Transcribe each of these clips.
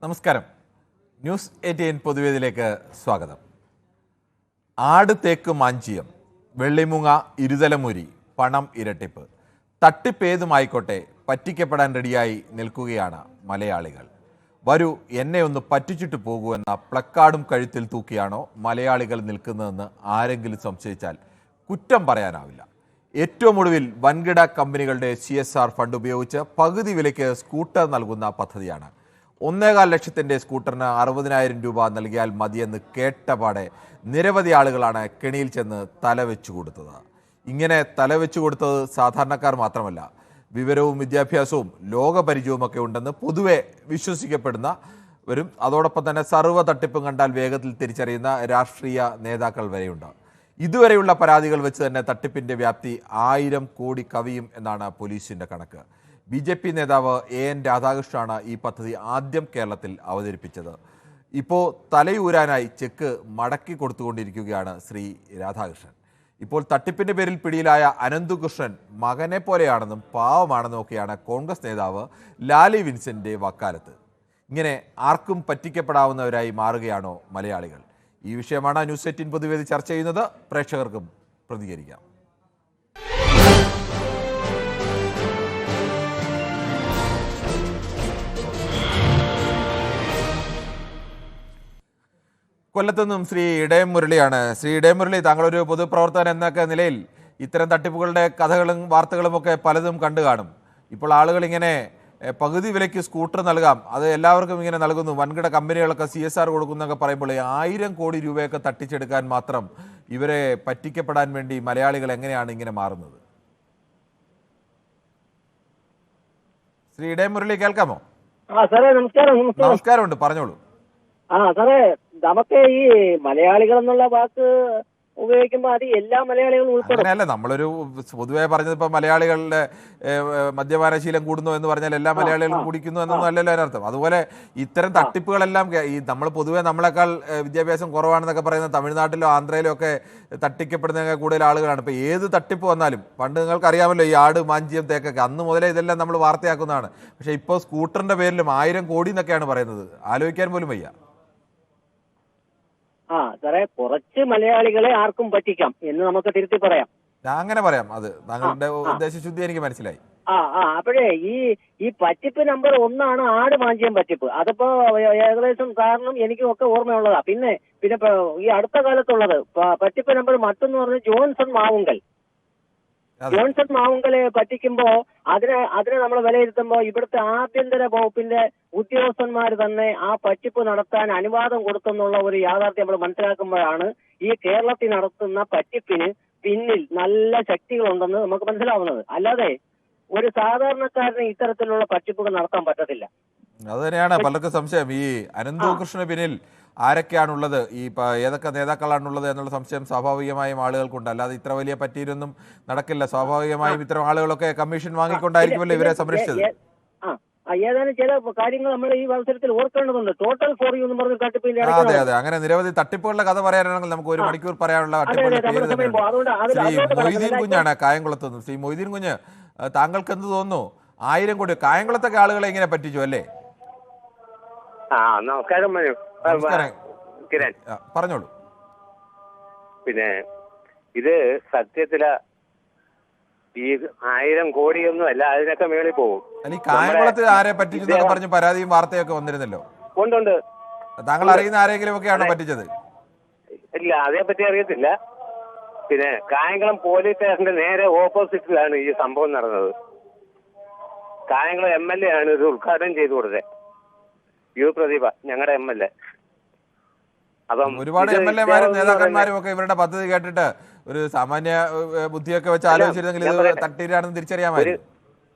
നമസ്കാരം. ന്യൂസ് 18 പൊതുവേദിയിലേക്ക് സ്വാഗതം. ആട് തേക്ക് മാഞ്ചിയം, വെള്ളിമുങ്ങ ഇരുതലമുരി, പണം ഇരട്ടിപ്പ്, തട്ടിപ്പേതുമായിക്കോട്ടെ പറ്റിക്കപ്പെടാൻ റെഡിയായി നിൽക്കുകയാണ് മലയാളികൾ. വരൂ എന്നെ ഒന്ന് പറ്റിച്ചിട്ട് പോകൂ എന്ന പ്ലക്കാർഡും കഴുത്തിൽ തൂക്കിയാണോ മലയാളികൾ നിൽക്കുന്നതെന്ന് ആരെങ്കിലും സംശയിച്ചാൽ കുറ്റം പറയാനാവില്ല. ഏറ്റവും ഒടുവിൽ വൻകിട കമ്പനികളുടെ CSR ഫണ്ട് ഉപയോഗിച്ച് പകുതി വിലയ്ക്ക് സ്കൂട്ടർ നൽകുന്ന പദ്ധതിയാണ്. 1.25 ലക്ഷത്തിൻ്റെ സ്കൂട്ടറിന് 60,000 രൂപ നൽകിയാൽ മതിയെന്ന് കേട്ടപാടെ നിരവധി ആളുകളാണ് കെണിയിൽ ചെന്ന് തലവെച്ചു കൊടുത്തത്. ഇങ്ങനെ തലവെച്ചു കൊടുത്തത് സാധാരണക്കാർ മാത്രമല്ല, വിവരവും വിദ്യാഭ്യാസവും ലോകപരിചയവുമൊക്കെ ഉണ്ടെന്ന് പൊതുവെ വിശ്വസിക്കപ്പെടുന്നവരും അതോടൊപ്പം തന്നെ സർവ്വ തട്ടിപ്പും കണ്ടാൽ വേഗത്തിൽ തിരിച്ചറിയുന്ന രാഷ്ട്രീയ നേതാക്കൾ വരെയുണ്ട്. ഇതുവരെയുള്ള പരാതികൾ വെച്ച് തന്നെ തട്ടിപ്പിൻ്റെ വ്യാപ്തി 1000 കോടി കവിയും എന്നാണ് പോലീസിൻ്റെ കണക്ക്. BJP നേതാവ് AN രാധാകൃഷ്ണനാണ് ഈ പദ്ധതി ആദ്യം കേരളത്തിൽ അവതരിപ്പിച്ചത്. ഇപ്പോൾ തലയൂരാനായി ചെക്ക് മടക്കി കൊടുത്തുകൊണ്ടിരിക്കുകയാണ് ശ്രീ രാധാകൃഷ്ണൻ. ഇപ്പോൾ തട്ടിപ്പിൻ്റെ പേരിൽ പിടിയിലായ അനന്തുകൃഷ്ണൻ മകനെ പോലെയാണെന്നും പാവമാണെന്നും ഒക്കെയാണ് കോൺഗ്രസ് നേതാവ് ലാലി വിൻസെൻ്റെ വക്കാലത്ത്. ഇങ്ങനെ ആർക്കും പറ്റിക്കപ്പെടാവുന്നവരായി മാറുകയാണോ മലയാളികൾ? ഈ വിഷയമാണ് ന്യൂസ് 18 പൊതുവേദി ചർച്ച ചെയ്യുന്നത്. പ്രേക്ഷകർക്കും പ്രതികരിക്കാം. കൊല്ലത്തുനിന്നും ശ്രീ ഇടയം മുരളിയാണ്. ശ്രീ ഇടയം മുരളി, താങ്കളൊരു പൊതുപ്രവർത്തകൻ എന്നൊക്കെ നിലയിൽ ഇത്തരം തട്ടിപ്പുകളുടെ കഥകളും വാർത്തകളും ഒക്കെ പലതും കണ്ടു കാണും. ഇപ്പോൾ ആളുകൾ ഇങ്ങനെ പകുതി വിലയ്ക്ക് സ്കൂട്ടർ നൽകാം, അത് എല്ലാവർക്കും ഇങ്ങനെ നൽകുന്നു, വൻകിട കമ്പനികളൊക്കെ CSR കൊടുക്കുന്നൊക്കെ പറയുമ്പോൾ 1000 കോടി രൂപയൊക്കെ തട്ടിച്ചെടുക്കാൻ മാത്രം ഇവരെ പറ്റിക്കപ്പെടാൻ വേണ്ടി മലയാളികൾ എങ്ങനെയാണ് ഇങ്ങനെ മാറുന്നത്? ശ്രീ ഇടയം മുരളി, കേൾക്കാമോ? നമസ്കാരമുണ്ട്, പറഞ്ഞോളൂ. സാറേ, നമുക്ക് ഈ മലയാളികൾ എന്നുള്ള വാക്ക് ഉപയോഗിക്കുമ്പോൾ അത് എല്ലാ മലയാളികളും ഉൾപ്പെടും. അങ്ങനെയല്ല, നമ്മളൊരു പൊതുവെ പറഞ്ഞത് ഇപ്പൊ മലയാളികളുടെ മദ്യപാനശീലം കൂടുന്നു എന്ന് പറഞ്ഞാൽ എല്ലാ മലയാളികളും കുടിക്കുന്നു എന്നൊന്നും അല്ലല്ലോ അതിനർത്ഥം. അതുപോലെ ഇത്തരം തട്ടിപ്പുകളെല്ലാം ഈ നമ്മൾ പൊതുവെ നമ്മളെക്കാൾ വിദ്യാഭ്യാസം കുറവാണെന്നൊക്കെ പറയുന്ന തമിഴ്നാട്ടിലോ ആന്ധ്രയിലോ ഒക്കെ തട്ടിക്കപ്പെടുന്ന കൂടുതൽ ആളുകളാണ്. ഇപ്പൊ ഏത് തട്ടിപ്പ് വന്നാലും, പണ്ട് നിങ്ങൾക്ക് അറിയാമല്ലോ ഈ ആട് മാഞ്ചിയം തേക്കൊക്കെ, അന്ന് മുതലേ ഇതെല്ലാം നമ്മൾ വാർത്തയാക്കുന്നതാണ്. പക്ഷെ ഇപ്പോൾ സ്കൂട്ടറിന്റെ പേരിലും 1000 കോടി എന്നൊക്കെയാണ് പറയുന്നത്. ആലോചിക്കാൻ പോലും വയ്യ. സാറേ, കുറച്ച് മലയാളികളെ ആർക്കും പറ്റിക്കാം എന്ന് നമുക്ക് തിരുത്തി പറയാം. ഞാൻ അങ്ങനെ പറയാം. അത് താങ്കളുടെ ഉദ്ദേശശുദ്ധി എനിക്ക് മനസ്സിലായി. അപ്പോഴേ ഈ പറ്റിപ്പ് നമ്പർ 1 ആട് മാഞ്ചിയം പറ്റിപ്പ്. അതിപ്പോ ഏകദേശം കാരണം എനിക്കും ഒക്കെ ഓർമ്മയുള്ളതാ. പിന്നെ ഈ അടുത്ത കാലത്തുള്ളത് പറ്റിപ്പ് നമ്പർ മറ്റൊന്ന് പറഞ്ഞ് ജോൺസൺ മാവുങ്കലെ പറ്റിക്കുമ്പോ അതിനെ നമ്മൾ വിലയിരുത്തുമ്പോ ഇവിടുത്തെ ആഭ്യന്തര വകുപ്പിന്റെ ഉദ്യോഗസ്ഥന്മാർ തന്നെ ആ പറ്റിപ്പ് നടത്താൻ അനുവാദം കൊടുത്തെന്നുള്ള ഒരു യാഥാർത്ഥ്യം നമ്മൾ മനസ്സിലാക്കുമ്പോഴാണ് ഈ കേരളത്തിൽ നടത്തുന്ന പറ്റിപ്പിന് പിന്നിൽ നല്ല ശക്തികളുണ്ടെന്ന് നമുക്ക് മനസ്സിലാവുന്നത്. അല്ലാതെ ഒരു സാധാരണക്കാരന് ഇത്തരത്തിലുള്ള പറ്റിപ്പുകൾ നടത്താൻ പറ്റത്തില്ല. അത് തന്നെയാണ് പലർക്കും സംശയം. ഈ അനന്തകൃഷ്ണന് പിന്നിൽ ആരൊക്കെയാണുള്ളത്, ഈ ഏതൊക്കെ നേതാക്കളാണുള്ളത് എന്നുള്ള സംശയം സ്വാഭാവികമായും ആളുകൾക്കുണ്ട്. അല്ലാതെ ഇത്ര വലിയ പറ്റിയൊന്നും നടക്കില്ല. സ്വാഭാവികമായും ഇത്തരം ആളുകളൊക്കെ കമ്മീഷൻ വാങ്ങിക്കൊണ്ടായിരിക്കുമല്ലോ ഇവരെ സംരക്ഷിച്ചത്. ഏതാനും ചില കാര്യങ്ങൾ നമ്മൾ ഈ അവസരത്തിൽ ഓർക്കേണ്ടതുണ്ട്. ടോട്ടൽ ഫോർ യു എന്ന് പറഞ്ഞ തട്ടിപ്പിന്റെ അതെ അതെ, അങ്ങനെ നിരവധി തട്ടിപ്പുകളുടെ കഥ പറയാനാണെങ്കിൽ നമുക്ക് 1 മണിക്കൂർ പറയാനുള്ള ശ്രീ മൊയ്തീൻ കുഞ്ഞാണ് കായംകുളത്ത് നിന്ന്. ശ്രീ മൊയ്തീൻ കുഞ്ഞ്, താങ്കൾക്ക് എന്ത് തോന്നുന്നു? 1000 കോടി കായംകുളത്തൊക്കെ ആളുകളെ ഇങ്ങനെ പറ്റിച്ചു അല്ലേ? നമസ്കാരം കിരൺ, പറഞ്ഞോളൂ. പിന്നെ ഇത് സത്യത്തില് ഈ 1000 കോടിയൊന്നും അല്ല, അതിനൊക്കെ മേളിൽ പോകും. ഈ കായംകുളത്ത് ആരെ പറ്റിച്ചെന്നൊക്കെ പറഞ്ഞ് പരാതിയും വാർത്തയൊക്കെ വന്നിരുന്നല്ലോ. ഉണ്ട്. താങ്കൾ അറിയുന്ന ആരെങ്കിലും ഒക്കെയാണോ പറ്റിച്ചത്? ഇല്ല, അതേപറ്റി അറിയത്തില്ല. പിന്നെ കായംകുളം പോലീസ് സ്റ്റേഷന്റെ നേരെ ഓപ്പോസിറ്റിലാണ് ഈ സംഭവം നടന്നത്. കായംകുളം MLA ആണ് ഇത് ഉദ്ഘാടനം ചെയ്തു കൊടുത്തത്, പ്രതിഭ, ഞങ്ങളുടെ MLA. അപ്പം ഒരുപാട് MLA-മാരും നേതാക്കന്മാരും ഒക്കെ ഇവരുടെ പദ്ധതി കേട്ടിട്ട് ഒരു സാമാന്യ ബുദ്ധിയൊക്കെ വെച്ച് ആലോചിച്ചിരുന്നെങ്കിൽ ഇത് തട്ടിയിലാണെന്ന് തിരിച്ചറിയാമായിരുന്നു.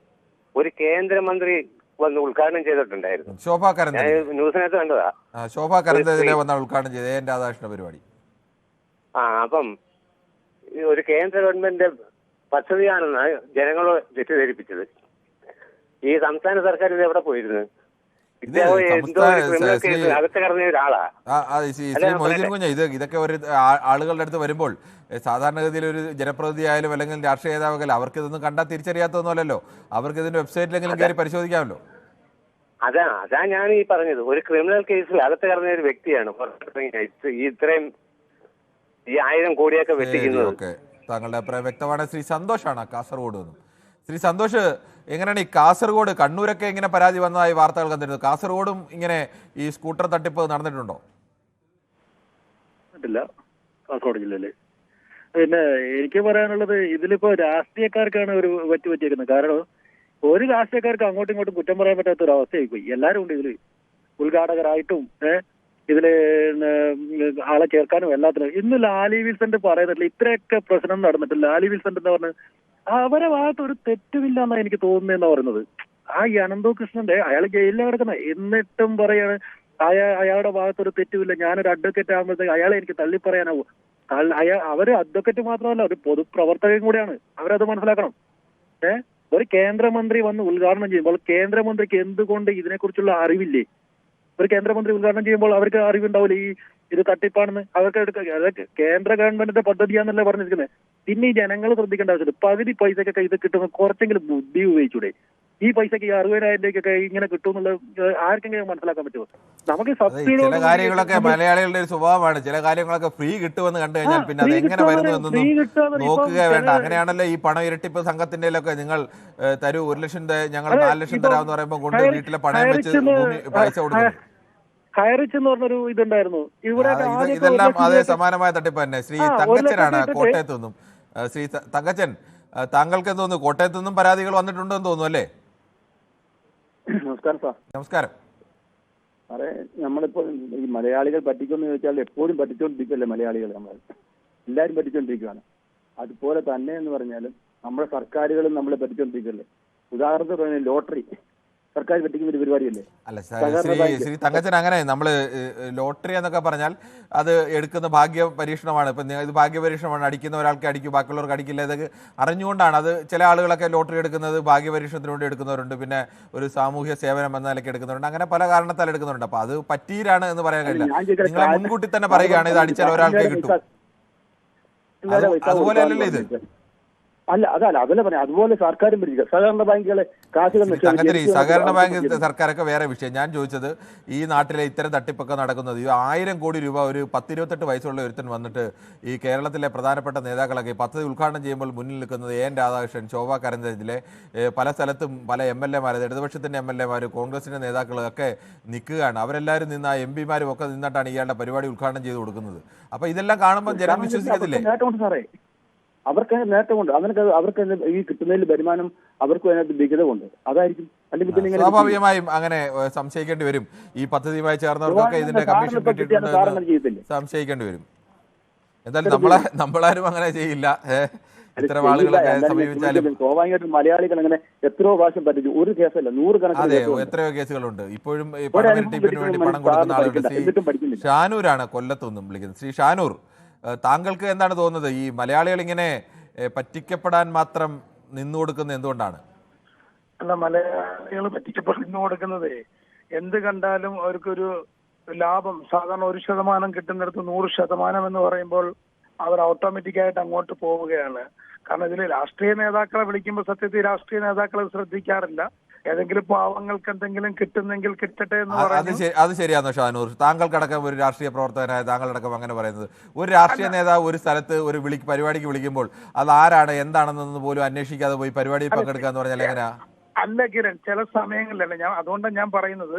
ഒരു കേന്ദ്രമന്ത്രി വന്ന് ഉദ്ഘാടനം ചെയ്തിട്ടുണ്ടായിരുന്നു, ശോഭാ കരന്തേ. ന്യൂസിനകത്ത് കണ്ടതാ. ശോഭാ കരന്തേ വന്നാണ് ഉദ്ഘാടനം ചെയ്തത് AN രാധാകൃഷ്ണ പരിപാടി. അപ്പം ഒരു കേന്ദ്ര ഗവൺമെന്റ് പദ്ധതിയാണെന്നാണ് ജനങ്ങൾ തെറ്റിദ്ധരിപ്പിച്ചത്. ഈ സംസ്ഥാന സർക്കാർ ഇത് എവിടെ പോയിരുന്നു? ഇതൊക്കെ ഒരു ആളുകളുടെ അടുത്ത് വരുമ്പോൾ സാധാരണഗതിയിൽ ഒരു ജനപ്രതിനിധി ആയാലും അല്ലെങ്കിൽ രാഷ്ട്രീയ നേതാവൊക്കെ അവർക്ക് ഇതൊന്നും കണ്ടാൽ തിരിച്ചറിയാത്തൊന്നുമല്ലല്ലോ. അവർക്ക് ഇതിന്റെ വെബ്സൈറ്റിലെങ്കിലും കയറി പരിശോധിക്കാമല്ലോ. അതാ ഞാൻ ഈ പറഞ്ഞത്. ഒരു ക്രിമിനൽ കേസിൽ അകത്ത് കിടന്ന ഒരു വ്യക്തിയാണ് ഇത്രയും ഈ 1000 കോടിയൊക്കെ വെട്ടിക്കുന്നത്. ഓക്കെ, താങ്കളുടെ അഭിപ്രായം വ്യക്തമാണ്. ശ്രീ സന്തോഷാണ് കാസർഗോഡ് നിന്നും. ശ്രീ സന്തോഷ്, എങ്ങനെയാണ് ഈ കാസർഗോഡ്, കണ്ണൂരൊക്കെ ഇങ്ങനെ പരാതി വന്നതായി വാർത്തകൾ കണ്ടിരുന്നു. കാസർഗോഡും ഇങ്ങനെ ഈ സ്കൂട്ടർ തട്ടിപ്പ് നടന്നിട്ടുണ്ടോ? കാസർഗോഡ് ജില്ലയില് പിന്നെ എനിക്ക് പറയാനുള്ളത്, ഇതിലിപ്പോ രാഷ്ട്രീയക്കാർക്കാണ് ഒരു പറ്റിയിരിക്കുന്നത്. കാരണം ഒരു രാഷ്ട്രീയക്കാർക്ക് അങ്ങോട്ടും ഇങ്ങോട്ടും കുറ്റം പറയാൻ പറ്റാത്ത ഒരു അവസ്ഥയായി പോയി. എല്ലാവരും ഉണ്ട് ഇതില്, ഉദ്ഘാടകരായിട്ടും ഇതില് ആളെ ചേർക്കാനും എല്ലാത്തിനും. ഇന്ന് ലാലി വിൽസന്റ് പറയുന്നില്ല, ഇത്രയൊക്കെ പ്രശ്നം നടന്നിട്ട് ലാലി വിൽസന്റ് എന്ന് പറഞ്ഞ് അവരെ ഭാഗത്ത് ഒരു തെറ്റുമില്ല എന്നാണ് എനിക്ക് തോന്നുന്നതെന്നാ പറയുന്നത്. ആ ഈ അനന്തോ കൃഷ്ണന്റെ അയാൾ ജയിലിൽ കിടക്കുന്ന, എന്നിട്ടും പറയാണ് അയാളുടെ ഭാഗത്തൊരു തെറ്റുമില്ല, ഞാനൊരു അഡ്വക്കേറ്റ് ആകുമ്പോഴത്തേക്ക് അയാളെ എനിക്ക് തള്ളി പറയാനാവും. അവര് അഡ്വക്കേറ്റ് മാത്രമല്ല, ഒരു പൊതുപ്രവർത്തകൻ കൂടിയാണ്. അവരത് മനസ്സിലാക്കണം. ഒരു കേന്ദ്രമന്ത്രി വന്ന് ഉദ്ഘാടനം ചെയ്യുമ്പോൾ കേന്ദ്രമന്ത്രിക്ക് എന്തുകൊണ്ട് ഇതിനെക്കുറിച്ചുള്ള അറിവില്ലേ? ഒരു കേന്ദ്രമന്ത്രി ഉദ്ഘാടനം ചെയ്യുമ്പോൾ അവർക്ക് അറിവുണ്ടാവില്ല ഇത് തട്ടിപ്പാണെന്ന്. അവർക്ക് കേന്ദ്ര ഗവൺമെന്റിന്റെ പദ്ധതിയാന്നല്ലേ പറഞ്ഞിരിക്കുന്നത്. പിന്നെ ഈ ജനങ്ങൾ ശ്രദ്ധിക്കേണ്ട ആവശ്യമില്ല. പകുതി പൈസക്കൊക്കെ ഇത് കിട്ടുന്ന കുറച്ചെങ്കിലും ബുദ്ധി ഉപയോഗിച്ചൂടെ? ഈ പൈസക്ക് ഈ 60,000 രൂപയ്ക്കൊക്കെ ഇങ്ങനെ കിട്ടുമെന്നുള്ളത് ആർക്കെങ്കിലും മനസ്സിലാക്കാൻ പറ്റുമോ? നമുക്ക് ചില കാര്യങ്ങളൊക്കെ മലയാളികളുടെ ഒരു സ്വഭാവമാണ്. ചില കാര്യങ്ങളൊക്കെ ഫ്രീ കിട്ടുമെന്ന് കണ്ടു കഴിഞ്ഞാൽ പിന്നെ അത് എങ്ങനെ വരുന്നു എന്നൊന്നും നോക്കുക വേണ്ട. അങ്ങനെയാണല്ലോ ഈ പണം ഇരട്ടിപ്പ് സംഘത്തിന്റെ നിങ്ങൾ തരൂ 1 ലക്ഷം, ഞങ്ങൾ 4 ലക്ഷം തരാമെന്ന് പറയുമ്പോൾ കൊണ്ട് വീട്ടിലെ പണയം വെച്ച് പൈസ കൊടുക്കുന്നു. ഹൈറിച്ച് എന്ന് പറഞ്ഞൊരു ഇതുണ്ടായിരുന്നു ഇവിടെ. ഇതെല്ലാം അതേ സമാനമായ തട്ടിപ്പ് തന്നെ. ശ്രീ തങ്കച്ചനാണ് കോട്ടയത്ത് നിന്നും. ശ്രീ തങ്കച്ചൻ, താങ്കൾക്ക് തോന്നുന്നു കോട്ടയത്ത് നിന്നും പരാതികൾ വന്നിട്ടുണ്ടെന്ന് തോന്നുന്നു അല്ലേ? നമസ്കാരം സാർ. നമസ്കാരം സാറേ, നമ്മളിപ്പോൾ ഈ മലയാളികൾ പറ്റിക്കുമെന്ന് ചോദിച്ചാൽ എപ്പോഴും പറ്റിച്ചുകൊണ്ടിരിക്കുകയല്ലേ മലയാളികൾ? നമ്മൾ എല്ലാവരും പറ്റിച്ചുകൊണ്ടിരിക്കുകയാണ്. അതുപോലെ തന്നെ എന്ന് പറഞ്ഞാലും നമ്മുടെ സർക്കാരുകളും നമ്മളെ പറ്റിച്ചുകൊണ്ടിരിക്കുകയല്ലേ. ഉദാഹരണത്തിന് പറഞ്ഞാൽ ലോട്ടറി സർക്കാർ പറ്റിക്കുന്ന ഒരു പരിപാടിയല്ലേ? അല്ല ശ്രീ തങ്കച്ചൻ, അങ്ങനെ നമ്മൾ ലോട്ടറി എന്നൊക്കെ പറഞ്ഞാൽ അത് എടുക്കുന്ന ഭാഗ്യ പരീക്ഷണമാണ്. ഇപ്പം ഇത് ഭാഗ്യ പരീക്ഷണമാണ്. അടിക്കുന്ന ഒരാൾക്ക് അടിക്കും, ബാക്കിയുള്ളവർക്ക് അടിക്കില്ല. ഇതൊക്കെ അറിഞ്ഞുകൊണ്ടാണ്. അത് ചില ആളുകളൊക്കെ ലോട്ടറി എടുക്കുന്നത് ഭാഗ്യ പരീക്ഷണത്തിന് വേണ്ടി എടുക്കുന്നവരുണ്ട്, പിന്നെ ഒരു സാമൂഹ്യ സേവനം എന്ന നിലയ്ക്ക് എടുക്കുന്നവരുണ്ട്. അങ്ങനെ പല കാരണത്താൽ എടുക്കുന്നുണ്ട്. അപ്പൊ അത് പറ്റീരാണ് എന്ന് പറയാൻ കഴിയില്ല. നിങ്ങൾ മുൻകൂട്ടി തന്നെ പറയുകയാണ് ഇത് അടിച്ചാൽ ഒരാൾക്ക് കിട്ടും. അതുപോലെ അല്ലല്ലോ ഇത്. അതല്ല പറയാം. അതുപോലെ സർക്കാരും പിടിക്കുക. സഹകരണ ബാങ്കുകളെ സംഗതി സഹകരണ ബാങ്ക് സർക്കാരൊക്കെ വേറെ വിഷയം. ഞാൻ ചോദിച്ചത് ഈ നാട്ടിലെ ഇത്തരം തട്ടിപ്പൊക്കെ നടക്കുന്നത് 1000 കോടി രൂപ ഒരു 10-28 വയസ്സുള്ള ഒരുത്തൻ വന്നിട്ട് ഈ കേരളത്തിലെ പ്രധാനപ്പെട്ട നേതാക്കളൊക്കെ പദ്ധതി ഉദ്ഘാടനം ചെയ്യുമ്പോൾ മുന്നിൽ നിൽക്കുന്നത് എൻ രാധാകൃഷ്ണൻ, ശോഭാ കരന്തേജിലെ പല സ്ഥലത്തും പല MLA-മാർ, ഇടതുപക്ഷത്തിന്റെ MLA-മാർ, കോൺഗ്രസിന്റെ നേതാക്കളൊക്കെ നിൽക്കുകയാണ്. അവരെല്ലാവരും നിന്ന് ആ MP-മാരും ഒക്കെ നിന്നിട്ടാണ് ഇയാളുടെ പരിപാടി ഉദ്ഘാടനം ചെയ്ത് കൊടുക്കുന്നത്. അപ്പൊ ഇതെല്ലാം കാണുമ്പോൾ ജനം വിശ്വസിക്കത്തില്ലേ? അവർക്ക് നേട്ടമുണ്ട്. അവർക്ക് ഈ കിട്ടുന്നതിൽ വരുമാനം അവർക്ക് അതിനകത്ത് വിഹിതമുണ്ട്. അതായിരിക്കും. അല്ലെങ്കിൽ സ്വാഭാവികമായും അങ്ങനെ സംശയിക്കേണ്ടി വരും. ഈ പദ്ധതിയുമായി ചേർന്നവർക്കൊക്കെ ഇതിന്റെ കമ്മീഷൻ കിട്ടിയിട്ടുണ്ട് സംശയിക്കേണ്ടി വരും. എന്തായാലും നമ്മളാരും അങ്ങനെ ചെയ്യില്ല. ഇത്തരം ആളുകളൊക്കെ സമീപിച്ചാലും സ്വാഭാവികമായിട്ടും മലയാളികൾ അങ്ങനെ എത്രയോ പ്രാവശ്യം പറ്റിച്ചു. ഒരു കേസല്ല, 100 കണക്കിന്. അതെ, എത്രയോ കേസുകളുണ്ട്. ഇപ്പോഴും പണമിരട്ടിപ്പിന് വേണ്ടി പണം കൊടുക്കുന്ന ആളുകളുണ്ട്. ഷാനൂരാണ് കൊല്ലത്തുനിന്നും വിളിക്കുന്നത്. ശ്രീ ഷാനൂർ, താങ്കൾക്ക് എന്താണ് തോന്നുന്നത്? ഈ മലയാളികൾ ഇങ്ങനെ പറ്റിക്കപ്പെടാൻ മാത്രം നിന്നു കൊടുക്കുന്നത് എന്തുകൊണ്ടാണ്? അല്ല, മലയാളികൾ പറ്റിക്കപ്പെട്ട് കൊടുക്കുന്നത് എന്ത് കണ്ടാലും അവർക്കൊരു ലാഭം. സാധാരണ 1% കിട്ടുന്നിടത്ത് 100% എന്ന് പറയുമ്പോൾ അവർ ഓട്ടോമാറ്റിക്കായിട്ട് അങ്ങോട്ട് പോവുകയാണ്. കാരണം ഇതിൽ രാഷ്ട്രീയ നേതാക്കളെ വിളിക്കുമ്പോൾ സത്യത്തിൽ രാഷ്ട്രീയ നേതാക്കളെ ശ്രദ്ധിക്കാറില്ല. ഏതെങ്കിലും പാവങ്ങൾക്ക് എന്തെങ്കിലും കിട്ടുന്നെങ്കിൽ കിട്ടട്ടെ എന്ന് പറയുന്നത്. അത് ശരിയാണോ ഷാനൂർ? താങ്കൾക്കടക്കം ഒരു രാഷ്ട്രീയ പ്രവർത്തകനായ താങ്കളടക്കം അങ്ങനെ പറയുന്നത്? ഒരു രാഷ്ട്രീയ നേതാവ് ഒരു സ്ഥലത്ത് ഒരു പരിപാടിക്ക് വിളിക്കുമ്പോൾ അത് ആരാണ് എന്താണെന്നൊന്നും പോലും അന്വേഷിക്കാതെ പോയി പരിപാടിയിൽ പങ്കെടുക്കുക എന്ന് പറഞ്ഞാൽ എങ്ങനെയാ? അല്ല കിരൺ, ചില സമയങ്ങളിലല്ല, അതുകൊണ്ടാണ് ഞാൻ പറയുന്നത്,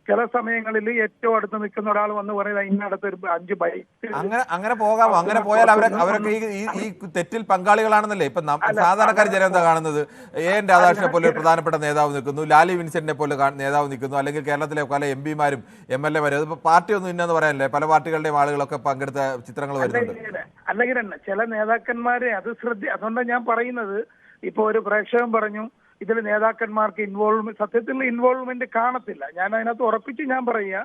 ചില സമയങ്ങളിൽ ഏറ്റവും അടുത്ത് നിൽക്കുന്ന ഒരാൾ വന്ന് പറയുന്നത് ഇന്നടത്ത് ഒരു 5 ബൈക്ക്. അങ്ങനെ പോകാമോ? അങ്ങനെ പോയാൽ അവരൊക്കെ ഈ തെറ്റിൽ പങ്കാളികളാണെന്നല്ലേ ഇപ്പൊ സാധാരണക്കാർ ജനം എന്താ കാണുന്നത്? എൻ രാധാകൃഷ്ണനെ പോലെ ഒരു പ്രധാനപ്പെട്ട നേതാവ് നിൽക്കുന്നു, ലാലി വിൻസെന്റിനെ പോലെ നേതാവ് നിൽക്കുന്നു, അല്ലെങ്കിൽ കേരളത്തിലെ പല MP-മാരും MLA-മാരും. അതിപ്പോ പാർട്ടിയൊന്നും ഇന്നെന്ന് പറയാനല്ലേ, പല പാർട്ടികളുടെയും ആളുകളൊക്കെ പങ്കെടുത്ത ചിത്രങ്ങൾ വരുന്നുണ്ട്. അല്ലെങ്കിൽ ചില നേതാക്കന്മാരെ അതുകൊണ്ടാണ് ഞാൻ പറയുന്നത്. ഇപ്പൊ ഒരു പ്രേക്ഷകൻ പറഞ്ഞു ഇതിൽ നേതാക്കന്മാർക്ക് സത്യത്തിൽ ഇൻവോൾവ്മെന്റ് കാണത്തില്ല. ഞാൻ അതിനകത്ത് ഉറപ്പിച്ച് ഞാൻ പറയുക,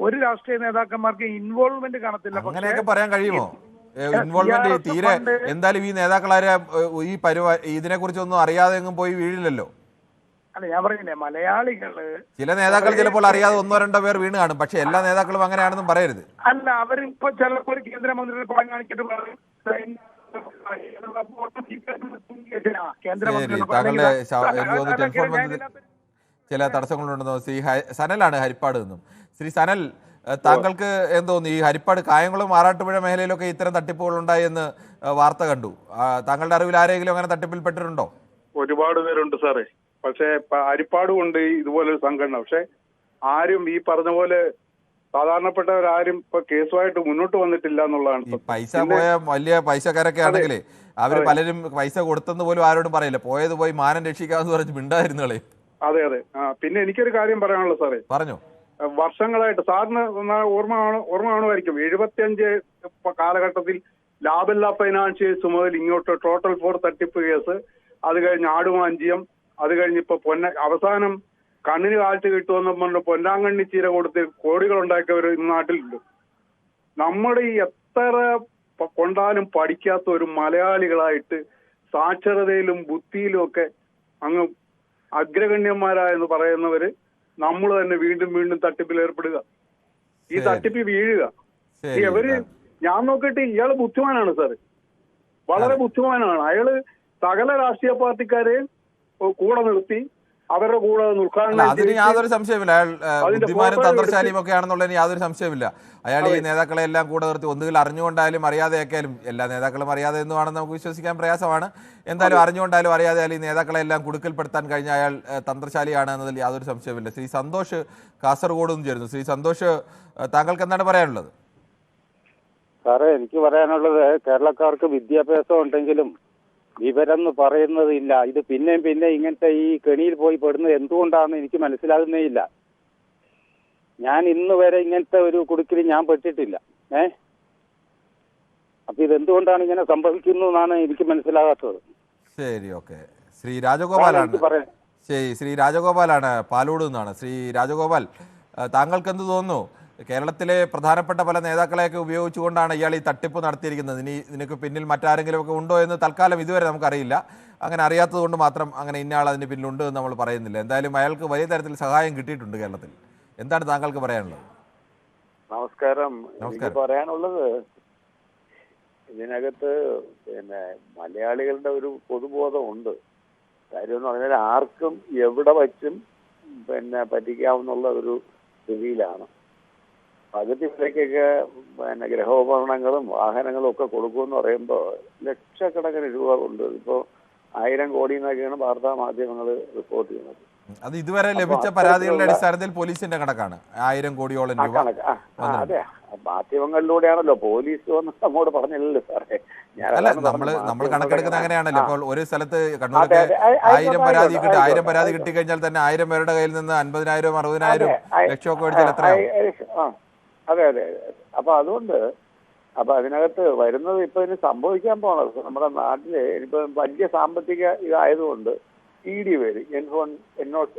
ഒരു രാഷ്ട്രീയ നേതാക്കന്മാർക്ക് ഇൻവോൾവ്മെന്റ് കാണത്തില്ല. അങ്ങനെയൊക്കെ പറയാൻ കഴിയുമോ? ഇൻവോൾവ്മെന്റ് തീരെ എന്തായാലും ഈ നേതാക്കളാരെ ഈ ഇതിനെ കുറിച്ചൊന്നും അറിയാതെ എങ്ങും പോയി വീഴില്ലല്ലോ. അല്ല, ഞാൻ പറഞ്ഞില്ലേ, മലയാളികള് ചില നേതാക്കൾ ചിലപ്പോൾ അറിയാതെ 1-2 പേർ വീണ് കാണും. പക്ഷെ എല്ലാ നേതാക്കളും അങ്ങനെയാണെന്നും പറയരുത്. അല്ല, അവരിപ്പോ ചിലപ്പോൾ ഒരു കേന്ദ്രമന്ത്രിയുടെ പണം കാണിച്ചിട്ട് പറയും ചില തടസ്സങ്ങളുണ്ടെന്ന് ശ്രീ സനലാണ് ഹരിപ്പാട് നിന്നും. ശ്രീ സനൽ, താങ്കൾക്ക് എന്ത് തോന്നുന്നു, ഈ ഹരിപ്പാട് കായംകുളം ആറാട്ടുപുഴ മേഖലയിലൊക്കെ ഇത്തരം തട്ടിപ്പുകൾ ഉണ്ടായി എന്ന് വാർത്ത കണ്ടു. താങ്കളുടെ അറിവിൽ ആരെങ്കിലും അങ്ങനെ തട്ടിപ്പിൽ പെട്ടിട്ടുണ്ടോ? ഒരുപാട് പേരുണ്ട് സാറേ. പക്ഷേ ഹരിപ്പാടും ഉണ്ട് ഇതുപോലൊരു സംഘടന. പക്ഷെ ആരും ഈ പറഞ്ഞ പോലെ സാധാരണപ്പെട്ടവരാരും ഇപ്പൊ കേസുമായിട്ട് മുന്നോട്ട് വന്നിട്ടില്ല എന്നുള്ളതാണ്. ഈ പൈസ പോയ വലിയ പൈസക്കാരൊക്കെ ആണെങ്കിലേ അവര് പലരും പൈസ കൊടുത്തെന്ന് പോലും ആരോടും പറയില്ല. പോയത് പോയി മാനം രക്ഷിക്കാമെന്ന് പറഞ്ഞ് മിണ്ടായിരുന്നേ. അതെ അതെ. പിന്നെ എനിക്കൊരു കാര്യം പറയാനുള്ളത് സാറേ. പറഞ്ഞു. വർഷങ്ങളായിട്ട് സാറിന് ഓർമ്മ കാണുമായിരിക്കും, 75 കാലഘട്ടത്തിൽ ലാഭല്ല ഫൈനാൻഷ്യൽസ് മുതൽ ഇങ്ങോട്ട് ടോട്ടൽ ഫോർ തട്ടിപ്പ് കേസ്, അത് കഴിഞ്ഞ് ആടുമാഞ്ചിയം, അത് കഴിഞ്ഞ് ഇപ്പൊ അവസാനം കണ്ണിന് കാഴ്ച കിട്ടുമെന്ന് പറഞ്ഞ പൊന്നാങ്കണ്ണി ചീര കൊടുത്ത് കോടികൾ ഉണ്ടാക്കിയവർ ഇന്ന് നാട്ടിലുണ്ട്. നമ്മുടെ ഈ എത്ര കൊണ്ടാലും പഠിക്കാത്ത ഒരു മലയാളികളായിട്ട് സാക്ഷരതയിലും ബുദ്ധിയിലും ഒക്കെ അങ്ങ് അഗ്രഗണ്യന്മാരായെന്ന് പറയുന്നവര് നമ്മൾ തന്നെ വീണ്ടും വീണ്ടും തട്ടിപ്പിൽ ഏർപ്പെടുക, ഈ തട്ടിപ്പിൽ വീഴുക. ഞാൻ നോക്കിയിട്ട് ഇയാള് ബുദ്ധിമാനാണ് സാറ്, വളരെ ബുദ്ധിമാനാണ്. അയാള് സകല രാഷ്ട്രീയ പാർട്ടിക്കാരെയും കൂടെ നിർത്തി അവരുടെ കൂടെ അതിന് യാതൊരു സംശയമില്ല. അയാൾ ബുദ്ധിമാനും തന്ത്രശാലിയും ഒക്കെ ആണെന്നുള്ളതിന് യാതൊരു സംശയമില്ല. അയാൾ ഈ നേതാക്കളെ എല്ലാം കൂടെ നിർത്തി ഒന്നുകിൽ അറിഞ്ഞുകൊണ്ടായാലും അറിയാതെയൊക്കെയാലും, എല്ലാ നേതാക്കളും അറിയാതെ എന്നുവാണെന്ന് നമുക്ക് വിശ്വസിക്കാൻ പ്രയാസമാണ്. എന്തായാലും അറിഞ്ഞുകൊണ്ടായാലും അറിയാതെയാലും ഈ നേതാക്കളെ എല്ലാം കുടുക്കൽപ്പെടുത്താൻ കഴിഞ്ഞ അയാൾ തന്ത്രശാലിയാണ് എന്നതിൽ യാതൊരു സംശയമില്ല. ശ്രീ സന്തോഷ് കാസർഗോഡ് നിന്ന് ചേരുന്നു. ശ്രീ സന്തോഷ്, താങ്കൾക്ക് എന്താണ് പറയാനുള്ളത്? സാറേ, എനിക്ക് പറയാനുള്ളത്, കേരളക്കാർക്ക് വിദ്യാഭ്യാസം ഉണ്ടെങ്കിലും വിവരം എന്ന് പറയുന്നത് ഇല്ല. ഇത് പിന്നെയും പിന്നെ ഇങ്ങനത്തെ ഈ കെണിയിൽ പോയി പെടുന്നത് എന്തുകൊണ്ടാണെന്ന് എനിക്ക് മനസ്സിലാകുന്നേ ഇല്ല. ഞാൻ ഇന്ന് വരെ ഇങ്ങനത്തെ ഒരു കുടുക്കിൽ ഞാൻ പെട്ടിട്ടില്ല. അപ്പൊ ഇതെന്തുകൊണ്ടാണ് ഇങ്ങനെ സംഭവിക്കുന്നു എന്നാണ് എനിക്ക് മനസ്സിലാകാത്തത്. ശരി, ഓക്കെ. ശ്രീ രാജഗോപാലാണ്. ശരി, ശ്രീ രാജഗോപാലാണ് പാലോട് നിന്നാണ്. ശ്രീ രാജഗോപാൽ, താങ്കൾക്ക് എന്ത് തോന്നുന്നു? കേരളത്തിലെ പ്രധാനപ്പെട്ട പല നേതാക്കളെയൊക്കെ ഉപയോഗിച്ചുകൊണ്ടാണ് ഇയാൾ ഈ തട്ടിപ്പ് നടത്തിയിരിക്കുന്നത്. ഇനി ഇതിനൊക്കെ പിന്നിൽ മറ്റാരെങ്കിലും ഒക്കെ ഉണ്ടോ എന്ന് തൽക്കാലം ഇതുവരെ നമുക്കറിയില്ല. അങ്ങനെ അറിയാത്തത് കൊണ്ട് മാത്രം അങ്ങനെ ഇന്നയാൾ അതിന് പിന്നിലുണ്ട് എന്ന് നമ്മൾ പറയുന്നില്ല. എന്തായാലും അയാൾക്ക് വലിയ തരത്തിൽ സഹായം കിട്ടിയിട്ടുണ്ട് കേരളത്തിൽ. എന്താണ് താങ്കൾക്ക് പറയാനുള്ളത്? നമസ്കാരം. എനിക്ക് പറയാനുള്ളത്, ഇതിനകത്ത് മലയാളികളുടെ ഒരു പൊതുബോധം ഉണ്ട്. കാര്യം എന്ന് പറഞ്ഞാൽ ആർക്കും എവിടെ വച്ചും പറ്റിക്കാവുന്നുള്ള ഒരു സ്ഥിതിയിലാണ്. പകുതി വിലയ്ക്കൊക്കെ ഗൃഹോപകരണങ്ങളും വാഹനങ്ങളും ഒക്കെ കൊടുക്കുമെന്ന് പറയുമ്പോൾ ലക്ഷക്കണക്കിന് രൂപ കൊണ്ട് ഇപ്പോൾ 1000 കോടി എന്നൊക്കെയാണ് വാർത്താ മാധ്യമങ്ങൾ റിപ്പോർട്ട് ചെയ്യുന്നത്. അത് ഇതുവരെ ലഭിച്ച പരാതികളുടെ അടിസ്ഥാനത്തിൽ പോലീസിന്റെ കണക്കാണ് 1000 കോടിയോളം രൂപ. അതെ, മാധ്യമങ്ങളിലൂടെയാണല്ലോ. പോലീസ് വന്ന് നമ്മോട് പറഞ്ഞില്ലല്ലോ സാറേ. അല്ല, നമ്മൾ കണക്കെടുക്കുന്നത് അങ്ങനെയാണല്ലോ. ഇപ്പോൾ ഒരു സ്ഥലത്ത് കണ്ണൂരൊക്കെ 1000 പരാതി കിട്ടിക്കഴിഞ്ഞാൽ തന്നെ 1000 പേരുടെ കയ്യിൽ നിന്ന് 50,000 60,000 ലക്ഷമൊക്കെ മേടിച്ചാൽ എത്രയാവും? അതെ അതെ. അപ്പൊ അതുകൊണ്ട് അതിനകത്ത് വരുന്നത് ഇപ്പൊ ഇതിന് സംഭവിക്കാൻ പോണത് നമ്മുടെ നാട്ടില് ഇനിയിപ്പോ വലിയ സാമ്പത്തിക ഇതായതുകൊണ്ട് ED വരും,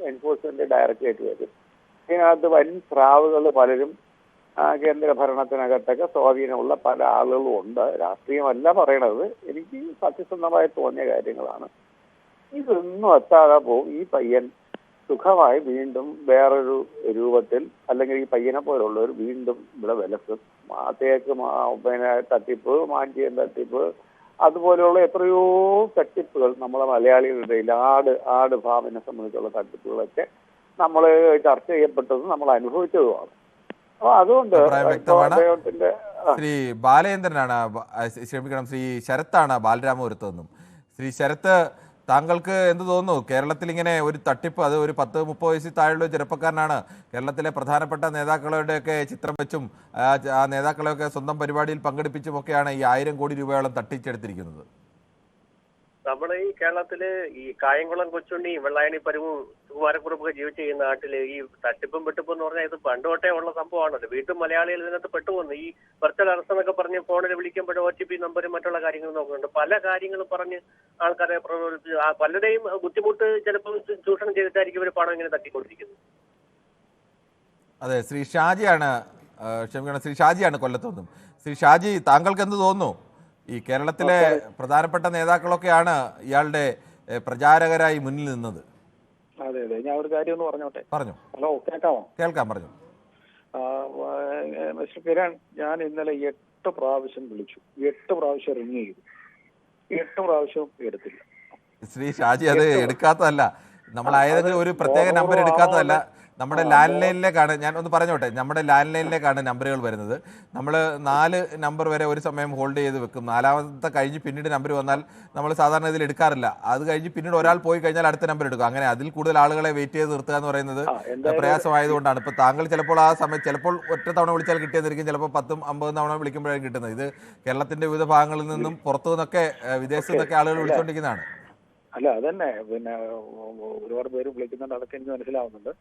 എൻഫോഴ്സ്മെന്റ് ഡയറക്ടറേറ്റ് വരും. ഇതിനകത്ത് വൻ സ്രാവുകൾ പലരും കേന്ദ്ര ഭരണത്തിനകത്തൊക്കെ സ്വാധീനമുള്ള പല ആളുകളും ഉണ്ട്. രാഷ്ട്രീയമല്ല പറയണത്, എനിക്ക് സത്യസന്ധമായി തോന്നിയ കാര്യങ്ങളാണ്. ഇതൊന്നും എത്താതെ പോകും. ഈ പയ്യൻ സുഖമായി വീണ്ടും വേറൊരു രൂപത്തിൽ, അല്ലെങ്കിൽ ഈ പയ്യനെ പോലുള്ളവർ വീണ്ടും ഇവിടെ വിലക്കും. തേക്ക് തട്ടിപ്പ്, മാഞ്ചിയം തട്ടിപ്പ്, അതുപോലെയുള്ള എത്രയോ തട്ടിപ്പുകൾ നമ്മളെ മലയാളികളുടെ ഇടയിൽ ആട് ഫാമിനെ സംബന്ധിച്ചുള്ള തട്ടിപ്പുകളൊക്കെ നമ്മൾ ചർച്ച ചെയ്യപ്പെട്ടതും നമ്മൾ അനുഭവിച്ചതുമാണ്. അപ്പൊ അതുകൊണ്ട് ശ്രീ ബാലേന്ദ്രനാണ്, ക്ഷമിക്കണം, ശ്രീ ശരത്താണ് ബാലരാമപുരത്ത് നിന്നും. ശ്രീ ശരത്ത്, താങ്കൾക്ക് എന്ത് തോന്നുന്നു? കേരളത്തിൽ ഇങ്ങനെ ഒരു തട്ടിപ്പ്, അത് ഒരു 10-30 വയസ്സിൽ താഴെയുള്ള ചെറുപ്പക്കാരനാണ് കേരളത്തിലെ പ്രധാനപ്പെട്ട നേതാക്കളുടെയൊക്കെ ചിത്രം വെച്ചും ആ നേതാക്കളെയൊക്കെ സ്വന്തം പരിപാടിയിൽ പങ്കെടുപ്പിച്ചും ഒക്കെയാണ് ഈ 1000 കോടി രൂപയോളം തട്ടിച്ചെടുത്തിരിക്കുന്നത്. നമ്മുടെ ഈ കേരളത്തില് ഈ കായംകുളം കൊച്ചുണ്ണി വെള്ളായണി പരുവും കുമാരക്കുറുപ്പൊക്കെ ജീവിച്ചു ചെയ്യുന്ന നാട്ടില് ഈ തട്ടിപ്പും വെട്ടിപ്പും എന്ന് പറഞ്ഞാൽ ഇത് പണ്ടുതൊട്ടേ ഉള്ള സംഭവമാണല്ലോ. വീണ്ടും മലയാളികൾ ഇതിനകത്ത് പെട്ടുപോകുന്നു. ഈ വെർച്വൽ അറസ്റ്റ് എന്നൊക്കെ പറഞ്ഞ് ഫോണിൽ വിളിക്കുമ്പോഴും OTP നമ്പരും മറ്റുള്ള കാര്യങ്ങളും നോക്കുന്നുണ്ട്. പല കാര്യങ്ങളും പറഞ്ഞ് ആൾക്കാരെ പ്രവർത്തിച്ച് പലരുടെയും ബുദ്ധിമുട്ട് ചിലപ്പോൾ ചൂഷണം ചെയ്തിട്ടായിരിക്കും ഇവർ പണം ഇങ്ങനെ തട്ടിക്കൊണ്ടിരിക്കുന്നത്. അതെ, ശ്രീ ഷാജിയാണ്, ക്ഷമിക്കണം, ശ്രീ ഷാജിയാണ് കൊല്ലത്തുനിന്നും. ശ്രീ ഷാജി, താങ്കൾക്ക് എന്ത് തോന്നുന്നു? ഈ കേരളത്തിലെ പ്രധാനപ്പെട്ട നേതാക്കളൊക്കെയാണ് ഇയാളുടെ പ്രചാരകരായി മുന്നിൽ നിന്നത്. അതെ അതെ. ഞാൻ ഒരു കാര്യം ഒന്ന് പറഞ്ഞോട്ടെ. പറഞ്ഞു. ഹലോ, കേൾക്കാമോ? കേൾക്കാം, പറഞ്ഞു. മിസ്റ്റർ കിരൺ, ഞാൻ ഇന്നലെ 8 പ്രാവശ്യം വിളിച്ചു, 8 പ്രാവശ്യം റിങ് ചെയ്തു, 8 പ്രാവശ്യവും എടുത്തില്ല. ശ്രീ ഷാജി, അത് എടുക്കാത്തതല്ല, നമ്മൾ ഏതെങ്കിലും ഒരു പ്രത്യേക നമ്പർ എടുക്കാത്തതല്ല, നമ്മുടെ ലാൻഡ് ലൈനിലേക്കാണ്, ഞാൻ ഒന്ന് പറഞ്ഞോട്ടെ, നമ്മുടെ ലാൻഡ് ലൈനിലേക്കാണ് നമ്പറുകൾ വരുന്നത്. നമ്മൾ 4 നമ്പർ വരെ ഒരു സമയം ഹോൾഡ് ചെയ്ത് വെക്കും. 4ാമത്തെ കഴിഞ്ഞ് പിന്നീട് നമ്പർ വന്നാൽ നമ്മൾ സാധാരണ ഇതിൽ എടുക്കാറില്ല. അത് കഴിഞ്ഞ് പിന്നീട് ഒരാൾ പോയി കഴിഞ്ഞാൽ അടുത്ത നമ്പർ എടുക്കും. അങ്ങനെ അതിൽ കൂടുതൽ ആളുകളെ വെയിറ്റ് ചെയ്ത് നിർത്തുക എന്ന് പറയുന്നത് പ്രയാസമായതുകൊണ്ടാണ്. ഇപ്പോൾ താങ്കൾ ചിലപ്പോൾ ആ സമയം ചിലപ്പോൾ ഒറ്റ തവണ വിളിച്ചാൽ കിട്ടിയതായിരിക്കും, ചിലപ്പോൾ 10, 50 തവണ വിളിക്കുമ്പോഴാണ് കിട്ടുന്നത്. ഇത് കേരളത്തിന്റെ വിവിധ ഭാഗങ്ങളിൽ നിന്നും പുറത്തു നിന്നൊക്കെ വിദേശത്തു നിന്നൊക്കെ ആളുകൾ വിളിച്ചുകൊണ്ടിരിക്കുന്നതാണ്. അല്ല അതന്നെ, പിന്നെ ഒരുപാട് പേര് വിളിക്കുന്നുണ്ട്, അതൊക്കെ എനിക്ക് മനസ്സിലാവുന്നുണ്ട്.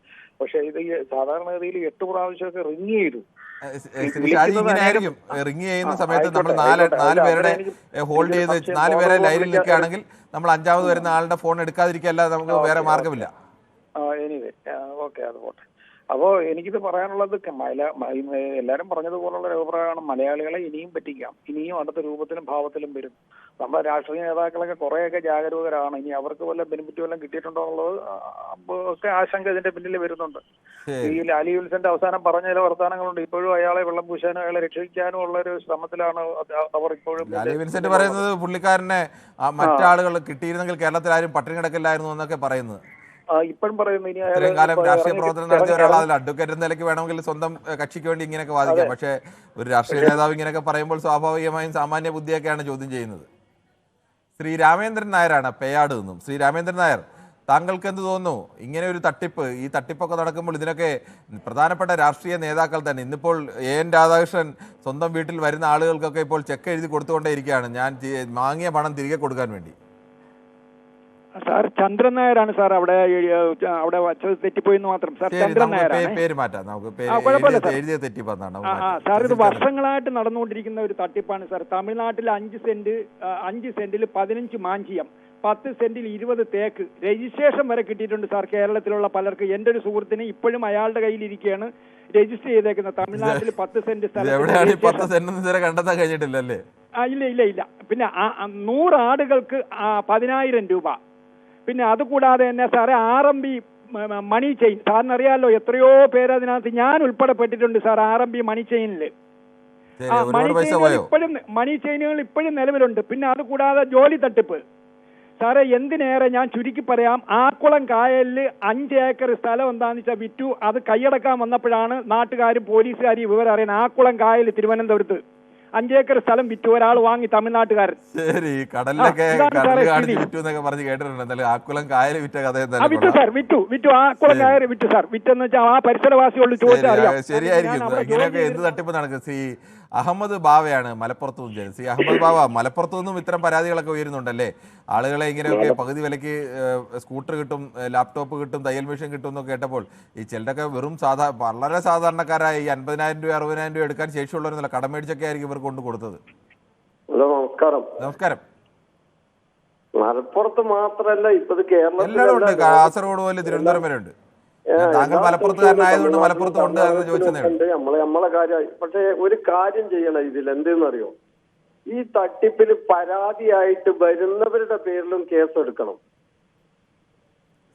പക്ഷെ ഇത് ഈ സാധാരണഗതിയിൽ 8 പ്രാവശ്യമൊക്കെ റിങ് ചെയ്തു. ഇങ്ങനെയായിരിക്കും റിങ് ചെയ്യുന്ന സമയത്ത് നമ്മൾ 4 പേരുടെ ഹോൾഡ് ചെയ്ത് 4 പേരെ ലൈനിൽ നിൽക്കുകയാണെങ്കിൽ നമ്മൾ 5ാമത് വരുന്ന ആളുടെ ഫോൺ എടുക്കാതിരിക്കല്ലാതെ നമുക്ക് വേറെ മാർഗമില്ല. എനിവേ ഓക്കെ, അത് പോട്ടെ. അപ്പോൾ എനിക്കിത് പറയാനുള്ളത് എല്ലാവരും പറഞ്ഞതുപോലുള്ള അഭിപ്രായമാണ്. മലയാളികളെ ഇനിയും പറ്റിക്കാം, ഇനിയും അടുത്ത രൂപത്തിലും ഭാവത്തിലും വരും. നമ്മുടെ രാഷ്ട്രീയ നേതാക്കളൊക്കെ കുറേയൊക്കെ ജാഗരൂകരാണ്. ഇനി അവർക്ക് വല്ല ബെനിഫിറ്റ് വല്ലതും കിട്ടിയിട്ടുണ്ടോ എന്നുള്ളത് ഒക്കെ ആശങ്ക ഇതിന്റെ പിന്നിൽ വരുന്നുണ്ട്. ഈ ലാലി വിൽസന്റെ അവസാനം പറഞ്ഞ ചില വർത്തമാനങ്ങളുണ്ട്. ഇപ്പോഴും അയാളെ വെള്ളം പൂശാനും അയാളെ രക്ഷിക്കാനും ഉള്ള ഒരു ശ്രമത്തിലാണ് അവർ ഇപ്പോഴും. ലാലി വിൽസന്റ് പറയുന്നത് പുള്ളിക്കാരനെ മറ്റാളുകൾ കിട്ടിയിരുന്നെങ്കിൽ കേരളത്തിൽ ആരും പട്ടിണി കിടക്കില്ലായിരുന്നു എന്നൊക്കെ പറയുന്നത്. ഇപ്പോഴും പറയുന്നു ഇനി ഇത്രയും കാലം രാഷ്ട്രീയ പ്രവർത്തനം നടത്തിയ ഒരാളാണ്. അഡ്വക്കേറ്റ് എന്ന നിലയ്ക്ക് വേണമെങ്കിൽ സ്വന്തം കക്ഷിക്ക് വേണ്ടി ഇങ്ങനെയൊക്കെ വാദിക്കാം. പക്ഷേ ഒരു രാഷ്ട്രീയ നേതാവ് ഇങ്ങനെയൊക്കെ പറയുമ്പോൾ സ്വാഭാവികമായും സാമാന്യ ബുദ്ധിയൊക്കെയാണ് ചോദ്യം ചെയ്യുന്നത്. ശ്രീ രാമേന്ദ്രൻ നായരാണ് പേയാട് നിന്നും. ശ്രീ രാമേന്ദ്രൻ നായർ, താങ്കൾക്ക് എന്ത് തോന്നുന്നു? ഇങ്ങനെ ഒരു തട്ടിപ്പ്, ഈ തട്ടിപ്പൊക്കെ നടക്കുമ്പോൾ ഇതിനൊക്കെ പ്രധാനപ്പെട്ട രാഷ്ട്രീയ നേതാക്കൾ തന്നെ, ഇന്നിപ്പോൾ AN രാധാകൃഷ്ണൻ സ്വന്തം വീട്ടിൽ വരുന്ന ആളുകൾക്കൊക്കെ ഇപ്പോൾ ചെക്ക് എഴുതി കൊടുത്തുകൊണ്ടേയിരിക്കുകയാണ്, ഞാൻ വാങ്ങിയ പണം തിരികെ കൊടുക്കാൻ വേണ്ടി. സാർ ചന്ദ്രൻ നായരാണ് സാർ അവിടെ വച്ചത് തെറ്റിപ്പോയിന്ന് മാത്രം. സാർ ചന്ദ്രൻ നായരാണ്. പേര് മാറ്റാം നമുക്ക്, എഴുതിയ തെറ്റിപ്പോന്നാണ് സാർ. ഇത് വർഷങ്ങളായിട്ട് നടന്നുകൊണ്ടിരിക്കുന്ന ഒരു തട്ടിപ്പാണ് സാർ. തമിഴ്നാട്ടിൽ 5 സെന്റിൽ 15 മാഞ്ചിയം, 10 സെന്റിൽ 20 തേക്ക്, രജിസ്ട്രേഷൻ വരെ കിട്ടിയിട്ടുണ്ട് സാർ കേരളത്തിലുള്ള പലർക്ക്. എന്റെ ഒരു സുഹൃത്തിന് ഇപ്പോഴും അയാളുടെ കയ്യിലിരിക്കുകയാണ് രജിസ്റ്റർ ചെയ്തേക്കുന്നത്. തമിഴ്നാട്ടിൽ 10 സെന്റ് സ്ഥലം കണ്ടെത്താൻ കഴിഞ്ഞിട്ടില്ലല്ലേ? ഇല്ല. പിന്നെ 100 ആടുകൾക്ക് 10,000 രൂപ. പിന്നെ അതുകൂടാതെ തന്നെ സാറേ RMB മണി ചെയിൻ, സാറിനറിയാലോ എത്രയോ പേര് അതിനകത്ത്, ഞാൻ ഉൾപ്പെടെ പെട്ടിട്ടുണ്ട് സാർ RMB മണി ചെയിനിൽ. മണി ചെയിനുകൾ ഇപ്പോഴും നിലവിലുണ്ട്. പിന്നെ അതുകൂടാതെ ജോലി തട്ടിപ്പ് സാറേ, എന്തിനേറെ ഞാൻ ചുരുക്കി പറയാം. ആക്കുളം കായലിൽ 5 ഏക്കർ സ്ഥലം എന്താണെന്ന് വെച്ചാൽ വിറ്റു. അത് കൈയടക്കാൻ വന്നപ്പോഴാണ് നാട്ടുകാരും പോലീസുകാരും വിവരം അറിയുന്നത്. ആക്കുളം കായൽ തിരുവനന്തപുരത്ത് 5 ഏക്കർ സ്ഥലം വിറ്റു, ഒരാൾ വാങ്ങി, തമിഴ്നാട്ടുകാരൻ. ശരി, കടലിലൊക്കെ വിറ്റു എന്നൊക്കെ പറഞ്ഞ് കേട്ടിട്ടുണ്ട്. ആക്കുളം കായൽ വിറ്റ കഥ വിറ്റു സാർ, വിറ്റു ആക്കുളം കായൽ വിറ്റു സാർ. വിറ്റെന്ന് വെച്ചാൽ ആ പരിസരവാസിയോട് ചോദിച്ചാൽ അറിയാം. ശരിയായിരിക്കും. ഇങ്ങനെയൊക്കെ എന്ത് തട്ടിപ്പ് നടക്കും? ശ്രീ അഹമ്മദ് ബാവയാണ് മലപ്പുറത്തു നിന്നും. ശ്രീ അഹമ്മദ് ബാവ, മലപ്പുറത്തു നിന്നും ഇത്തരം പരാതികളൊക്കെ ഉയരുന്നുണ്ടല്ലേ? ആളുകളെ ഇങ്ങനെയൊക്കെ പകുതി വിലയ്ക്ക് സ്കൂട്ടർ കിട്ടും, ലാപ്ടോപ്പ് കിട്ടും, തയ്യൽ മെഷീൻ കിട്ടും എന്നൊക്കെ കേട്ടപ്പോൾ ഈ ചിലരൊക്കെ വെറും വളരെ സാധാരണക്കാരായി 50,000 രൂപ 60,000 രൂപ എടുക്കാൻ ശേഷിയുള്ളവരെന്നല്ല, കടം മേടിച്ചൊക്കെ ആയിരിക്കും ഇവർ കൊണ്ട് കൊടുത്തത്. ഹലോ, നമസ്കാരം. നമസ്കാരം. മലപ്പുറത്ത് മാത്രല്ല, ഇപ്പൊ എല്ലാവരും ഉണ്ട്, കാസർഗോഡ് പോലെ തിരുവനന്തപുരം വരെ ഉണ്ട്. താങ്കൾ മലപ്പുറത്തുകാരനായതുകൊണ്ട് മലപ്പുറത്ത് ഉണ്ട് എന്ന് ചോദിച്ചത് നമ്മളെ കാര്യം. പക്ഷെ ഒരു കാര്യം ചെയ്യണം ഇതിൽ, എന്തെന്നറിയോ? ഈ തട്ടിപ്പിൽ പരാതിയായിട്ട് വരുന്നവരുടെ പേരിലും കേസെടുക്കണം.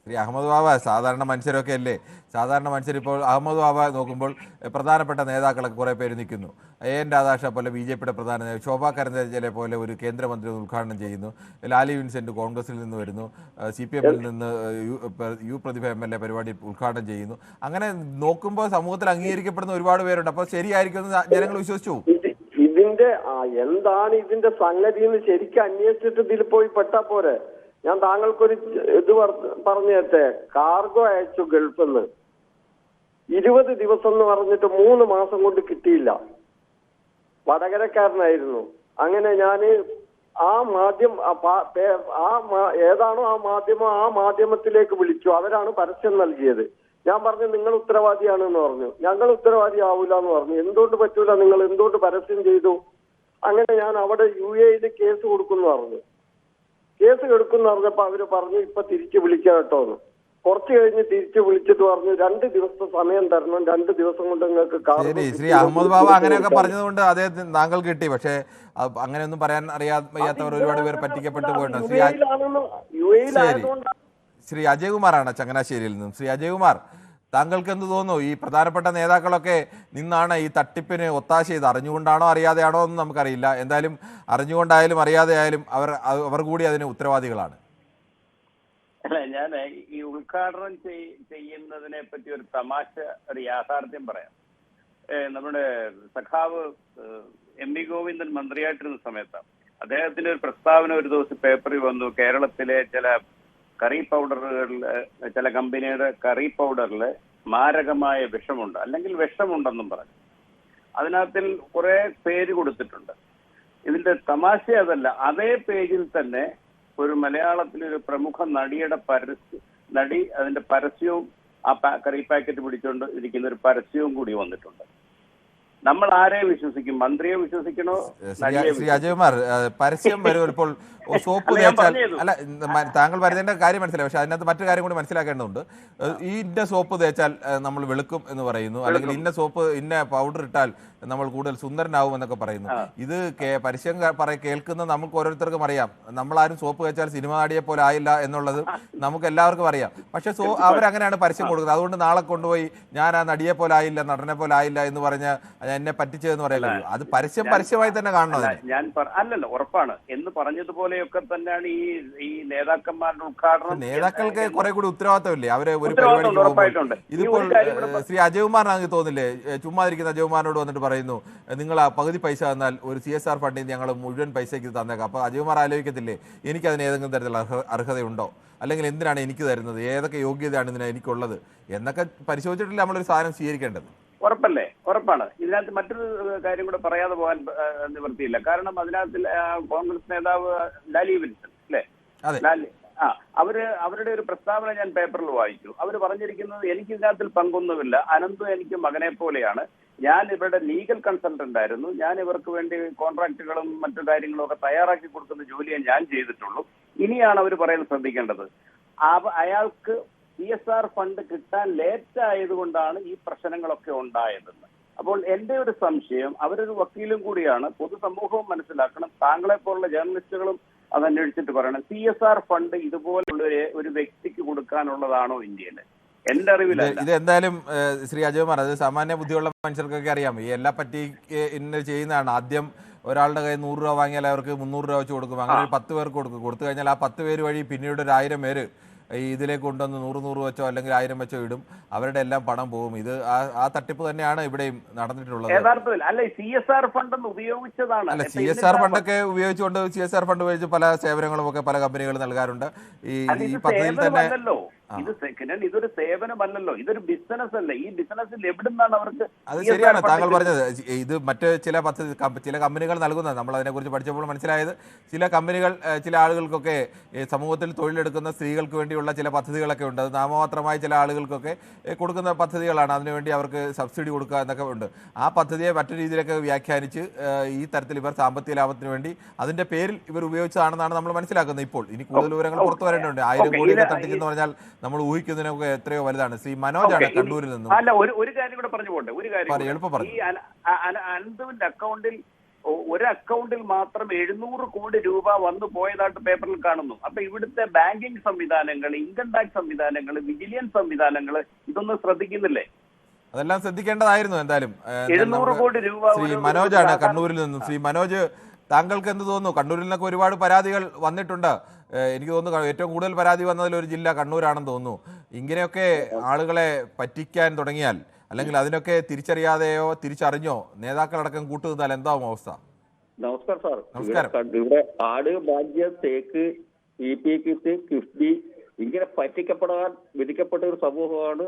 ശ്രീ അഹമ്മദ് ബാബ, സാധാരണ മനുഷ്യരൊക്കെ അല്ലേ? സാധാരണ മനുഷ്യർ ഇപ്പോൾ അഹമ്മദ് ബാബ നോക്കുമ്പോൾ പ്രധാനപ്പെട്ട നേതാക്കളൊക്കെ കുറേ പേര് നിൽക്കുന്നു. AN രാധാകൃഷ്ണ പോലെ BJPയുടെ പ്രധാന നേതാവ്, ശോഭാ കരന്തേജലെ പോലെ ഒരു കേന്ദ്രമന്ത്രി ഉദ്ഘാടനം ചെയ്യുന്നു, ലാലി വിൻസെന്റ് കോൺഗ്രസിൽ നിന്ന് വരുന്നു, CPM-ൽ നിന്ന് യു പ്രതിഭ MLA പരിപാടി ഉദ്ഘാടനം ചെയ്യുന്നു. അങ്ങനെ നോക്കുമ്പോൾ സമൂഹത്തിൽ അംഗീകരിക്കപ്പെടുന്ന ഒരുപാട് പേരുണ്ട്. അപ്പോൾ ശരിയായിരിക്കും ജനങ്ങൾ വിശ്വസിച്ചു. ഇതിന്റെ എന്താണ് ഇതിന്റെ സംഗതി എന്ന് ശരിക്കും അന്വേഷിച്ചിട്ട് ഇതിൽ പോയി പെട്ടാ പോരെ. ഞാൻ താങ്കൾക്കൊരു ഇത് പറഞ്ഞു തരട്ടെ. കാർഗോ അയച്ചു ഗൾഫിൽ നിന്ന് 20 ദിവസം എന്ന് പറഞ്ഞിട്ട് 3 മാസം കൊണ്ട് കിട്ടിയില്ല. വടകരക്കാരനായിരുന്നു. അങ്ങനെ ഞാന് ഏതാണോ ആ മാധ്യമത്തിലേക്ക് വിളിച്ചു. അവരാണ് പരസ്യം നൽകിയത്. ഞാൻ പറഞ്ഞു നിങ്ങൾ ഉത്തരവാദിയാണെന്ന് പറഞ്ഞു. ഞങ്ങൾ ഉത്തരവാദി ആവൂല എന്ന് പറഞ്ഞു. എന്തുകൊണ്ട് പറ്റൂല, നിങ്ങൾ എന്തുകൊണ്ട് പരസ്യം ചെയ്തു? അങ്ങനെ ഞാൻ അവിടെ UAE കേസ് കൊടുക്കുന്നു പറഞ്ഞു. കേസ് എടുക്കുന്ന പറഞ്ഞപ്പോ അവര് പറഞ്ഞു ഇപ്പൊ തിരിച്ചു വിളിക്കാം കേട്ടോ എന്ന്. കുറച്ച് കഴിഞ്ഞ് തിരിച്ചു വിളിച്ചിട്ട് പറഞ്ഞു 2 ദിവസത്തെ സമയം തരണം, 2 ദിവസം കൊണ്ട് നിങ്ങൾക്ക്. ശ്രീ അഹമ്മദ് ബാബ അങ്ങനെയൊക്കെ പറഞ്ഞതുകൊണ്ട് അദ്ദേഹത്തിന് താങ്കൾ കിട്ടി. പക്ഷേ അങ്ങനെയൊന്നും പറയാൻ അറിയാത്തവർ ഒരുപാട് പേർ പറ്റിക്കപ്പെട്ടു പോയിട്ടുണ്ട്. ശ്രീ അജയ്കുമാറാണ് ചങ്ങനാശ്ശേരിയിൽ നിന്നും. ശ്രീ അജയ്കുമാർ, താങ്കൾക്ക് എന്ത് തോന്നുന്നു? ഈ പ്രധാനപ്പെട്ട നേതാക്കളൊക്കെ നിന്നാണ് ഈ തട്ടിപ്പിന് ഒത്താശ ചെയ്ത്, അറിഞ്ഞുകൊണ്ടാണോ അറിയാതെയാണോ എന്ന് നമുക്കറിയില്ല. എന്തായാലും അറിഞ്ഞുകൊണ്ടായാലും അറിയാതെ ആയാലും അവർ കൂടി അതിന് ഉത്തരവാദികളാണ്. അല്ല, ഞാൻ ഈ ഉദ്ഘാടനം ചെയ്യുന്നതിനെ പറ്റി ഒരു തമാശ, ഒരു യാഥാർത്ഥ്യം പറയാം. നമ്മുടെ സഖാവ് എം വി ഗോവിന്ദൻ മന്ത്രിയായിട്ടിരുന്ന സമയത്താണ് അദ്ദേഹത്തിന്റെ ഒരു പ്രസ്താവന ഒരു ദിവസം പേപ്പറിൽ വന്നു. കേരളത്തിലെ ചില കറി പൗഡറുകളിൽ, ചില കമ്പനിയുടെ കറി പൗഡറിൽ മാരകമായ വിഷമുണ്ട്, അല്ലെങ്കിൽ വിഷമുണ്ടെന്നും പറഞ്ഞു. അതിനകത്തിൽ കുറെ പേര് കൊടുത്തിട്ടുണ്ട്. ഇതിന്റെ തമാശ അതല്ല, അതേ പേജിൽ തന്നെ ഒരു മലയാളത്തിലെ ഒരു പ്രമുഖ നടിയുടെ നടി അതിന്റെ പരസ്യവും ആ കറി പാക്കറ്റ് പിടിച്ചുകൊണ്ട് ഇരിക്കുന്ന ഒരു പരസ്യവും കൂടി വന്നിട്ടുണ്ട്. നമ്മൾ ആരെ വിശ്വസിക്കും? മന്ത്രിയെ വിശ്വസിക്കണോ? ശ്രീ അജയ്കുമാർ, പരസ്യം വരുമ്പോൾ സോപ്പ് തേച്ചാൽ, അല്ല താങ്കൾ വരുന്നതിന്റെ കാര്യം മനസ്സിലായി, പക്ഷെ അതിനകത്ത് മറ്റു കാര്യം കൂടി മനസ്സിലാക്കേണ്ടതുണ്ട്. ഈ ഇന്ന സോപ്പ് തേച്ചാൽ നമ്മൾ വെളുക്കും എന്ന് പറയുന്നു, അല്ലെങ്കിൽ ഇന്ന സോപ്പ് ഇന്ന പൗഡർ ഇട്ടാൽ നമ്മൾ കൂടുതൽ സുന്ദരനാവും എന്നൊക്കെ പറയുന്നു. ഇത് പരസ്യം കേൾക്കുന്ന നമുക്ക് ഓരോരുത്തർക്കും അറിയാം. നമ്മളാരും സോപ്പ് തേച്ചാൽ സിനിമ നടിയെ പോലെ ആയില്ല എന്നുള്ളത് നമുക്ക് എല്ലാവർക്കും അറിയാം. പക്ഷെ അവരങ്ങനെയാണ് പരസ്യം കൊടുക്കുന്നത്. അതുകൊണ്ട് നാളെ കൊണ്ടുപോയി ഞാൻ ആ നടിയെ പോലെ ആയില്ല, നടനെ പോലെ ആയില്ല എന്ന് പറഞ്ഞ് എന്നെ പറ്റിച്ചതെന്ന് പറയാൻ കഴിയും. അത് പരസ്യമായി തന്നെ കാണണം. ഞാൻ അല്ലല്ലോ, ഉറപ്പാണ് എന്ന് പറഞ്ഞതുപോലെയൊക്കെ തന്നെയാണ് ഈ നേതാക്കന്മാരുടെ ഉദ്ഘാടനം. നേതാക്കൾക്ക് കുറെ കൂടി ഉത്തരവാദിത്തമില്ലേ? അവര് ഒരു പരിപാടി ഇതിപ്പോൾ ശ്രീ അജയ്കുമാറിനാണെങ്കിൽ തോന്നില്ലേ, ചുമ്മാതിരിക്കുന്ന അജയ്കുമാറിനോട് വന്നിട്ട് പറയുന്നു നിങ്ങൾ ആ പകുതി പൈസ തന്നാൽ ഒരു CSR ഫണ്ടിൽ ഞങ്ങൾ മുഴുവൻ പൈസയ്ക്ക് തന്നേക്കാം. അപ്പൊ അജയ്കുമാർ ആലോചിക്കത്തില്ലേ, എനിക്കതിന് ഏതെങ്കിലും തരത്തിലുള്ള അർഹതയുണ്ടോ, അല്ലെങ്കിൽ എന്തിനാണ് എനിക്ക് തരുന്നത്, ഏതൊക്കെ യോഗ്യതയാണ് ഇതിന് എനിക്കുള്ളത് എന്നൊക്കെ പരിശോധിച്ചിട്ടില്ല നമ്മളൊരു സാധനം സ്വീകരിക്കേണ്ടത്. ഉറപ്പല്ലേ? ഉറപ്പാണ്. ഇതിനകത്ത് മറ്റൊരു കാര്യം കൂടെ പറയാതെ പോകാൻ നിവൃത്തിയില്ല. കാരണം അതിനകത്ത് കോൺഗ്രസ് നേതാവ് ലാലി വിൻസൻ അല്ലേ, അവരുടെ ഒരു പ്രസ്താവന ഞാൻ പേപ്പറിൽ വായിച്ചു. അവർ പറഞ്ഞിരിക്കുന്നത് എനിക്ക് ഇതിനകത്തിൽ പങ്കൊന്നുമില്ല, അനന്തു എനിക്ക് മകനെ പോലെയാണ്, ഞാൻ ഇവരുടെ ലീഗൽ കൺസൾട്ടന്റ് ആയിരുന്നു, ഞാൻ ഇവർക്ക് വേണ്ടി കോൺട്രാക്റ്റുകളും മറ്റു കാര്യങ്ങളും ഒക്കെ തയ്യാറാക്കി കൊടുക്കുന്ന ജോലിയെ ഞാൻ ചെയ്തിട്ടുള്ളൂ. ഇനിയാണ് അവർ പറയാൻ ശ്രദ്ധിക്കേണ്ടത്, അയാൾക്ക് CSR ഫണ്ട് കിട്ടാൻ ലേറ്റ് ആയതുകൊണ്ടാണ് ഈ പ്രശ്നങ്ങളൊക്കെ ഉണ്ടായതെന്ന്. അപ്പോൾ എന്റെ ഒരു സംശയം, അവരൊരു വക്കീലും കൂടിയാണ്, പൊതുസമൂഹവും മനസ്സിലാക്കണം, താങ്കളെ പോലുള്ള ജേർണലിസ്റ്റുകളും അതന്വേഷിച്ചിട്ട് പറയണം, CSR ഫണ്ട് ഇതുപോലുള്ള ഒരു വ്യക്തിക്ക് കൊടുക്കാനുള്ളതാണോ ഇന്ത്യയില്? എന്റെ അറിവില്ല. ഇത് എന്തായാലും ശ്രീ അജയ്കുമാർ, അത് സാമാന്യ ബുദ്ധിയുള്ള മനുഷ്യർക്കൊക്കെ അറിയാം. ഈ എല്ലാ ചെയ്യുന്നതാണ്. ആദ്യം ഒരാളുടെ കയ്യിൽ 100 രൂപ വാങ്ങിയാൽ അവർക്ക് 300 രൂപ വെച്ച് കൊടുക്കും. അങ്ങനെ 10 പേർക്ക് കൊടുത്തു കഴിഞ്ഞാൽ ആ 10 പേര് വഴി പിന്നീട് ഒരു 1000 പേര് ഇതിലേക്ക് കൊണ്ടുവന്ന് 100 വെച്ചോ അല്ലെങ്കിൽ 1000 വെച്ചോ ഇടും. അവരുടെ എല്ലാം പണം പോകും. ഇത് ആ തട്ടിപ്പ് തന്നെയാണ് ഇവിടെയും നടന്നിട്ടുള്ളത്. അല്ല, CSR ഫണ്ട് ഉപയോഗിച്ചതാണ്. അല്ല, CSR ഫണ്ടൊക്കെ ഉപയോഗിച്ചുകൊണ്ട് CSR ഫണ്ട് ഉപയോഗിച്ച് പല സേവനങ്ങളും ഒക്കെ പല കമ്പനികൾ നൽകാറുണ്ട്. ഈ പദ്ധതിയിൽ തന്നെ ഇതൊരു സേവനമല്ലല്ലോ, ഇതൊരു ബിസിനസ് അല്ലേ. ഈ ബിസിനസ്സിൽ എവിടുന്നാണ് അവർക്ക്? അത് ശരിയാണ് താങ്കൾ പറഞ്ഞത്. ഇത് മറ്റ് ചില കമ്പനികൾ നൽകുന്നത് നമ്മൾ അതിനെക്കുറിച്ച് പഠിച്ചപ്പോൾ മനസ്സിലായത്, ചില കമ്പനികൾ ചില ആളുകൾക്കൊക്കെ സമൂഹത്തിൽ തൊഴിലെടുക്കുന്ന സ്ത്രീകൾക്ക് വേണ്ടിയുള്ള ചില പദ്ധതികളൊക്കെ ഉണ്ട്. അത് നാമമാത്രമായി ചില ആളുകൾക്കൊക്കെ കൊടുക്കുന്ന പദ്ധതികളാണ്. അതിനുവേണ്ടി അവർക്ക് സബ്സിഡി കൊടുക്കുക എന്നൊക്കെ ഉണ്ട്. ആ പദ്ധതിയെ മറ്റു രീതിയിലൊക്കെ വ്യാഖ്യാനിച്ച് ഈ തരത്തിൽ ഇവർ സാമ്പത്തിക ലാഭത്തിന് വേണ്ടി അതിന്റെ പേരിൽ ഇവർ ഉപയോഗിച്ചതാണെന്നാണ് നമ്മൾ മനസ്സിലാക്കുന്നത്. ഇപ്പോൾ ഇനി കൂടുതൽ വിവരങ്ങൾ പുറത്തു വരേണ്ടതുണ്ട്. 1000 കോടിയൊക്കെ തട്ടിച്ചെന്ന് പറഞ്ഞാൽ നമ്മൾ ഊഹിക്കുന്നതിനൊക്കെ എത്രയോ വലുതാണ്. ശ്രീ മനോജാണ് കണ്ണൂരിൽ നിന്നും. അല്ല, ഒരു കാര്യം കൂടെ പറഞ്ഞു പോട്ടെ. ഒരു കാര്യം, ഈ അനന്തുവിന്റെ അക്കൗണ്ടിൽ ഒരു അക്കൗണ്ടിൽ മാത്രം 700 കോടി രൂപ വന്നു പോയതായിട്ട് പേപ്പറിൽ കാണുന്നു. അപ്പൊ ഇവിടുത്തെ ബാങ്കിങ് സംവിധാനങ്ങൾ, ഇൻകം ടാക്സ് സംവിധാനങ്ങൾ, വിജിലൻസ് സംവിധാനങ്ങൾ ഇതൊന്നും ശ്രദ്ധിക്കുന്നില്ലേ? അതെല്ലാം ശ്രദ്ധിക്കേണ്ടതായിരുന്നു. എന്തായാലും 700 കോടി രൂപ. ശ്രീ മനോജാണ് കണ്ണൂരിൽ നിന്നും. ശ്രീ മനോജ്, താങ്കൾക്ക് എന്ത് തോന്നുന്നു? കണ്ണൂരിൽ നിന്നൊക്കെ ഒരുപാട് പരാതികൾ വന്നിട്ടുണ്ട്. എനിക്ക് തോന്നുന്നു ഏറ്റവും കൂടുതൽ പരാതി വന്നതിൽ ഒരു ജില്ല കണ്ണൂരാണെന്ന് തോന്നുന്നു. ഇങ്ങനെയൊക്കെ ആളുകളെ പറ്റിക്കാൻ തുടങ്ങിയാൽ, അല്ലെങ്കിൽ അതിനൊക്കെ തിരിച്ചറിയാതെയോ തിരിച്ചറിഞ്ഞോ നേതാക്കളടക്കം കൂട്ടുനിന്നാൽ എന്താവും അവസ്ഥ? നമസ്കാരം സാർ. നമസ്കാരം. ഇവിടെ ആട്, ഭാഗ്യം, തേക്ക്, കിറ്റ്, കിഫ്ബി ഇങ്ങനെ പറ്റിക്കപ്പെടാൻ വിധിക്കപ്പെട്ട ഒരു സമൂഹമാണ്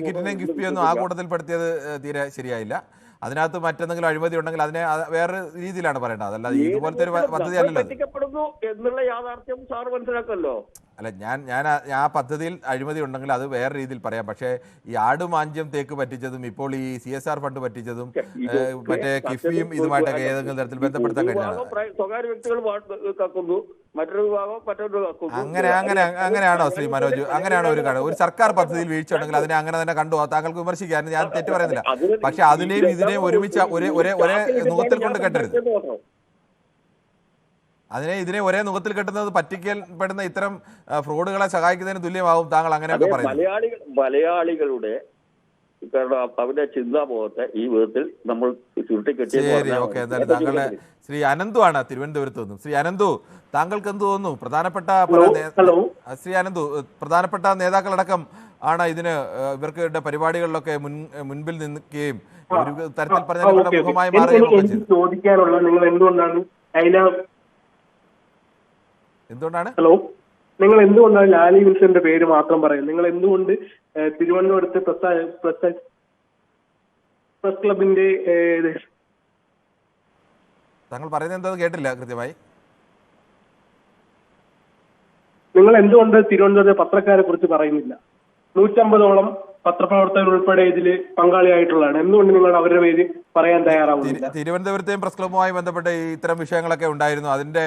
കിറ്റിനെയും കിഫ്ബിയൊന്നും ആ കൂട്ടത്തിൽ പെടുത്തിയത് തീരെ ശരിയായില്ല. അതിനകത്ത് മറ്റെന്തെങ്കിലും അഴിമതി ഉണ്ടെങ്കിൽ അതിനെ വേറെ രീതിയിലാണ് പറയേണ്ടത്. അതല്ലാതെ ഇതുപോലത്തെ ഒരു പദ്ധതി അല്ലല്ലോ എന്നുള്ള യാഥാർത്ഥ്യം സാർ മനസ്സിലാക്കല്ലോ. അല്ല, ഞാൻ ആ പദ്ധതിയിൽ അഴിമതി ഉണ്ടെങ്കിൽ അത് വേറെ രീതിയിൽ പറയാം. പക്ഷേ ഈ ആടുമാഞ്ചം തേക്ക് പറ്റിച്ചതും ഇപ്പോൾ ഈ CSR ഫണ്ട് പറ്റിച്ചതും മറ്റേ കിഫ്ബിയും ഇതുമായിട്ടൊക്കെ ഏതെങ്കിലും തരത്തിൽ ബന്ധപ്പെടുത്താൻ കഴിയില്ല. സ്വകാര്യ വ്യക്തികൾ കക്കുന്നു, മറ്റൊരു വിഭാഗം മറ്റൊരു കക്കുന്നു. അങ്ങനെയാണോ ശ്രീ മനോജ്? അങ്ങനെയാണോ ഒരു സർക്കാർ പദ്ധതിയിൽ വീഴ്ച ഉണ്ടെങ്കിൽ അതിനെ അങ്ങനെ തന്നെ കണ്ടു താങ്കൾക്ക് വിമർശിക്കാൻ ഞാൻ തെറ്റ് പറയുന്നില്ല. പക്ഷെ അതിനെയും ഇതിനെയും ഒരുമിച്ച് ഒരേ മുഖത്തിൽ കൊണ്ട് കെട്ടരുത്. ഇതിനെ ഒരേ മുഖത്തിൽ കെട്ടുന്നത് പറ്റിക്കപ്പെടുന്ന ഇത്തരം ഫ്രോഡുകളെ സഹായിക്കുന്നതിന് തുല്യമാവും താങ്കൾ അങ്ങനെയൊക്കെ പറയുന്നത്. മലയാളികളുടെ കാരണം അവരുടെ ചിന്താബോധത്തെ ഈ വിധത്തിൽ നമ്മൾ ശരി, ഓക്കെ. എന്തായാലും താങ്കളുടെ ശ്രീ അനന്തു ആണ് തിരുവനന്തപുരത്ത് നിന്നും. ശ്രീ അനന്തു, താങ്കൾക്ക് എന്ത് തോന്നുന്നു? പ്രധാനപ്പെട്ട ശ്രീ അനന്തു, പ്രധാനപ്പെട്ട നേതാക്കളടക്കം ആണ് ഇതിന് ഇവർക്ക് പരിപാടികളിലൊക്കെ മുൻപിൽ നിൽക്കുകയും ഒരു തരത്തിൽ പറഞ്ഞാൽ മുഖമായി മാറുകയും ചോദിക്കാനുള്ള നിങ്ങൾ എന്തുകൊണ്ടാണ് നിങ്ങൾ എന്തുകൊണ്ടാണ് ലാലി വിൽസന്റെ പേര് മാത്രം പറയുന്നത്? നിങ്ങൾ എന്തുകൊണ്ട് തിരുവനന്തപുരത്ത് പ്രസ് ക്ലബിന്റെ താങ്കൾ പറയുന്നത് എന്താ കേട്ടില്ല കൃത്യമായി. നിങ്ങൾ എന്തുകൊണ്ട് തിരുവനന്തപുരത്തെ പത്രക്കാരെ കുറിച്ച് പറയുന്നില്ല? 150ഓളം പത്രപ്രവർത്തകർ ഉൾപ്പെടെ ഇതിൽ പങ്കാളിയായിട്ടുള്ളതാണ്. എന്തുകൊണ്ട് നിങ്ങൾ അവരുടെ പേര് പറയാൻ തയ്യാറാവുന്നില്ല? തിരുവനന്തപുരത്തെയും പ്രസ് ക്ലബ്ബുമായി ബന്ധപ്പെട്ട ഇത്തരം വിഷയങ്ങളൊക്കെ ഉണ്ടായിരുന്നു. അതിന്റെ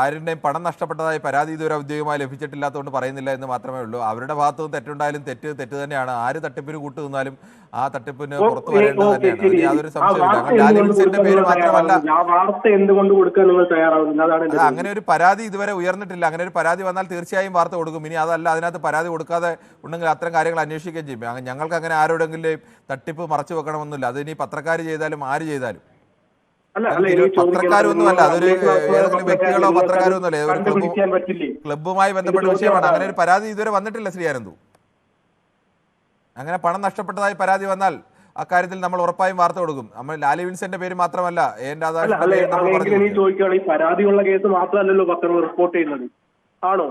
ആരുടെയും പണം നഷ്ടപ്പെട്ടതായി പരാതി ഇതുവരെ ഔദ്യോഗികമായി ലഭിച്ചിട്ടില്ലാത്തതുകൊണ്ട് പറയുന്നില്ല എന്ന് മാത്രമേ ഉള്ളൂ. അവരുടെ ഭാഗത്തുനിന്ന് തെറ്റുണ്ടായാലും തെറ്റ് തന്നെയാണ്. ആര് തട്ടിപ്പിന് കൂട്ടുനിന്നാലും ആ തട്ടിപ്പിന് പുറത്തു വരേണ്ടത് തന്നെയാണ്. യാതൊരു സംശയമില്ല. പേര് മാത്രമല്ല, വാർത്ത എന്തുകൊണ്ട് കൊടുക്കാൻ നിങ്ങൾ തയ്യാറാവുന്നില്ല? അതാണ് അങ്ങനെ ഒരു പരാതി ഇതുവരെ ഉയർന്നിട്ടില്ല. അങ്ങനെ ഒരു പരാതി വന്നാൽ തീർച്ചയായും വാർത്ത കൊടുക്കും. ഇനി അതല്ല, അതിനകത്ത് പരാതി കൊടുക്കാതെ ഉണ്ടെങ്കിൽ അത്തരം കാര്യങ്ങൾ അന്വേഷിക്കുകയും ചെയ്യും. ഞങ്ങൾക്ക് അങ്ങനെ ആരോടെങ്കിലും തട്ടിപ്പ് മറച്ചു വെക്കണമെന്നില്ല. അത് ഇനി പത്രക്കാർ ചെയ്താലും ആര് ചെയ്താലും. പത്രക്കാരൊന്നുമല്ല, അതൊരു ഏതെങ്കിലും വ്യക്തികളോ പത്രക്കാരോ ഒന്നുമല്ല, ക്ലബ്ബുമായി ബന്ധപ്പെട്ട വിഷയമാണ്. അങ്ങനെ ഒരു പരാതി ഇതുവരെ വന്നിട്ടില്ല ശ്രീ അനന്തു. അങ്ങനെ പണം നഷ്ടപ്പെട്ടതായി പരാതി വന്നാൽ അക്കാര്യത്തിൽ നമ്മൾ ഉറപ്പായും വാർത്ത കൊടുക്കും. നമ്മൾ ലാലി വിൻസന്റെ പേര് മാത്രമല്ല, പരാതിയുള്ള കേസ് മാത്രമല്ലല്ലോ പത്രം റിപ്പോർട്ട് ചെയ്യുന്നത്, ആണോ?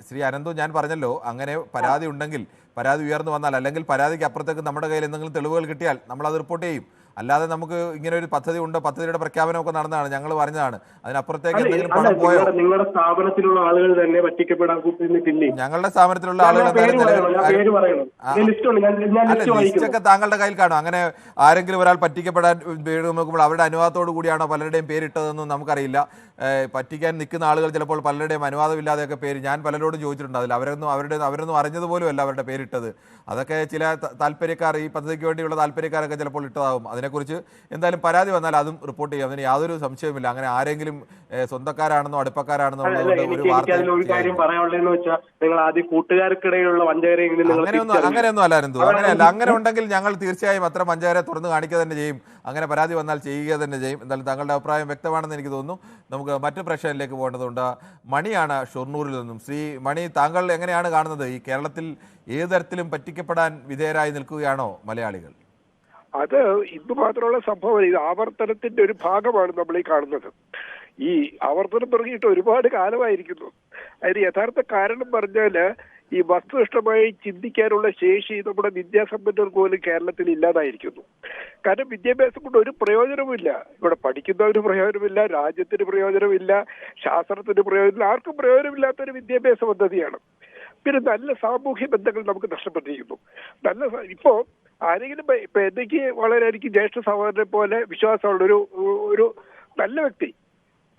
ശ്രീ അനന്തു, ഞാൻ പറഞ്ഞല്ലോ, അങ്ങനെ പരാതി ഉണ്ടെങ്കിൽ, പരാതി ഉയർന്നു വന്നാൽ, അല്ലെങ്കിൽ പരാതിക്ക് അപ്പുറത്തേക്ക് നമ്മുടെ കയ്യിൽ എന്തെങ്കിലും തെളിവുകൾ കിട്ടിയാൽ നമ്മൾ അത് റിപ്പോർട്ട് ചെയ്യും. അല്ലാതെ നമുക്ക് ഇങ്ങനെ ഒരു പദ്ധതി ഉണ്ട്, പദ്ധതിയുടെ പ്രഖ്യാപനമൊക്കെ നടന്നതാണ്, ഞങ്ങൾ പറഞ്ഞതാണ്, അതിനപ്പുറത്തേക്ക് എന്തെങ്കിലും പണം പോയോ? നിങ്ങളുടെ സ്ഥാപനത്തിലുള്ള ആളുകൾ തന്നെ പറ്റിക്കപ്പെടാൻ കൂട്ടിയിട്ടില്ലേ? ഞങ്ങളുടെ സ്ഥാപനത്തിലുള്ള ആളുകൾ ലിസ്റ്റൊക്കെ താങ്കളുടെ കയ്യിൽ കാണും. അങ്ങനെ ആരെങ്കിലും ഒരാൾ പറ്റിക്കപ്പെടാൻ നോക്കുമ്പോൾ അവരുടെ അനുവാദത്തോടു കൂടിയാണോ പലരുടെയും പേരിട്ടതെന്നും നമുക്കറിയില്ല. പറ്റിക്കാൻ നിൽക്കുന്ന ആളുകൾ ചിലപ്പോൾ പലരുടെയും അനുവാദമില്ലാതെയൊക്കെ പേര്, ഞാൻ പലരോടും ചോദിച്ചിട്ടുണ്ട്, അതിൽ അവരൊന്നും അറിഞ്ഞതുപോലുമല്ല അവരുടെ പേരിട്ടത്. അതൊക്കെ ചില താല്പര്യക്കാർ, ഈ പദ്ധതിക്ക് വേണ്ടിയുള്ള താല്പര്യക്കാരൊക്കെ ചിലപ്പോൾ ഇട്ടതാവും. അതിനെക്കുറിച്ച് എന്തായാലും പരാതി വന്നാൽ അതും റിപ്പോർട്ട് ചെയ്യും. അതിന് യാതൊരു സംശയവുമില്ല. അങ്ങനെ ആരെങ്കിലും സ്വന്തക്കാരാണെന്നോ അടുപ്പക്കാരാണെന്നോ അങ്ങനെയൊന്നും അല്ലായിരുന്നു. അങ്ങനെയല്ല. അങ്ങനെ ഉണ്ടെങ്കിൽ ഞങ്ങൾ തീർച്ചയായും അത്ര പഞ്ചായരെ തുറന്ന് കാണിക്കുക തന്നെ ചെയ്യും. അങ്ങനെ പരാതി വന്നാൽ ചെയ്യുക തന്നെ ചെയ്യും. എന്തായാലും താങ്കളുടെ അഭിപ്രായം വ്യക്തമാണെന്ന് എനിക്ക് തോന്നുന്നു. നമുക്ക് മറ്റു പ്രശ്നത്തിലേക്ക് പോകേണ്ടതുണ്ട്. മണിയാണ് ഷൊർണൂരിൽ നിന്നും. ശ്രീ മണി, താങ്കൾ എങ്ങനെയാണ് കാണുന്നത്? ഈ കേരളത്തിൽ ഏത് തരത്തിലും പറ്റിക്കപ്പെടാൻ വിധേയരായി നിൽക്കുകയാണോ മലയാളികൾ? അത് ഇന്ന് മാത്രമുള്ള സംഭവം, ഇത് ആവർത്തനത്തിന്റെ ഒരു ഭാഗമാണ് നമ്മൾ ഈ കാണുന്നത്. ഈ ആവർത്തനം തുടങ്ങിയിട്ട് ഒരുപാട് കാലമായിരിക്കുന്നു. അതിന് യഥാർത്ഥ കാരണം പറഞ്ഞാല് ഈ വസ്തുനിഷ്ഠമായി ചിന്തിക്കാനുള്ള ശേഷി നമ്മുടെ വിദ്യാസമ്പന്നർ പോലും കേരളത്തിൽ ഇല്ലാതായിരിക്കുന്നു. കാരണം വിദ്യാഭ്യാസം കൊണ്ട് ഒരു പ്രയോജനവുമില്ല. ഇവിടെ പഠിക്കുന്നവന് പ്രയോജനമില്ല, രാജ്യത്തിന് പ്രയോജനമില്ല, ശാസ്ത്രത്തിന് പ്രയോജനമില്ല, ആർക്കും പ്രയോജനമില്ലാത്തൊരു വിദ്യാഭ്യാസ പദ്ധതിയാണ്. പിന്നെ നല്ല സാമൂഹ്യ ബന്ധങ്ങൾ നമുക്ക് നഷ്ടപ്പെട്ടിരിക്കുന്നു. ഇപ്പോ ആരെങ്കിലും ഇപ്പൊ എനിക്ക് ജ്യേഷ്ഠ സഹോദരനെ പോലെ വിശ്വാസമുള്ള ഒരു നല്ല വ്യക്തി,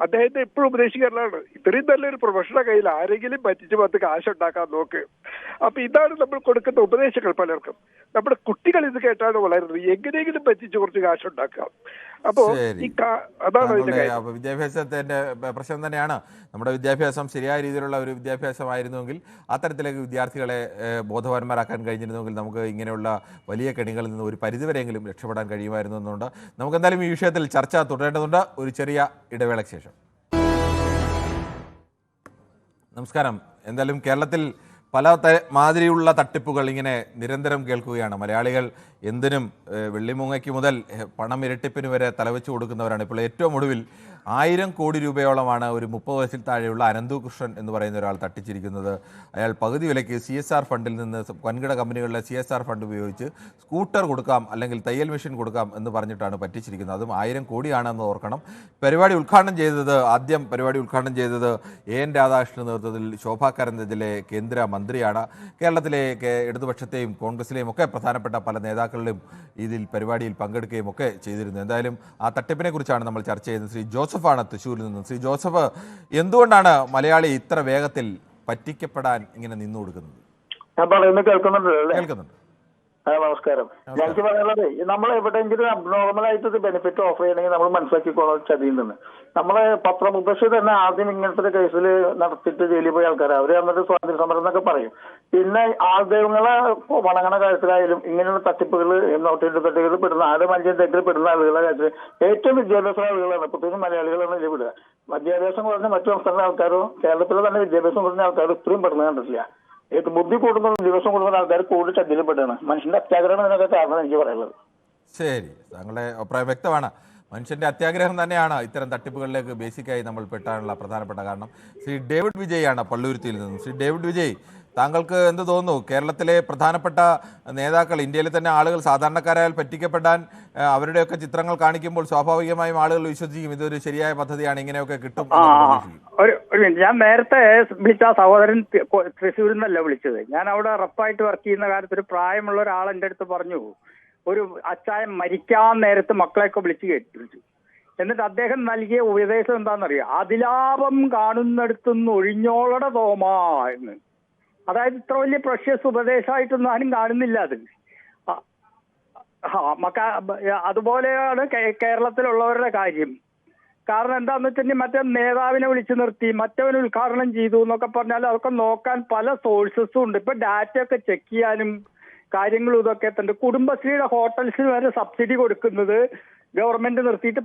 അദ്ദേഹത്തെ എപ്പോഴും ഉപദേശിക്കാറുള്ളതാണ്, ഇത്രയും നല്ലൊരു പ്രൊഫഷണൽ കയ്യിൽ ആരെങ്കിലും പറ്റിച്ച് 10 കാശുണ്ടാക്കാൻ നോക്ക്. അപ്പൊ ഇതാണ് നമ്മൾ കൊടുക്കുന്ന ഉപദേശങ്ങൾ പലർക്കും. നമ്മുടെ കുട്ടികൾ ഇത് കേട്ടാണ് വളരുന്നത്, എങ്ങനെയെങ്കിലും പറ്റിച്ച് കുറച്ച് കാശുണ്ടാക്കാം. അപ്പോ അതാണ് വിദ്യാഭ്യാസത്തിന്റെ പ്രശ്നം തന്നെയാണ്. നമ്മുടെ വിദ്യാഭ്യാസം ശരിയായ രീതിയിലുള്ള ഒരു വിദ്യാഭ്യാസമായിരുന്നുവെങ്കിൽ, അത്തരത്തിലേക്ക് വിദ്യാർത്ഥികളെ ബോധവാന്മാരാക്കാൻ കഴിഞ്ഞിരുന്നുവെങ്കിൽ നമുക്ക് ഇങ്ങനെയുള്ള വലിയ കെണികളിൽ നിന്ന് ഒരു പരിധിവരെയെങ്കിലും രക്ഷപ്പെടാൻ കഴിയുമായിരുന്നു എന്നുണ്ട്. നമുക്ക് എന്തായാലും ഈ വിഷയത്തിൽ ചർച്ച തുടരേണ്ടതുണ്ട്. ഒരു ചെറിയ ഇടവേളയ്ക്ക് ശേഷം. നമസ്കാരം. എന്തായാലും കേരളത്തിൽ പല മാതിരിയുള്ള തട്ടിപ്പുകൾ ഇങ്ങനെ നിരന്തരം കേൾക്കുകയാണ്. മലയാളികൾ എന്തിനും വെള്ളിമൂങ്ങയ്ക്ക് മുതൽ പണം ഇരട്ടിപ്പിന് വരെ തലവെച്ച് കൊടുക്കുന്നവരാണ്. ഇപ്പോൾ ഏറ്റവും ഒടുവിൽ 1000 കോടി രൂപയോളമാണ് ഒരു 30 വയസ്സിൽ താഴെയുള്ള അനന്തു കൃഷ്ണൻ എന്ന് പറയുന്ന ഒരാൾ തട്ടിച്ചിരിക്കുന്നത്. അയാൾ പകുതി വിലയ്ക്ക് CSR ഫണ്ടിൽ നിന്ന്, വൻകിട കമ്പനികളിലെ CSR ഫണ്ട് ഉപയോഗിച്ച് സ്കൂട്ടർ കൊടുക്കാം, അല്ലെങ്കിൽ തയ്യൽ മെഷീൻ കൊടുക്കാം എന്ന് പറഞ്ഞിട്ടാണ് പറ്റിച്ചിരിക്കുന്നത്. അതും 1000 കോടിയാണെന്ന് ഓർക്കണം. ആദ്യം പരിപാടി ഉദ്ഘാടനം ചെയ്തത് AN രാധാകൃഷ്ണന്റെ നേതൃത്വത്തിൽ ശോഭാ കരന്തജിലെ കേന്ദ്ര മന്ത്രിയാണ്. കേരളത്തിലെ ഇടതുപക്ഷത്തെയും കോൺഗ്രസിലെയും ഒക്കെ പ്രധാനപ്പെട്ട പല നേതാക്കളിലും ഇതിൽ പരിപാടിയിൽ പങ്കെടുക്കുകയും ഒക്കെ ചെയ്തിരുന്നു. എന്തായാലും ആ തട്ടിപ്പിനെ കുറിച്ചാണ് നമ്മൾ ചർച്ച ചെയ്യുന്നത്. ശ്രീ ജോസഫാണ് തൃശ്ശൂരിൽ നിന്ന്. ശ്രീ ജോസഫ്, എന്തുകൊണ്ടാണ് മലയാളി ഇത്ര വേഗത്തിൽ പറ്റിക്കപ്പെടാൻ ഇങ്ങനെ നിന്നു കൊടുക്കുന്നത്? ഞാൻ പറയുന്നത് കേൾക്കുന്നുണ്ട്. നമസ്കാരം. എനിക്ക് പറയാനുള്ളത് നമ്മൾ എവിടെയെങ്കിലും അബ്നോർമൽ ആയിട്ട് ഒരു ബെനിഫിറ്റ് ഓഫർ ചെയ്യണമെങ്കിൽ നമ്മൾ മനസ്സിലാക്കിക്കോളാം ചതിയിൽ നിന്ന്. നമ്മളെ പത്രമുദ്ദേശി തന്നെ ആദ്യം ഇങ്ങനത്തെ കേസിൽ നടത്തിയിട്ട് ജയിലിൽ പോയ ആൾക്കാർ അവര് എന്നിട്ട് സ്വാതന്ത്ര്യ സമരം എന്നൊക്കെ പറയും. പിന്നെ ആൾദൈവങ്ങളെ വണങ്ങണ കാര്യത്തിലായാലും ഇങ്ങനെയുള്ള തട്ടിപ്പുകൾ നോട്ടിന്റെ തട്ടിപ്പുകൾ പെടുന്ന ആരും അഞ്ചും തെറ്റിൽ പെടുന്ന ആളുകളെ കാര്യത്തിൽ ഏറ്റവും വിദ്യാഭ്യാസ ആളുകളാണ് പ്രത്യേകിച്ച് മലയാളികളാണ് ഇതിൽ വിടുക. വിദ്യാഭ്യാസം കുറഞ്ഞ മറ്റു സംസ്ഥാന ആൾക്കാരോ കേരളത്തിലെ തന്നെ വിദ്യാഭ്യാസം കുറഞ്ഞ ആൾക്കാരും ഇത്രയും പെടുന്നത് കണ്ടിട്ടില്ല. ബുദ്ധി കൂടുന്ന ദിവസം കൂടുന്ന ആൾക്കാർ കൂടുതൽ ചതിയിൽപ്പെട്ടാണ്. മനുഷ്യന്റെ അത്യാഗ്രഹം ഇതിനൊക്കെ കാരണം എനിക്ക് പറയുള്ളത്. ശരി, താങ്കളുടെ അഭിപ്രായം വ്യക്തമാണ്. മനുഷ്യന്റെ അത്യാഗ്രഹം തന്നെയാണ് ഇത്തരം തട്ടിപ്പുകളിലേക്ക് ബേസിക്കായി നമ്മൾ പെട്ടാനുള്ള പ്രധാനപ്പെട്ട കാരണം. ശ്രീ ഡേവിഡ് വിജയ് ആണ് പള്ളുരുത്തിയിൽ നിന്നും. ശ്രീ ഡേവിഡ് വിജയ്, താങ്കൾക്ക് എന്ത് തോന്നുന്നു? കേരളത്തിലെ പ്രധാനപ്പെട്ട നേതാക്കൾ, ഇന്ത്യയിലെ തന്നെ ആളുകൾ സാധാരണക്കാരായാൽ പറ്റിക്കപ്പെടാൻ അവരുടെയൊക്കെ ചിത്രങ്ങൾ കാണിക്കുമ്പോൾ സ്വാഭാവികമായും ആളുകൾ വിശ്വസിക്കും ഇതൊരു ശരിയായ പദ്ധതിയാണ്, ഇങ്ങനെയൊക്കെ കിട്ടും. ഞാൻ നേരത്തെ വിളിച്ച സഹോദരൻ തൃശ്ശൂരിൽ നിന്നല്ല വിളിച്ചത്. ഞാൻ അവിടെ റപ്പായിട്ട് വർക്ക് ചെയ്യുന്ന കാലത്ത് ഒരു പ്രായമുള്ള ഒരാൾ എൻ്റെ അടുത്ത് പറഞ്ഞു, ഒരു അച്ചായൻ മരിക്കാൻ നേരത്ത് മക്കളെയൊക്കെ വിളിച്ചു. എന്നിട്ട് അദ്ദേഹം നൽകിയ ഉപദേശം എന്താണെന്നറിയാം? അതിലാപം കാണുന്നിടത്തുനിന്ന് ഒഴിഞ്ഞോളട തോമാ എന്ന്. അതായത് ഇത്ര വലിയ പ്രഷ്യസ് ഉപദേശമായിട്ടൊന്നും ആരും കാണുന്നില്ല അത്. അതുപോലെയാണ് കേരളത്തിലുള്ളവരുടെ കാര്യം. കാരണം എന്താന്ന് വെച്ചിട്ടുണ്ടെങ്കിൽ മറ്റേ നേതാവിനെ വിളിച്ചു നിർത്തി മറ്റവൻ ഉദ്ഘാടനം ചെയ്തു എന്നൊക്കെ പറഞ്ഞാൽ അതൊക്കെ നോക്കാൻ പല സോഴ്സസും ഉണ്ട്. ഇപ്പൊ ഡാറ്റ ഒക്കെ ചെക്ക് ചെയ്യാനും കാര്യങ്ങളും ഇതൊക്കെ എത്തുന്നുണ്ട്. കുടുംബശ്രീയുടെ ഹോട്ടൽസിന് വരെ സബ്സിഡി കൊടുക്കുന്നത് ഗവൺമെന്റ് നിർത്തിയിട്ട്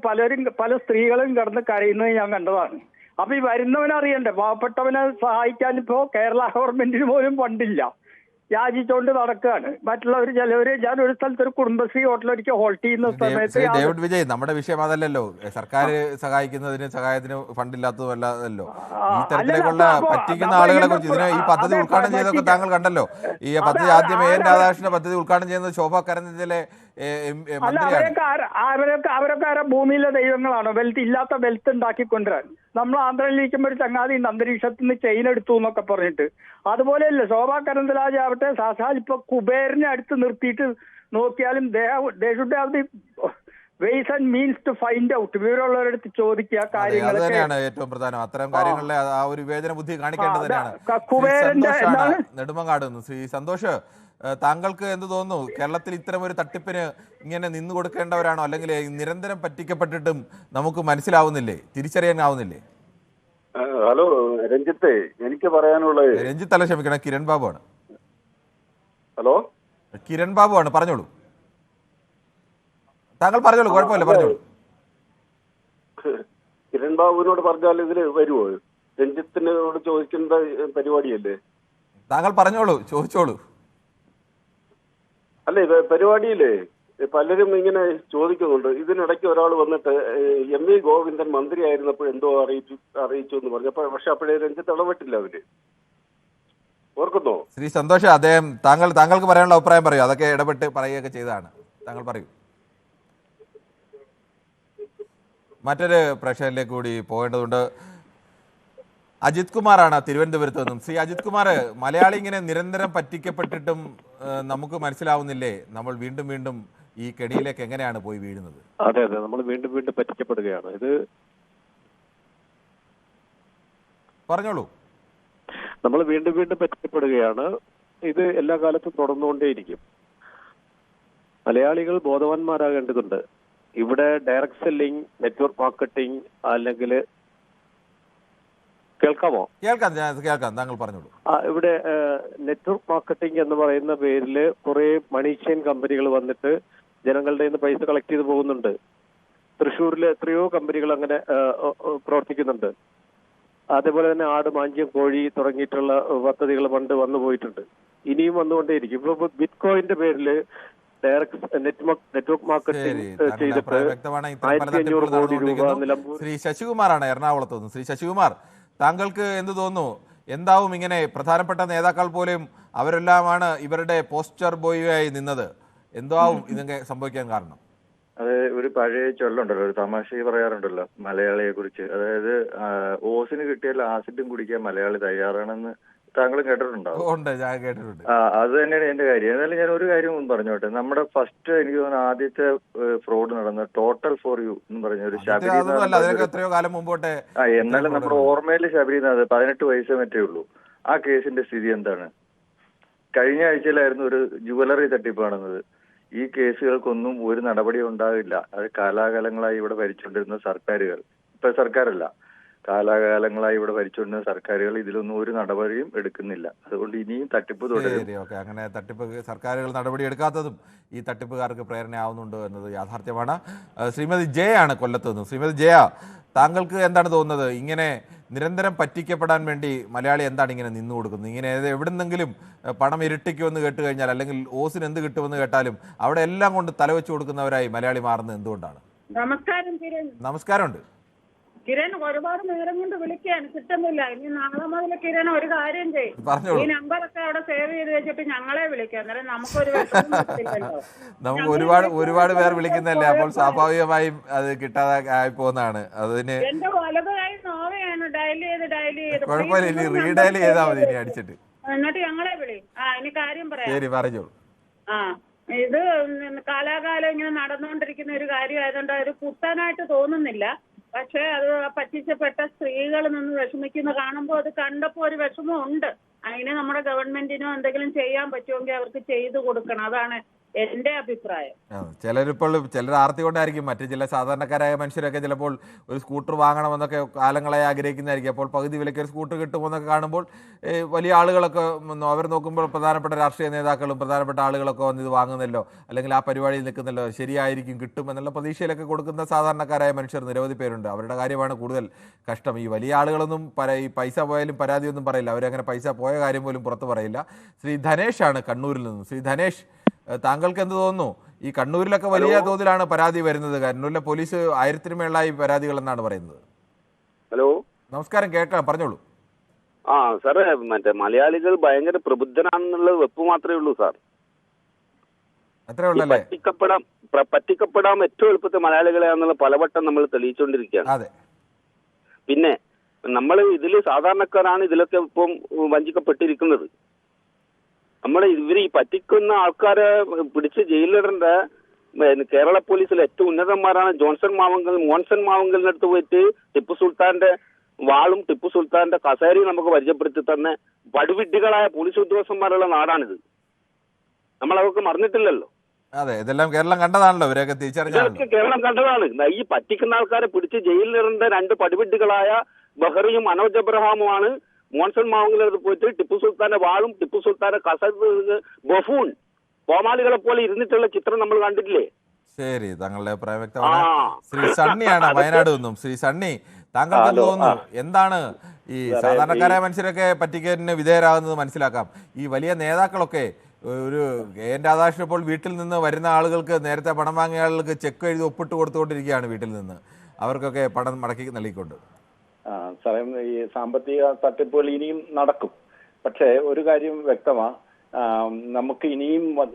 പല സ്ത്രീകളും കിടന്ന് കരയുന്നത് ഞാൻ കണ്ടതാണ്. അപ്പൊ ഈ വരുന്നവനറിയണ്ടേ, പാവപ്പെട്ടവനെ സഹായിക്കാൻ ഇപ്പോ കേരള ഗവൺമെന്റിന് പോലും ഫണ്ടില്ല, യാചിച്ചുകൊണ്ട് നടക്കുകയാണ്. മറ്റുള്ളവർ ചിലവര്, ഞാൻ ഒരു സ്ഥലത്ത് ഒരു കുടുംബശ്രീ ഹോട്ടൽ ഒരിക്കൽ ഹോൾട്ട് ചെയ്യുന്ന സമയത്ത്. ഡേവിഡ് വിജയ്, നമ്മുടെ വിഷയം അതല്ലല്ലോ. സർക്കാർ സഹായത്തിന് ഫണ്ടില്ലാത്തതല്ലോ. ഈ തരത്തിലേക്കുള്ള പറ്റിക്കുന്ന ആളുകളെ കുറിച്ച് ഈ പദ്ധതി ഉദ്ഘാടനം ചെയ്തൊക്കെ താങ്കൾ കണ്ടല്ലോ. ഈ പദ്ധതി ആദ്യം എൻ രാധാകൃഷ്ണന്റെ പദ്ധതി ഉദ്ഘാടനം ചെയ്യുന്നത് ശോഭാ കരന്തിലെ അവരൊക്കെ ഭൂമിയിലെ ദൈവങ്ങളാണ്. ഇല്ലാത്ത വെൽത്ത് ഉണ്ടാക്കിക്കൊണ്ടുവരാൻ. നമ്മൾ ആന്ധ്രയിലിരിക്കുമ്പോൾ ഒരു ചങ്ങാതി അന്തരീക്ഷത്തിൽ നിന്ന് ചെയിൻ എടുത്തു എന്നൊക്കെ പറഞ്ഞിട്ട്. അതുപോലെയല്ലേ ശോഭാ കരന്തലാജ് ആവട്ടെ, സാക്ഷാൽ ഇപ്പൊ കുബേറിനെ അടുത്ത് നിർത്തിയിട്ട് നോക്കിയാലും they should have the ways and means to find out. വിവരമുള്ളവരടുത്ത് ചോദിക്കുക കാര്യങ്ങൾ. അത് തന്നെയാണ് ഏറ്റവും പ്രധാനം. അത്തരം കാര്യങ്ങളിലെ ആ ഒരു വിവേചന ബുദ്ധി കാണിക്കേണ്ടത് തന്നെയാണ്. നെടുമങ്ങാട് ശ്രീ സന്തോഷ്, താങ്കൾക്ക് എന്ത് തോന്നുന്നു? കേരളത്തിൽ ഇത്തരം ഒരു തട്ടിപ്പിന് ഇങ്ങനെ നിന്നു കൊടുക്കേണ്ടവരാണോ, അല്ലെങ്കിൽ നിരന്തരം പറ്റിക്കപ്പെട്ടിട്ടും നമുക്ക് മനസ്സിലാവുന്നില്ലേ, തിരിച്ചറിയാനാവുന്നില്ലേ? ഹലോ രഞ്ജിത്തെ, എനിക്ക് പറയാനുള്ളത്. രഞ്ജിത്ത് അല്ല, ക്ഷമിക്കണം, കിരൺ ബാബു ആണ്. ഹലോ, കിരൺ ബാബു ആണ്, പറഞ്ഞോളൂ. താങ്കൾ പറഞ്ഞോളൂ, കുഴപ്പമില്ല, പറഞ്ഞോളൂ. കിരൺ ബാബുവിനോട് പറഞ്ഞാൽ ഇതിൽ വരുമോ? രഞ്ജിത്തിനോട് ചോദിക്കുന്ന പരിപാടിയല്ലേ? താങ്കൾ പറഞ്ഞോളൂ, ചോദിച്ചോളൂ. അല്ലേ, പരിപാടിയില്ലേ പലരും ഇങ്ങനെ ചോദിക്കുന്നുണ്ട്. ഇതിനിടയ്ക്ക് ഒരാൾ വന്നിട്ട് MV ഗോവിന്ദൻ മന്ത്രിയായിരുന്നപ്പോൾ എന്തോ അറിയിച്ചു എന്ന് പറഞ്ഞു. പക്ഷെ അപ്പോഴേ രഞ്ജിത്ത് ഇടപെട്ടില്ല. അവര് ഓർക്കുന്നോ? ശ്രീ സന്തോഷ്, അദ്ദേഹം താങ്കൾക്ക് പറയാനുള്ള അഭിപ്രായം പറയൂ. അതൊക്കെ ഇടപെട്ട് പറയുകയൊക്കെ ചെയ്തതാണ്. താങ്കൾ പറയൂ. മറ്റൊരു പ്രേക്ഷകരിലേക്ക് കൂടി പോകേണ്ടതുണ്ട്. അജിത് കുമാറാണ് തിരുവനന്തപുരത്ത് നിന്നും. ശ്രീ അജിത് കുമാർ, മലയാളി ഇങ്ങനെ നിരന്തരം പറ്റിക്കപ്പെട്ടിട്ടും നമുക്ക് മനസ്സിലാവുന്നില്ലേ നമ്മൾ വീണ്ടും വീണ്ടും ഈ കെണിയിലേക്ക് എങ്ങനെയാണ് പോയി വീഴുന്നത്? അതെ, നമ്മൾ വീണ്ടും വീണ്ടും പറ്റിക്കപ്പെടുകയാണ്. ഇത് പറഞ്ഞോളൂ. നമ്മൾ വീണ്ടും വീണ്ടും പറ്റിക്കപ്പെടുകയാണ്. ഇത് എല്ലാ കാലത്തും തുടർന്നുകൊണ്ടേയിരിക്കും. മലയാളികൾ ബോധവാന്മാരാകേണ്ടതുണ്ട്. ഇവിടെ ഡയറക്ട് സെല്ലിംഗ്, നെറ്റ്വർക്ക് മാർക്കറ്റിംഗ്, അല്ലെങ്കിൽ കേൾക്കാമോ? കേൾക്കാം, താങ്കൾ പറഞ്ഞോളൂ. ഇവിടെ നെറ്റ്വർക്ക് മാർക്കറ്റിംഗ് എന്ന് പറയുന്ന പേരിൽ കുറെ മണി ചെയിൻ കമ്പനികൾ വന്നിട്ട് ജനങ്ങളുടെ നിന്ന് പൈസ കളക്ട് ചെയ്ത് പോകുന്നുണ്ട്. തൃശ്ശൂരിൽ എത്രയോ കമ്പനികൾ അങ്ങനെ പ്രവർത്തിക്കുന്നുണ്ട്. അതേപോലെ തന്നെ ആട്, മാഞ്ചിയം, കോഴി തുടങ്ങിയിട്ടുള്ള പദ്ധതികൾ പണ്ട് വന്നു പോയിട്ടുണ്ട്. ഇനിയും വന്നുകൊണ്ടേയിരിക്കും. ഇപ്പൊ ബിറ്റ് കോയിന്റെ പേരിൽ ഡയറക്ട് നെറ്റ്വർക്ക് മാർക്കറ്റിംഗ് ചെയ്തിട്ട് 1500 കോടി രൂപ നിലമ്പൂർ. ശ്രീ ശശികുമാറാണ് എറണാകുളത്ത് നിന്ന്. ശ്രീ ശശികുമാർ, താങ്കൾക്ക് എന്ത് തോന്നുന്നു? എന്താവും ഇങ്ങനെ പ്രധാനപ്പെട്ട നേതാക്കൾ പോലും അവരെല്ലാമാണ് ഇവരുടെ പോസ്റ്റർ ബോയിയായി നിന്നത്? എന്താവും ഇതൊക്കെ സംഭവിക്കാൻ കാരണം? അത് ഒരു പഴയ ചൊല്ലുണ്ടല്ലോ, ഒരു തമാശ പറയാറുണ്ടല്ലോ മലയാളിയെ കുറിച്ച്. അതായത് ഓസിന് കിട്ടിയാൽ ആസിഡും കുടിക്കാൻ മലയാളി തയ്യാറാണെന്ന് താങ്കളും കേട്ടിട്ടുണ്ടാവും. അത് തന്നെയാണ് എന്റെ കാര്യം. എന്നാലും ഞാൻ ഒരു കാര്യം പറഞ്ഞോട്ടെ. നമ്മുടെ ഫസ്റ്റ് എനിക്ക് തോന്നുന്നു ആദ്യത്തെ ഫ്രോഡ് നടന്ന ടോട്ടൽ ഫോർ യു എന്ന് പറഞ്ഞ ഒരു എന്നാലും നമ്മുടെ ഓർമ്മയിൽ ശബരിനാഥ് 18 വയസ്സേ മറ്റേ ഉള്ളൂ. ആ കേസിന്റെ സ്ഥിതി എന്താണ്? കഴിഞ്ഞ ആഴ്ചയിലായിരുന്നു ഒരു ജുവലറി തട്ടിപ്പ് നടന്നത്. ഈ കേസുകൾക്കൊന്നും ഒരു നടപടി ഉണ്ടാകില്ല. അത് കാലാകാലങ്ങളായി ഇവിടെ ഭരിച്ചുകൊണ്ടിരുന്ന സർക്കാരുകൾ, ഇപ്പൊ സർക്കാരല്ല, കാലാകാലങ്ങളായി ഇവിടെ ഭരിച്ചുകൊണ്ടിരുന്ന സർക്കാരുകൾ ഇതിലൊന്നും ഒരു നടപടിയും എടുക്കുന്നില്ല. അതുകൊണ്ട് ഇനിയും തട്ടിപ്പ് തുടരും. ഓക്കെ, അങ്ങനെ തട്ടിപ്പ് സർക്കാരുകൾ നടപടി എടുക്കാത്തതും ഈ തട്ടിപ്പുകാർക്ക് പ്രേരണയാവുന്നുണ്ട് എന്നത് യാഥാർത്ഥ്യമാണ്. ശ്രീമതി ജയ ആണ് കൊല്ലത്ത് നിന്ന്. ശ്രീമതി ജയ, താങ്കൾക്ക് എന്താണ് തോന്നുന്നത്? ഇങ്ങനെ നിരന്തരം പറ്റിക്കപ്പെടാൻ വേണ്ടി മലയാളി എന്താണ് ഇങ്ങനെ നിന്നു കൊടുക്കുന്നത്? ഇങ്ങനെ എവിടുന്നെങ്കിലും പണം ഇരട്ടിക്കുമെന്ന് കേട്ട് കഴിഞ്ഞാൽ, അല്ലെങ്കിൽ ഓസിന് എന്ത് കിട്ടുമെന്ന് കേട്ടാലും അവിടെ എല്ലാം കൊണ്ട് തലവെച്ച് കൊടുക്കുന്നവരായി മലയാളി മാറുന്നത് എന്തുകൊണ്ടാണ്? നമസ്കാരം കിരൺ. നമസ്കാരമുണ്ട് കിരൺ, ഒരുപാട് നേരം കൊണ്ട് വിളിക്കാൻ കിട്ടുന്നില്ല. ഇനി നാളെ മുതൽ കിരൺ ഒരു കാര്യം ചെയ്യും, ഈ നമ്പറൊക്കെ അവിടെ സേവ് ചെയ്ത് വെച്ചിട്ട് ഞങ്ങളെ വിളിക്കാം. അന്നേരം നമുക്കൊരു നമുക്ക് ഒരുപാട് പേർ വിളിക്കുന്നതല്ലേ, അപ്പോൾ സ്വാഭാവികമായും അത് കിട്ടാതെ ആയി പോകുന്നതാണ്. അതിന് എന്റെ വലത് കൈ നോവയാണ്, ഡയൽ ചെയ്ത് കുഴപ്പമില്ല, ഇനി റീഡയൽ ചെയ്താൽ മതി ഇനി അടിച്ചിട്ട്. എന്നിട്ട് ഞങ്ങളെ വിളി. ഇനി കാര്യം പറയാം. ശരി, പറഞ്ഞോളൂ. ഇത് കാലാകാലം ഇങ്ങനെ നടന്നുകൊണ്ടിരിക്കുന്ന ഒരു കാര്യമായതുകൊണ്ട് ഒരു കുത്താനായിട്ട് തോന്നുന്നില്ല. പക്ഷെ അത് പറ്റിച്ചപ്പെട്ട സ്ത്രീകൾ നിന്ന് വിഷമിക്കുന്ന കാണുമ്പോൾ അത് കണ്ടപ്പോൾ ഒരു വിഷമം ഉണ്ട്. അതിന് നമ്മുടെ ഗവൺമെന്റിനോ എന്തെങ്കിലും ചെയ്യാൻ പറ്റുമെങ്കിൽ അവർക്ക് ചെയ്തു കൊടുക്കണം. അതാണ് എന്റെ അഭിപ്രായം. ചിലർ ആർത്തി കൊണ്ടായിരിക്കും, മറ്റു ചില സാധാരണക്കാരായ മനുഷ്യരൊക്കെ ചിലപ്പോൾ ഒരു സ്കൂട്ടർ വാങ്ങണമെന്നൊക്കെ കാലങ്ങളായി ആഗ്രഹിക്കുന്നതായിരിക്കും. അപ്പോൾ പകുതി വിലയ്ക്ക് ഒരു സ്കൂട്ടർ കിട്ടുമെന്നൊക്കെ കാണുമ്പോൾ വലിയ ആളുകളൊക്കെ അവർ നോക്കുമ്പോൾ പ്രധാനപ്പെട്ട രാഷ്ട്രീയ നേതാക്കളും പ്രധാനപ്പെട്ട ആളുകളൊക്കെ വന്ന് ഇത് വാങ്ങുന്നല്ലോ, അല്ലെങ്കിൽ ആ പരിപാടിയിൽ നിൽക്കുന്നല്ലോ, ശരിയായിരിക്കും കിട്ടും എന്നുള്ള പ്രതീക്ഷയിലൊക്കെ കൊടുക്കുന്ന സാധാരണക്കാരായ മനുഷ്യർ നിരവധി പേരുണ്ട്. അവരുടെ കാര്യമാണ് കൂടുതൽ കഷ്ടം. ഈ വലിയ ആളുകളൊന്നും ഈ പൈസ പോയാലും പരാതിയൊന്നും പറയില്ല, അവരങ്ങനെ പൈസ പോയ കാര്യം പോലും പുറത്ത് പറയില്ല. ശ്രീ ധനേഷാണ് കണ്ണൂരിൽ നിന്നും. ശ്രീ ധനേഷ്, താങ്കൾക്ക് എന്ത് തോന്നുന്നു? ഈ കണ്ണൂരിലൊക്കെ വലിയ തോതിലാണ് പരാതി വരുന്നത്. കണ്ണൂരിലെ പോലീസ് 1000-ന് മേളിലായി പരാതികൾ എന്നാണ് പറയുന്നത്. ഹലോ, നമസ്കാരം, കേൾക്കാം, പറഞ്ഞോളൂ. സാറേ, മറ്റേ മലയാളികൾ ഭയങ്കര പ്രബുദ്ധനാണെന്നുള്ള വെപ്പ് മാത്രമേ ഉള്ളൂ സാർ. അത്രേ ഉള്ളല്ലേ? പറ്റിക്കപ്പെടാൻ ഏറ്റവും എളുപ്പത്തെ മലയാളികളെയാണെന്നുള്ള പലവട്ടം നമ്മൾ തെളിയിച്ചുകൊണ്ടിരിക്കുകയാണ്. അതെ. പിന്നെ നമ്മൾ ഇതിൽ സാധാരണക്കാരാണ് ഇതിലൊക്കെ ഇപ്പം വഞ്ചിക്കപ്പെട്ടിരിക്കുന്നത്. ഇവർ ഈ പറ്റിക്കുന്ന ആൾക്കാരെ പിടിച്ച് ജയിലിലിടേണ്ട കേരള പോലീസിലെ ഏറ്റവും ഉന്നതന്മാരാണ് മോൻസൺ മാവങ്കലിനടുത്ത് പോയിട്ട് ടിപ്പു സുൽത്താന്റെ വാളും ടിപ്പു സുൽത്താന്റെ കസേരയും നമുക്ക് പരിചയപ്പെടുത്തി തന്നെ പടുവിഡ്ഢികളായ പോലീസ് ഉദ്യോഗസ്ഥന്മാരുള്ള നാടാണിത്. നമ്മൾ അവർക്ക് മറന്നിട്ടില്ലല്ലോ. അതെ, ഇതെല്ലാം കേരളം കണ്ടതാണല്ലോ, ഇവരൊക്കെ തിരിച്ചറിഞ്ഞാൽ കേരളം കണ്ടതാണ്. ഈ പറ്റിക്കുന്ന ആൾക്കാരെ പിടിച്ച് ജയിലിലിടേണ്ട 2 പടുവിഡ്ഢികളായ ബഹ്റിയും മനോജ് എബ്രഹാമുമാണ് മോൻസൺ മാവങ്കലിനടുത്ത് പോയിട്ട് ടിപ്പു സുൽത്താന്റെ വാളും ടിപ്പു സുൽത്താന്റെ കസേര ബഫൂൺ കോമാളികളെ പോലെ ഇരുന്നിട്ടുള്ള ചിത്രം നമ്മൾ കണ്ടിട്ടില്ലേ? ശരി, താങ്കളുടെ അഭിപ്രായം വ്യക്തമാണ്. ശ്രീ സണ്ണിയാണ് വയനാട് നിന്നും. ശ്രീ സണ്ണി, താങ്കൾക്ക് എന്ത് തോന്നുന്നു? എന്താണ് ഈ സാധാരണക്കാരായ മനുഷ്യരൊക്കെ പറ്റിക്കലിന് വിധേയരാകുന്നത് മനസ്സിലാക്കാം. ഈ വലിയ നേതാക്കളൊക്കെ ഒരു എൻ രാധാകൃഷ്ണൻ ഇപ്പോൾ വീട്ടിൽ നിന്ന് വരുന്ന ആളുകൾക്ക്, നേരത്തെ പണം വാങ്ങിയ ആളുകൾക്ക് ചെക്ക് എഴുതി ഒപ്പിട്ട് കൊടുത്തുകൊണ്ടിരിക്കുകയാണ് വീട്ടിൽ നിന്ന്, അവർക്കൊക്കെ പണം മടക്കി നൽകിക്കൊണ്ട്. സാറേ, ഈ സാമ്പത്തിക തട്ടിപ്പുകൾ ഇനിയും നടക്കും. പക്ഷേ ഒരു കാര്യം വ്യക്തമാ, നമുക്ക്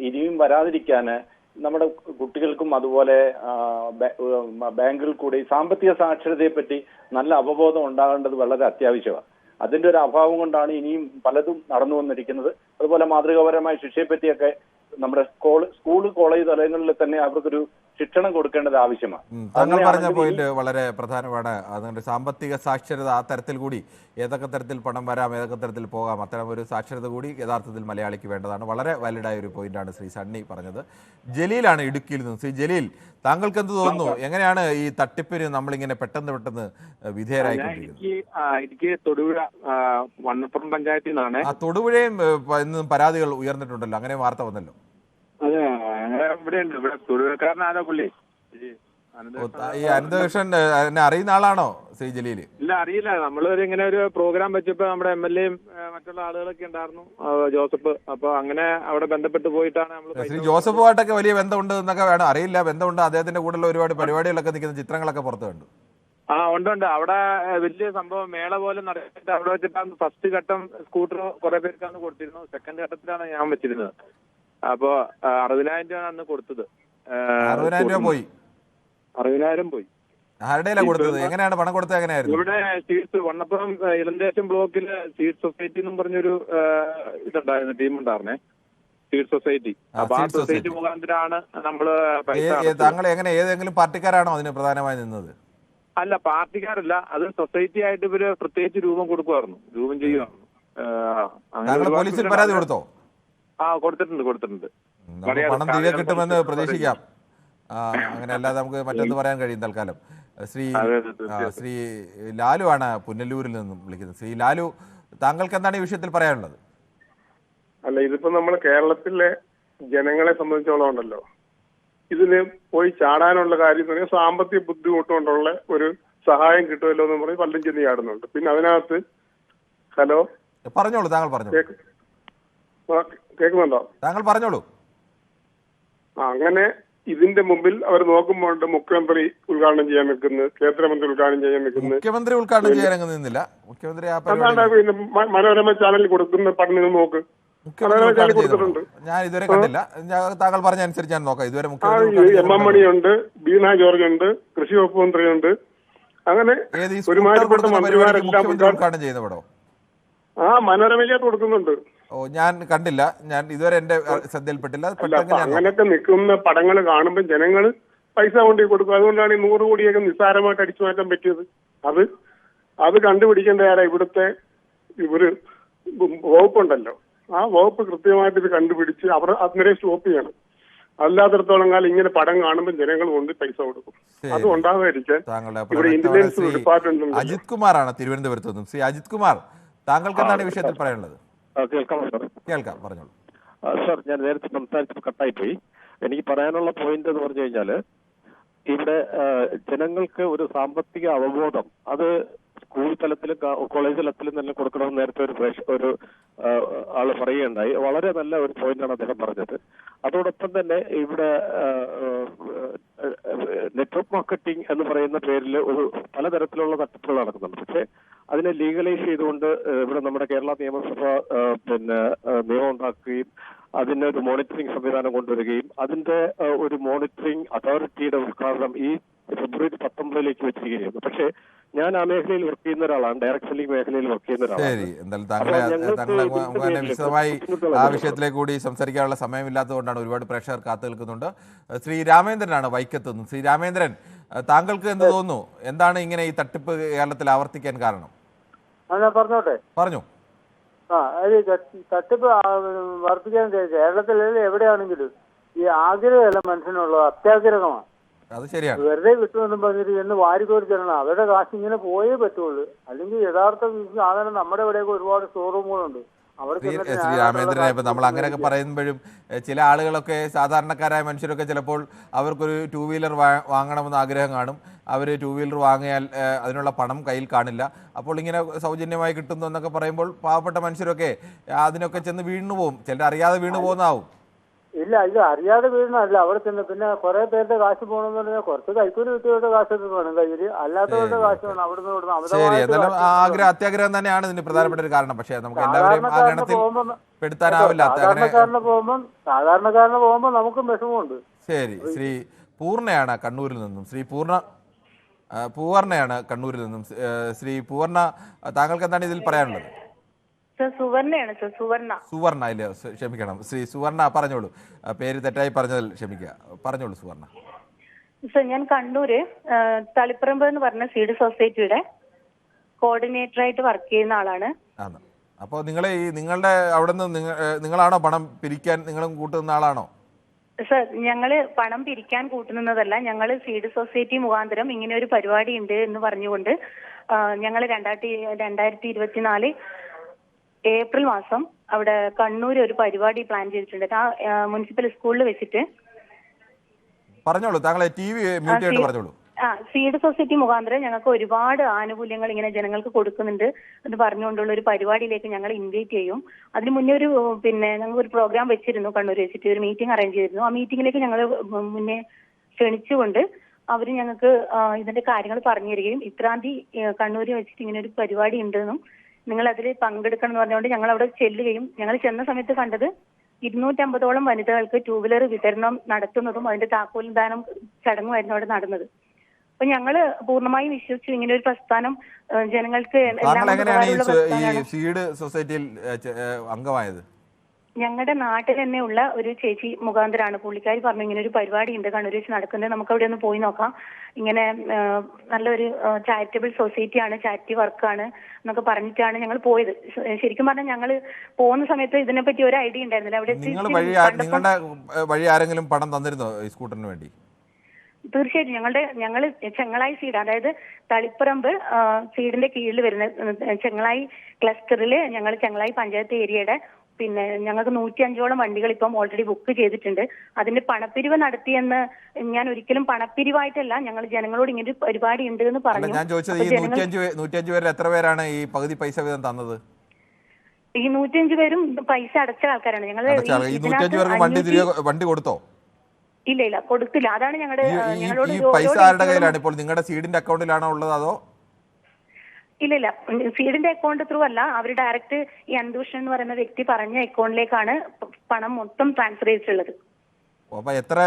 ഇനിയും വരാതിരിക്കാൻ നമ്മുടെ കുട്ടികൾക്കും അതുപോലെ ബാങ്കുകൾ കൂടി സാമ്പത്തിക സാക്ഷരതയെ പറ്റി നല്ല അവബോധം ഉണ്ടാകേണ്ടത് വളരെ അത്യാവശ്യമാണ്. അതിന്റെ ഒരു അഭാവം കൊണ്ടാണ് ഇനിയും പലതും നടന്നു വന്നിരിക്കുന്നത്. അതുപോലെ മാതൃകാപരമായ ശിക്ഷയെ പറ്റിയൊക്കെ നമ്മുടെ സ്കൂൾ കോളേജ് തലങ്ങളിൽ തന്നെ അവർക്കൊരു ശിക്ഷണം കൊടുക്കേണ്ടത് ആവശ്യമാണ്. താങ്കൾ പറഞ്ഞ പോയിന്റ് വളരെ പ്രധാനമാണ്. അതുകൊണ്ട് സാമ്പത്തിക സാക്ഷരത ആ തരത്തിൽ കൂടി, ഏതൊക്കെ തരത്തിൽ പണം വരാം, ഏതൊക്കെ തരത്തിൽ പോകാം, അത്തരം ഒരു സാക്ഷരത കൂടി യഥാർത്ഥത്തിൽ മലയാളിക്ക് വേണ്ടതാണ്. വളരെ വാലിഡായ ഒരു പോയിന്റാണ് ശ്രീ സണ്ണി പറഞ്ഞത്. ജലീലാണ് ഇടുക്കിയിൽ നിന്ന്. ശ്രീ ജലീൽ, താങ്കൾക്ക് എന്ത് തോന്നുന്നു? എങ്ങനെയാണ് ഈ തട്ടിപ്പിന് നമ്മളിങ്ങനെ പെട്ടെന്ന് വിധേയരായിക്കൊണ്ടിരിക്കുന്നത്? എനിക്ക് തൊടുപുഴ വണ്ണപ്പുറം പഞ്ചായത്തിൽ നിന്നാണ്. തൊടുപുഴയും പരാതികൾ ഉയർന്നിട്ടുണ്ടല്ലോ, അങ്ങനെ വാർത്ത വന്നല്ലോ. അതെ, ഇവിടെ ഉണ്ട്. ഇവിടെ തൊടുപുഴക്കാരനാണോ പുള്ളി? ഈ അനന്തകൃഷ്ണൻ എന്നെ അറിയുന്ന ആളാണോ ശ്രീ ജലീൽ? ഇല്ല, അറിയില്ല. നമ്മളൊരു ഇങ്ങനെ ഒരു പ്രോഗ്രാം വെച്ചപ്പോ നമ്മുടെ MLA-യും മറ്റുള്ള ആളുകളൊക്കെ ഉണ്ടായിരുന്നു, ജോസഫ്. അപ്പൊ അങ്ങനെ അവിടെ ബന്ധപ്പെട്ട് പോയിട്ടാണ് നമ്മൾ. ശ്രീ ജോസഫുമായിട്ടൊക്കെ വലിയ ബന്ധമുണ്ട് എന്നൊക്കെ വേണം, അറിയില്ല, ബന്ധമുണ്ട്. അദ്ദേഹത്തിന്റെ കൂടെ ഒരുപാട് പരിപാടികളൊക്കെ നിൽക്കുന്ന ചിത്രങ്ങളൊക്കെ പുറത്തു കണ്ടു. ഉണ്ട്. അവിടെ വലിയ സംഭവം മേള പോലെ നടത്തിയിട്ട് അവിടെ വെച്ചിട്ടാണ് ഫസ്റ്റ് ഘട്ടം സ്കൂട്ടർ കുറെ പേർക്കാണ് കൊടുത്തിരുന്നു. സെക്കൻഡ് ഘട്ടത്തിലാണ് ഞാൻ വെച്ചിരുന്നത്. അപ്പോ 60,000 രൂപ അന്ന് കൊടുത്തത്. 60,000 രൂപ പോയി. 60,000 പോയി. ആരുടെയിലാണ് കൊടുത്തത്? എങ്ങനെയാണ് പണം കൊടുത്തത്? എങ്ങനെയായിരുന്നു? ഇവിടെ സീഡ്സ് വണ്ണപ്പുറം ഇളന്തേശം ബ്ലോക്കില് സീഡ് സൊസൈറ്റി എന്നും പറഞ്ഞൊരു ഇതുണ്ടായിരുന്നു, ടീം ഉണ്ടായിരുന്നേ, സീഡ് സൊസൈറ്റി. അപ്പൊ ആ സൊസൈറ്റി മുഖാന്തരമാണ് നമ്മള് പൈസ. താങ്കൾ എങ്ങനെ, ഏതെങ്കിലും പാർട്ടിക്കാരാണോ അതിന് പ്രധാനമായി നിന്നത്? അല്ല, പാർട്ടിക്കാരല്ല. അത് സൊസൈറ്റി ആയിട്ട് ഇവര് പ്രത്യേകിച്ച് രൂപം കൊടുക്കുമായിരുന്നു, രൂപം ചെയ്യുമായിരുന്നു. പോലീസിൽ പരാതി കൊടുത്തോ? കൊടുത്തിട്ടുണ്ട്. നമുക്ക് പണം തിരികെ കിട്ടുമെന്ന് പ്രതീക്ഷിക്കാം. അങ്ങനെ അല്ലാതെ നമുക്ക് മറ്റൊന്ന് പറയാൻ കഴിയും തൽക്കാലം. ശ്രീ ലാലു ആണ് പുനലൂരിൽ നിന്നും വിളിക്കുന്നത്. ശ്രീ ലാലു, താങ്കൾക്ക് എന്താണ് ഈ വിഷയത്തിൽ പറയാനുള്ളത്? അല്ല, ഇതിപ്പോ നമ്മൾ കേരളത്തിലെ ജനങ്ങളെ സംബന്ധിച്ചോളം ഉണ്ടല്ലോ, ഇതിന് പോയി ചാടാനുള്ള കാര്യം എന്ന് പറഞ്ഞാൽ സാമ്പത്തിക ബുദ്ധിമുട്ടുകൊണ്ടുള്ള ഒരു സഹായം കിട്ടുമല്ലോ എന്ന് പറഞ്ഞ് പലരും ചെന്ന് ചാടുന്നുണ്ട്. പിന്നെ അതിനകത്ത് ഹലോ പറഞ്ഞോളൂ, താങ്കൾ പറഞ്ഞോളൂ. കേൾക്കുന്നുണ്ടോ? താങ്കൾ പറഞ്ഞോളൂ. അങ്ങനെ ഇതിന്റെ മുമ്പിൽ അവർ നോക്കുമ്പോൾ മുഖ്യമന്ത്രി ഉദ്ഘാടനം ചെയ്യാൻ നിൽക്കുന്നു, കേന്ദ്രമന്ത്രി ഉദ്ഘാടനം ചെയ്യാൻ നിൽക്കുന്നു. മുഖ്യമന്ത്രി ഉദ്ഘാടനം ചെയ്യാൻ നിന്നില്ല. മുഖ്യമന്ത്രി മനോരമ ചാനലിൽ കൊടുക്കുന്ന പഠനം നോക്ക്. ഞാൻ ഇതുവരെ കണ്ടില്ല. താങ്കൾ പറഞ്ഞ അനുസരിച്ച് ഞാൻ നോക്കാം. ഇതുവരെ എം എം മണിയുണ്ട്, ബീന ജോർജ് ഉണ്ട്, കൃഷി വകുപ്പ് മന്ത്രിയുണ്ട്. അങ്ങനെ ഒരുമാതിരിപ്പെട്ട മന്ത്രിമാരെല്ലാം ഉദ്ഘാടനം ചെയ്യുന്നവിടോ മനോരമയ്ക്കകത്ത് കൊടുക്കുന്നുണ്ട്. ഞാൻ കണ്ടില്ല, ഞാൻ ഇതുവരെ എന്റെ ശ്രദ്ധയിൽപ്പെട്ടില്ല. അങ്ങനെയൊക്കെ നിൽക്കുന്ന പടങ്ങൾ കാണുമ്പോൾ ജനങ്ങൾ പൈസ കൊണ്ടു കൊടുക്കും. അതുകൊണ്ടാണ് ഈ 100 കോടിയൊക്കെ നിസ്സാരമായിട്ട് അടിച്ചു മാറ്റാൻ പറ്റിയത്. അത് കണ്ടുപിടിക്കേണ്ട ആരാ? ഇവിടുത്തെ ഒരു വകുപ്പുണ്ടല്ലോ, ആ വകുപ്പ് കൃത്യമായിട്ട് ഇത് കണ്ടുപിടിച്ച് അവർ അതിനെ സ്റ്റോപ്പ് ചെയ്യണം. അല്ലാത്തടത്തോളം കാലം ഇങ്ങനെ പടം കാണുമ്പോൾ ജനങ്ങൾ കൊണ്ട് പൈസ കൊടുക്കും. അത് ഉണ്ടാകാതിരിക്കാൻ ഇവിടെ ഇന്റലിജൻസ് ഡിപ്പാർട്ട്മെന്റ്. അജിത് കുമാറാണ് തിരുവനന്തപുരത്ത് നിന്നും. ശ്രീ അജിത് കുമാർ, താങ്കൾക്ക് എന്താണ് ഈ വിഷയത്തിൽ പറയാനുള്ളത്? കേൾക്കാം, പറഞ്ഞോളൂ. സർ, ഞാൻ നേരത്തെ സംസാരിച്ചപ്പോൾ കട്ടായി പോയി. എനിക്ക് പറയാനുള്ള പോയിന്റ് എന്ന് പറഞ്ഞു കഴിഞ്ഞാല്, ഇവിടെ ജനങ്ങൾക്ക് ഒരു സാമ്പത്തിക അവബോധം അത് സ്കൂൾ തലത്തിലും കോളേജ് തലത്തിലും തന്നെ കൊടുക്കണമെന്ന് നേരത്തെ ഒരു ആള് പറയുകയുണ്ടായി. വളരെ നല്ല ഒരു പോയിന്റാണ് അദ്ദേഹം പറഞ്ഞത്. അതോടൊപ്പം തന്നെ ഇവിടെ നെറ്റ്വർക്ക് മാർക്കറ്റിംഗ് എന്ന് പറയുന്ന പേരിൽ ഒരു പലതരത്തിലുള്ള തട്ടിപ്പുകൾ നടക്കുന്നുണ്ട്. പക്ഷെ അതിനെ ലീഗലൈസ് ചെയ്തുകൊണ്ട് ഇവിടെ നമ്മുടെ കേരള നിയമസഭ നിയമം ഉണ്ടാക്കുകയും അതിന് ഒരു മോണിറ്ററിംഗ് സംവിധാനം കൊണ്ടുവരികയും അതിന്റെ ഒരു മോണിറ്ററിംഗ് അതോറിറ്റിയുടെ ഉദ്ഘാടനം ഈ ഫെബ്രുവരി 19 വെച്ചിരിക്കുകയായിരുന്നു. പക്ഷേ ഞാൻ ആ മേഖലയിൽ വർക്ക് ചെയ്യുന്ന ഒരാളാണ്, ഡയറക്ട് സെല്ലിംഗ് മേഖലയിൽ വർക്ക് ചെയ്യുന്ന ഒരാളാണ്. വിശദമായി ആ വിഷയത്തിലേക്ക് കൂടി സംസാരിക്കാനുള്ള സമയമില്ലാത്തതുകൊണ്ടാണ് ഒരുപാട് പ്രേക്ഷകർ കാത്തു നിൽക്കുന്നുണ്ട്. ശ്രീ രാമേന്ദ്രനാണ് വൈക്കത്തുനിന്ന്. ശ്രീ രാമേന്ദ്രൻ, താങ്കൾക്ക് എന്ത് തോന്നുന്നു? എന്താണ് ഇങ്ങനെ ഈ തട്ടിപ്പ് കേരളത്തിൽ ആവർത്തിക്കാൻ കാരണം? പറഞ്ഞോട്ടെ, പറഞ്ഞു. തട്ടിപ്പ് വർദ്ധിക്കാൻ കേരളത്തിൽ എവിടെയാണെങ്കിലും ഈ ആഗ്രഹമല്ല മനുഷ്യനുള്ളത്, അത്യാഗ്രഹമാണ്. അത് ശരിയാണ്. വെറുതെ കിട്ടുമെന്നും പറഞ്ഞിട്ട് എന്ന് വാരിക്കോരി തരണം. അവരുടെ കാശ് ഇങ്ങനെ പോയേ പറ്റുള്ളൂ. അല്ലെങ്കിൽ യഥാർത്ഥ സാധനം നമ്മുടെ ഇവിടെയൊക്കെ ഒരുപാട് ഷോറൂമുകളുണ്ട്. ശ്രീ രാമേന്ദ്രനെ, ഇപ്പം നമ്മൾ അങ്ങനെയൊക്കെ പറയുമ്പോഴും ചില ആളുകളൊക്കെ, സാധാരണക്കാരായ മനുഷ്യരൊക്കെ ചിലപ്പോൾ അവർക്കൊരു 2 വീലർ വാങ്ങണമെന്ന് ആഗ്രഹം കാണും. അവർ 2 വീലർ വാങ്ങിയാൽ അതിനുള്ള പണം കയ്യിൽ കാണില്ല. അപ്പോൾ ഇങ്ങനെ സൗജന്യമായി കിട്ടുന്നു എന്നൊക്കെ പറയുമ്പോൾ പാവപ്പെട്ട മനുഷ്യരൊക്കെ അതിനൊക്കെ ചെന്ന് വീണു പോകും. ചിലർ അറിയാതെ വീണു പോകുന്നതാവും. ഇല്ല, ഇത് അറിയാതെ വീഴുന്നല്ല. അവിടെ ചെന്ന് പിന്നെ കുറെ പേരുടെ കാശ് പോകണമെന്ന് പറഞ്ഞാൽ കുറച്ച് കൈക്കൂലി കിട്ടിയവരുടെ കാശൊക്കെ വേണം കയ്യിൽ, അല്ലാത്തവരുടെ കാശ് വേണം അവിടുന്ന് ഇവിടുന്ന്. അത്യാഗ്രഹം തന്നെയാണ് ഇതിന് പ്രധാനപ്പെട്ട ഒരു കാരണം. പക്ഷേ നമുക്ക് എല്ലാവരെയും ആ ഗണത്തിൽ പെടുത്താനാവില്ല. സാധാരണക്കാരന് പോകുമ്പോൾ നമുക്കും വിഷമമുണ്ട്. ശരി. ശ്രീ പൂർണ്ണയാണ് കണ്ണൂരിൽ നിന്നും. ശ്രീ പൂവർണയാണ് കണ്ണൂരിൽ നിന്നും. ശ്രീ പൂവർണ, താങ്കൾക്ക് എന്താണ് ഇതിൽ പറയാനുള്ളത്? സുവർണ ഇല്ലേ, ക്ഷമിക്കണം. ശ്രീ സുവർണ, പറഞ്ഞോളൂ. പേര് തെറ്റായി പറഞ്ഞതിൽ ക്ഷമിക്കുക. പറഞ്ഞോളൂ സുവർണ. സർ, ഞാൻ കണ്ണൂര് തളിപ്പറമ്പ് എന്ന് പറഞ്ഞ സീഡ് സൊസൈറ്റിയുടെ കോർഡിനേറ്ററായിട്ട് വർക്ക് ചെയ്യുന്ന ആളാണ്. അപ്പോൾ നിങ്ങളുടെ അവിടെ നിന്ന് നിങ്ങളാണോ പണം പിരിക്കാൻ നിങ്ങളും കൂട്ടുന്ന ആളാണോ? സർ, ഞങ്ങള് പണം പിരിക്കാൻ കൂട്ടുന്നതല്ല. ഞങ്ങള് സീഡ് സൊസൈറ്റി മുഖാന്തരം ഇങ്ങനെ ഒരു പരിപാടി ഉണ്ട് എന്ന് പറഞ്ഞുകൊണ്ട് ഞങ്ങൾ 2024 ഏപ്രിൽ മാസം അവിടെ കണ്ണൂർ ഒരു പരിപാടി പ്ലാൻ ചെയ്തിട്ടുണ്ട്. ആ മുനിസിപ്പൽ സ്കൂളിൽ വെച്ചിട്ട്. പറഞ്ഞോളൂ, താങ്കളെ TV മ്യൂട്ട് ചെയ്തിട്ട് പറഞ്ഞോളൂ. സീഡ് സൊസൈറ്റി മുഖാന്തരം ഞങ്ങൾക്ക് ഒരുപാട് ആനുകൂല്യങ്ങൾ ഇങ്ങനെ ജനങ്ങൾക്ക് കൊടുക്കുന്നുണ്ട് എന്ന് പറഞ്ഞുകൊണ്ടുള്ള ഒരു പരിപാടിയിലേക്ക് ഞങ്ങൾ ഇൻവൈറ്റ് ചെയ്യും. അതിന് മുന്നേ ഞങ്ങൾ ഒരു പ്രോഗ്രാം വെച്ചിരുന്നു കണ്ണൂർ വെച്ചിട്ട്, ഒരു മീറ്റിംഗ് അറേഞ്ച് ചെയ്തിരുന്നു. ആ മീറ്റിംഗിലേക്ക് ഞങ്ങൾ മുന്നേ ക്ഷണിച്ചുകൊണ്ട് അവർ ഞങ്ങൾക്ക് ഇതിന്റെ കാര്യങ്ങൾ പറഞ്ഞു തരികയും ഇത്രാം തീയതി കണ്ണൂരിൽ വെച്ചിട്ട് ഇങ്ങനെ ഒരു പരിപാടി ഉണ്ടെന്നും നിങ്ങൾ അതിൽ പങ്കെടുക്കണം എന്ന് പറഞ്ഞുകൊണ്ട് ഞങ്ങൾ അവിടെ ചെല്ലുകയും, ഞങ്ങൾ ചെന്ന സമയത്ത് കണ്ടത് 250ഓളം വനിതകൾക്ക് 2 വീലർ വിതരണം നടത്തുന്നതും അതിന്റെ താക്കോൽ ദാനം ചടങ്ങുമായിരുന്നു അവിടെ നടന്നത്. അപ്പൊ ഞങ്ങള് പൂർണ്ണമായും വിശ്വസിച്ചു ഇങ്ങനെ ഒരു പ്രസ്ഥാനം ജനങ്ങൾക്ക് സീഡ് സൊസൈറ്റിയിൽ അംഗമായത്. ഞങ്ങളുടെ നാട്ടിൽ തന്നെ ഉള്ള ഒരു ചേച്ചി മുഖാന്തരാണ്. പുള്ളിക്കാരി പറഞ്ഞു ഇങ്ങനെ ഒരു പരിപാടി ഉണ്ട് കണ്ണൂർ വെച്ച് നടക്കുന്നത്, നമുക്ക് അവിടെ ഒന്ന് പോയി നോക്കാം. ഇങ്ങനെ നല്ലൊരു ചാരിറ്റബിൾ സൊസൈറ്റിയാണ്, ചാരിറ്റി വർക്കാണ് എന്നൊക്കെ പറഞ്ഞിട്ടാണ് ഞങ്ങൾ പോയത്. ശരിക്കും പറഞ്ഞാൽ ഞങ്ങൾ പോകുന്ന സമയത്ത് ഇതിനെപ്പറ്റി ഒരു ഐഡിയ ഉണ്ടായിരുന്നില്ല. അവിടെ നിങ്ങളുടെ വഴി ആരെങ്കിലും പണം തന്നിരുന്നോ ഈ സ്കൂട്ടറിന് വേണ്ടി? തീർച്ചയായിട്ടും ഞങ്ങൾ ചെങ്ങളായി സീഡ്, അതായത് തളിപ്പറമ്പ് സീഡിന്റെ കീഴിൽ വരുന്ന ചെങ്ങളായി ക്ലസ്റ്ററിൽ ഞങ്ങൾ ചെങ്ങളായി പഞ്ചായത്ത് ഏരിയയുടെ പിന്നെ ഞങ്ങൾക്ക് 105ഓളം വണ്ടികൾ ഇപ്പം ഓൾറെഡി ബുക്ക് ചെയ്തിട്ടുണ്ട്. അതിന്റെ പണപ്പിരിവ് നടത്തിയെന്ന് ഞാൻ ഒരിക്കലും പണപ്പിരിവായിട്ടല്ല, ഞങ്ങൾ ജനങ്ങളോട് ഇങ്ങനെ ഒരു പരിപാടി ഉണ്ട് എന്ന് പറഞ്ഞു. ഞാൻ ചോദിച്ചത് ഈ 105 പേരിൽ എത്ര പേരാണ് ഈ പകുതി പൈസ വീതം തന്നത്? ഈ 105 പേരും പൈസ അടച്ച ആൾക്കാരാണ്. ഞങ്ങൾ വണ്ടി കൊടുത്തോ? ഇല്ല കൊടുത്തില്ല. അതാണ് ഞങ്ങളോട് പൈസ ആരുടെ കയ്യിലാണ് ഇപ്പോൾ? നിങ്ങളുടെ സീഡിന്റെ അക്കൗണ്ടിലാണോ ഉള്ളത് അതോ? ഇല്ല സീഡിന്റെ അക്കൗണ്ട് ത്രൂ അല്ല, അവർ ഡയറക്റ്റ് ഈ അന്തൂഷൻ എന്ന് പറയുന്ന വ്യക്തി പറഞ്ഞ അക്കൗണ്ടിലേക്കാണ് പണം മൊത്തം ട്രാൻസ്ഫർ ചെയ്തിട്ടുള്ളത്. അപ്പൊ എത്ര